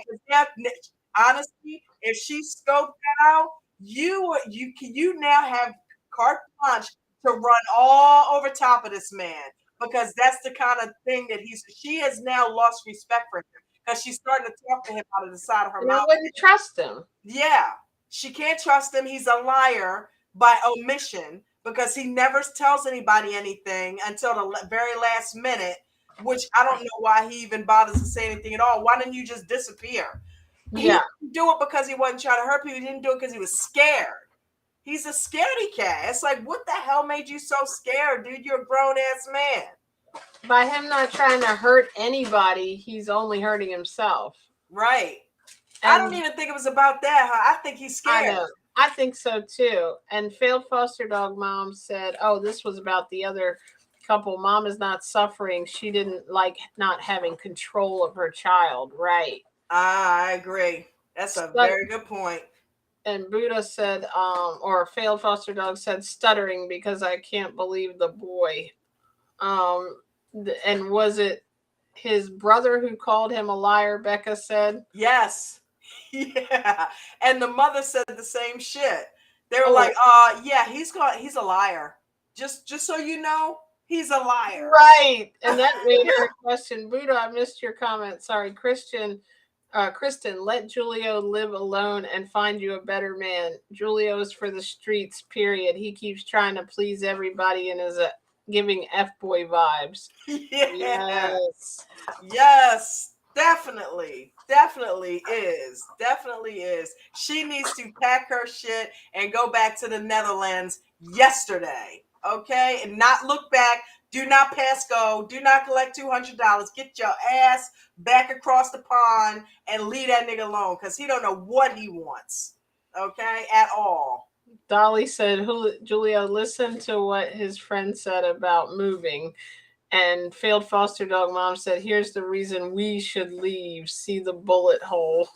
Honestly, if she scoped that out, you now have carte blanche to run all over top of this man because that's the kind of thing that she has now lost respect for him because she's starting to talk to him out of the side of her mouth. I wouldn't trust him. Yeah, she can't trust him. He's a liar by omission because he never tells anybody anything until the very last minute, which I don't know why he even bothers to say anything at all. Why didn't you just disappear? Yeah. He didn't do it because he wasn't trying to hurt people. He didn't do it because he was scared. He's a scaredy cat. It's like, what the hell made you so scared, dude? You're a grown-ass man. By him not trying to hurt anybody, he's only hurting himself. Right. I don't even think it was about that, huh? I think he's I scared. know. I think so too. And failed foster dog mom said, "Oh, this was about the other couple. Mom is not suffering. She didn't like not having control of her child." Right. I agree. That's a very good point. And Buddha said, or failed foster dog said, stuttering because I can't believe the boy. And was it his brother who called him a liar? Becca said. Yes. Yeah. And the mother said the same shit. They were Oh, like, yeah, he's a liar. Just so you know, he's a liar. right. And that made her question, Buddha, I missed your comment. Sorry, Kristen, let Julio live alone and find you a better man. Julio's for the streets, period. He keeps trying to please everybody and is giving F-boy vibes. Yeah. Yes. Yes. Definitely is. She needs to pack her shit and go back to the Netherlands yesterday, okay, and not look back. Do not pass go. Do not collect $200. Get your ass back across the pond and leave that nigga alone, because he don't know what he wants, okay, at all. Dolly said, Julio, listen to what his friend said about moving. And failed foster dog mom said, here's the reason we should leave. See the bullet hole.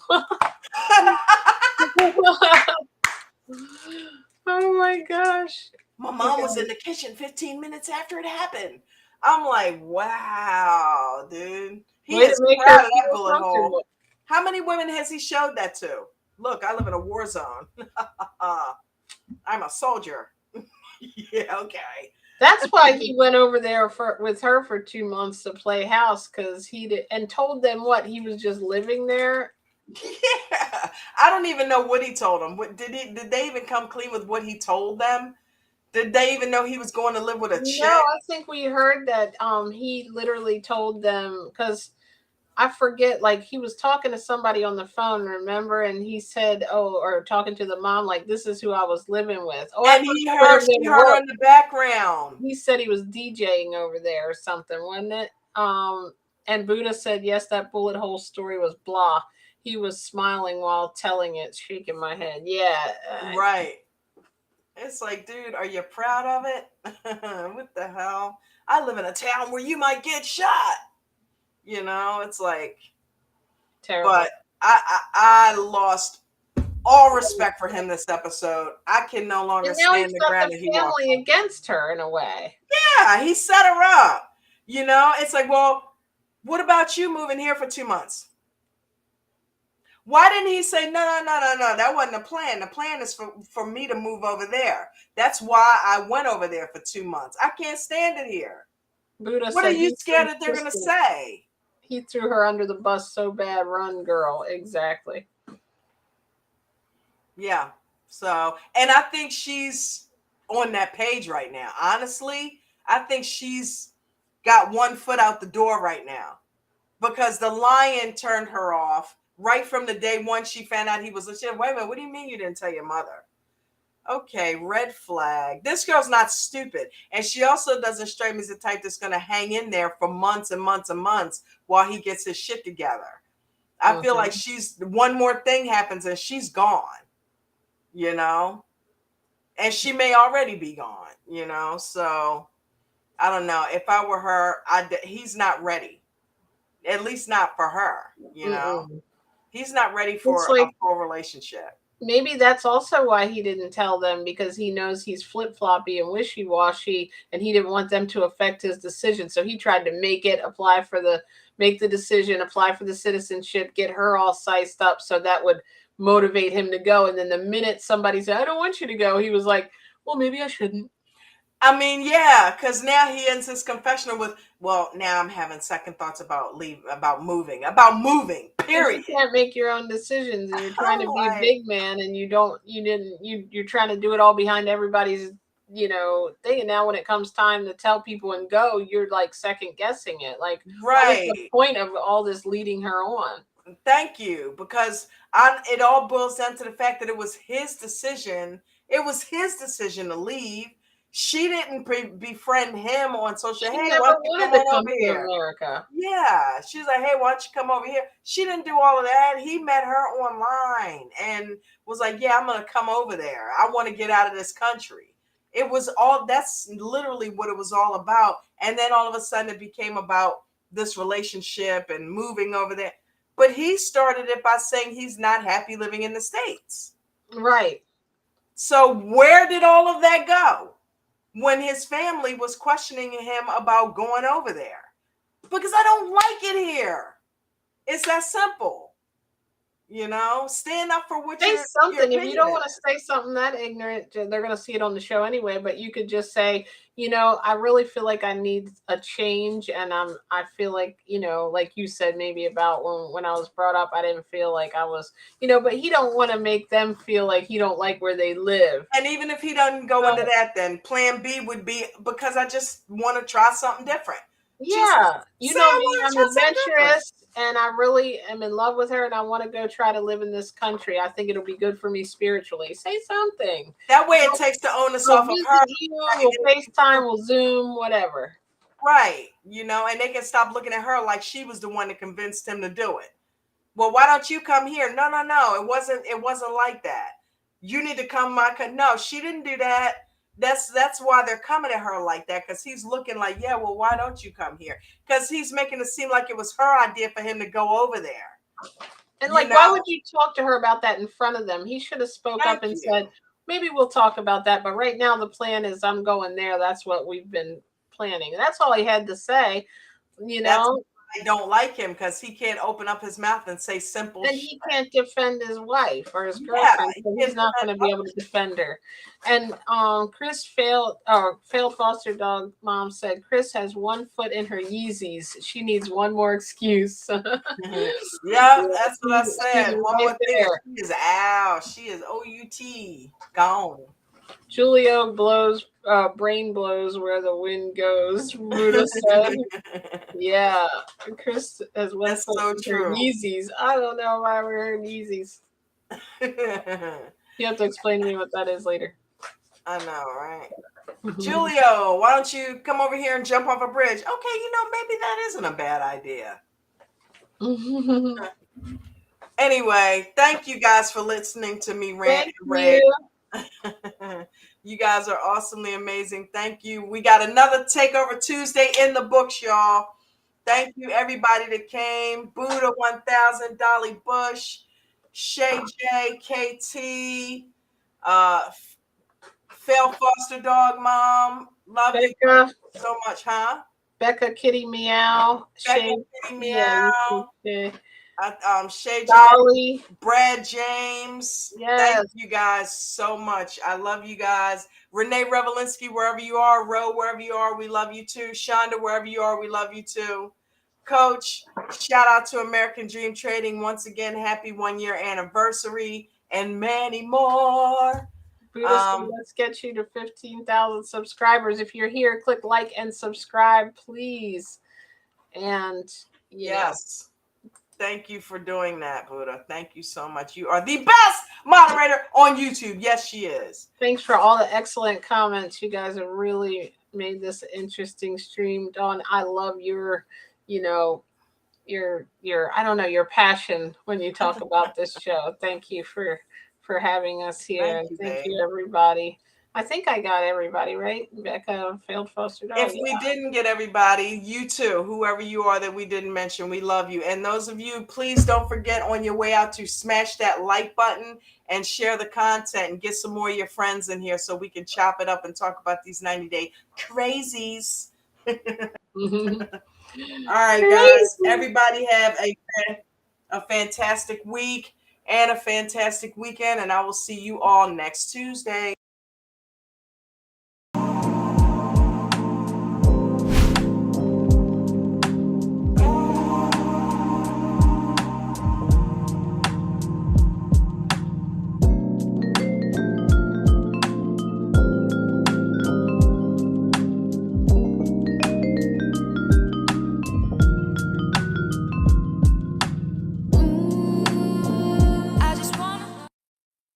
Oh my gosh. My mom was in the kitchen 15 minutes after it happened. I'm like, wow, dude. He Way to is make her proud of that feel bullet hole. comfortable. How many women has he showed that to? Look, I live in a war zone. I'm a soldier. Yeah, okay. That's why he went over there with her for 2 months to play house, because he did, and told them what he was just living there. Yeah, I don't even know what he told them. What did they even come clean with what he told them? Did they even know he was going to live with a chick? No, I think we heard that he literally told them, because I forget, like he was talking to somebody on the phone, remember? And he said, "Oh," or talking to the mom, like, "This is who I was living with." Oh, And she she heard her in the background. He said he was DJing over there or something, wasn't it? And Buddha said, "Yes, that bullet hole story was blah." He was smiling while telling it, shaking my head. Yeah, right. It's like, dude, are you proud of it? What the hell? I live in a town where you might get shot. You know, it's like terrible. But I lost all respect for him this episode. I can no longer stand the ground that he walked family against her in a way. Yeah, he set her up. You know, it's like, well, what about you moving here for 2 months? Why didn't he say, no, that wasn't the plan. The plan is for me to move over there. That's why I went over there for 2 months. I can't stand it here. Buddha what said, are you scared that they're going to say? He threw her under the bus so bad. Run, girl. Exactly. Yeah. So, and I think she's on that page right now. Honestly, I think she's got one foot out the door right now, because the lion turned her off right from the day one she found out he was a shit. Wait a minute, what do you mean you didn't tell your mother? Okay, red flag. This girl's not stupid. And she also doesn't strike me as the type that's going to hang in there for months and months and months while he gets his shit together. I feel like she's, one more thing happens and she's gone, you know? And she may already be gone, you know? So, I don't know. If I were her, he's not ready. At least not for her, you know? He's not ready for a full relationship. Maybe that's also why he didn't tell them, because he knows he's flip-floppy and wishy-washy, and he didn't want them to affect his decision. So he tried to make the decision, apply for the citizenship, get her all sized up so that would motivate him to go. And then the minute somebody said, "I don't want you to go," he was like, well, maybe I shouldn't. I mean, yeah, because now he ends his confessional with, well, now I'm having second thoughts about moving, period. You can't make your own decisions, and you're trying to be a big man, and you're trying to do it all behind everybody's, thing. And now when it comes time to tell people and go, you're like second guessing it. Like, right. What's the point of all this leading her on? Thank you, because it all boils down to the fact that it was his decision. It was his decision to leave. She didn't befriend him on social. She Hey, why never don't you come wanted to on come over to here? America. Yeah, she's like, hey, why don't you come over here? She didn't do all of that. He met her online and was like, yeah, I'm gonna come over there. I want to get out of this country. It was all, that's literally what it was all about. And then all of a sudden it became about this relationship and moving over there. But he started it by saying he's not happy living in the States. Right. So where did all of that go when his family was questioning him about going over there? Because I don't like it here. It's that simple. You know, stand up for what Say your something. If you opinion don't want to is. say something that ignorant, they're going to see it on the show anyway. But you could just say, I really feel like I need a change, and I feel like, like you said, maybe about when I was brought up, I didn't feel like I was, But he don't want to make them feel like he don't like where they live. And even if he doesn't go into that, then plan B would be, because I just want to try something different. Yeah, Just you say know I me, want to I'm try something different. adventurous and I really am in love with her and I want to go try to live in this country. I think it'll be good for me spiritually. Say something. That way it takes the onus We'll off of her. visit you, we'll FaceTime, we'll Zoom, whatever. Right. And they can stop looking at her like she was the one that convinced him to do it. Well, why don't you come here? No. It wasn't like that. You need to come no, she didn't do that. That's why they're coming at her like that, because he's looking like, yeah, well, why don't you come here? Because he's making it seem like it was her idea for him to go over there. And why would you talk to her about that in front of them? He should have spoke up and said, maybe we'll talk about that. But right now the plan is I'm going there. That's what we've been planning. And that's all he had to say, That's why I don't like him, because he can't open up his mouth and say simple and shit. he can't defend his wife or his girlfriend, so he's not going to be able to defend her. And Chris failed foster dog mom said Chris has 1 foot in her Yeezys. She needs one more excuse. Yeah, that's what I said. One Right more thing, she is out. She is OUT gone. Julio blows, brain blows where the wind goes. Ruda said, "Yeah, Chris has 1 That's foot so in her true. Yeezys. I don't know why we're wearing Yeezys. You have to explain to me what that is later." I know, right? Julio, why don't you come over here and jump off a bridge? Okay, maybe that isn't a bad idea. Anyway, thank you guys for listening to me rant and rave. You guys are awesomely amazing. Thank you. We got another Takeover Tuesday in the books, y'all. Thank you, everybody that came. Buddha 1000, Dolly Bush, Shay J, KT, Phil Foster Dog Mom. Love Becca, you so much, huh? Becca Kitty Meow. Becca Shay, Kitty Meow. yeah, Shay J, Dolly. Brad James. Yes. Thank you guys so much. I love you guys. Renee Revelinsky, wherever you are. Ro, wherever you are, we love you too. Shonda, wherever you are, we love you too. Coach, shout out to American Dream Trading. Once again, happy 1-year anniversary and many more. Let's get you to 15,000 subscribers. If you're here, click like and subscribe, please. And yes. Thank you for doing that, Buddha. Thank you so much. You are the best moderator on YouTube. Yes, she is. Thanks for all the excellent comments. You guys have really made this interesting stream. Dawn, I love your, I don't know, your passion when you talk about this show. Thank you for having us here. Thank you, everybody. I think I got everybody, right? Becca, failed foster dog. If we didn't get everybody, you too, whoever you are that we didn't mention, we love you. And those of you, please don't forget on your way out to smash that like button and share the content and get some more of your friends in here so we can chop it up and talk about these 90-day crazies. All right, guys. Everybody have a fantastic week and a fantastic weekend, and I will see you all next Tuesday.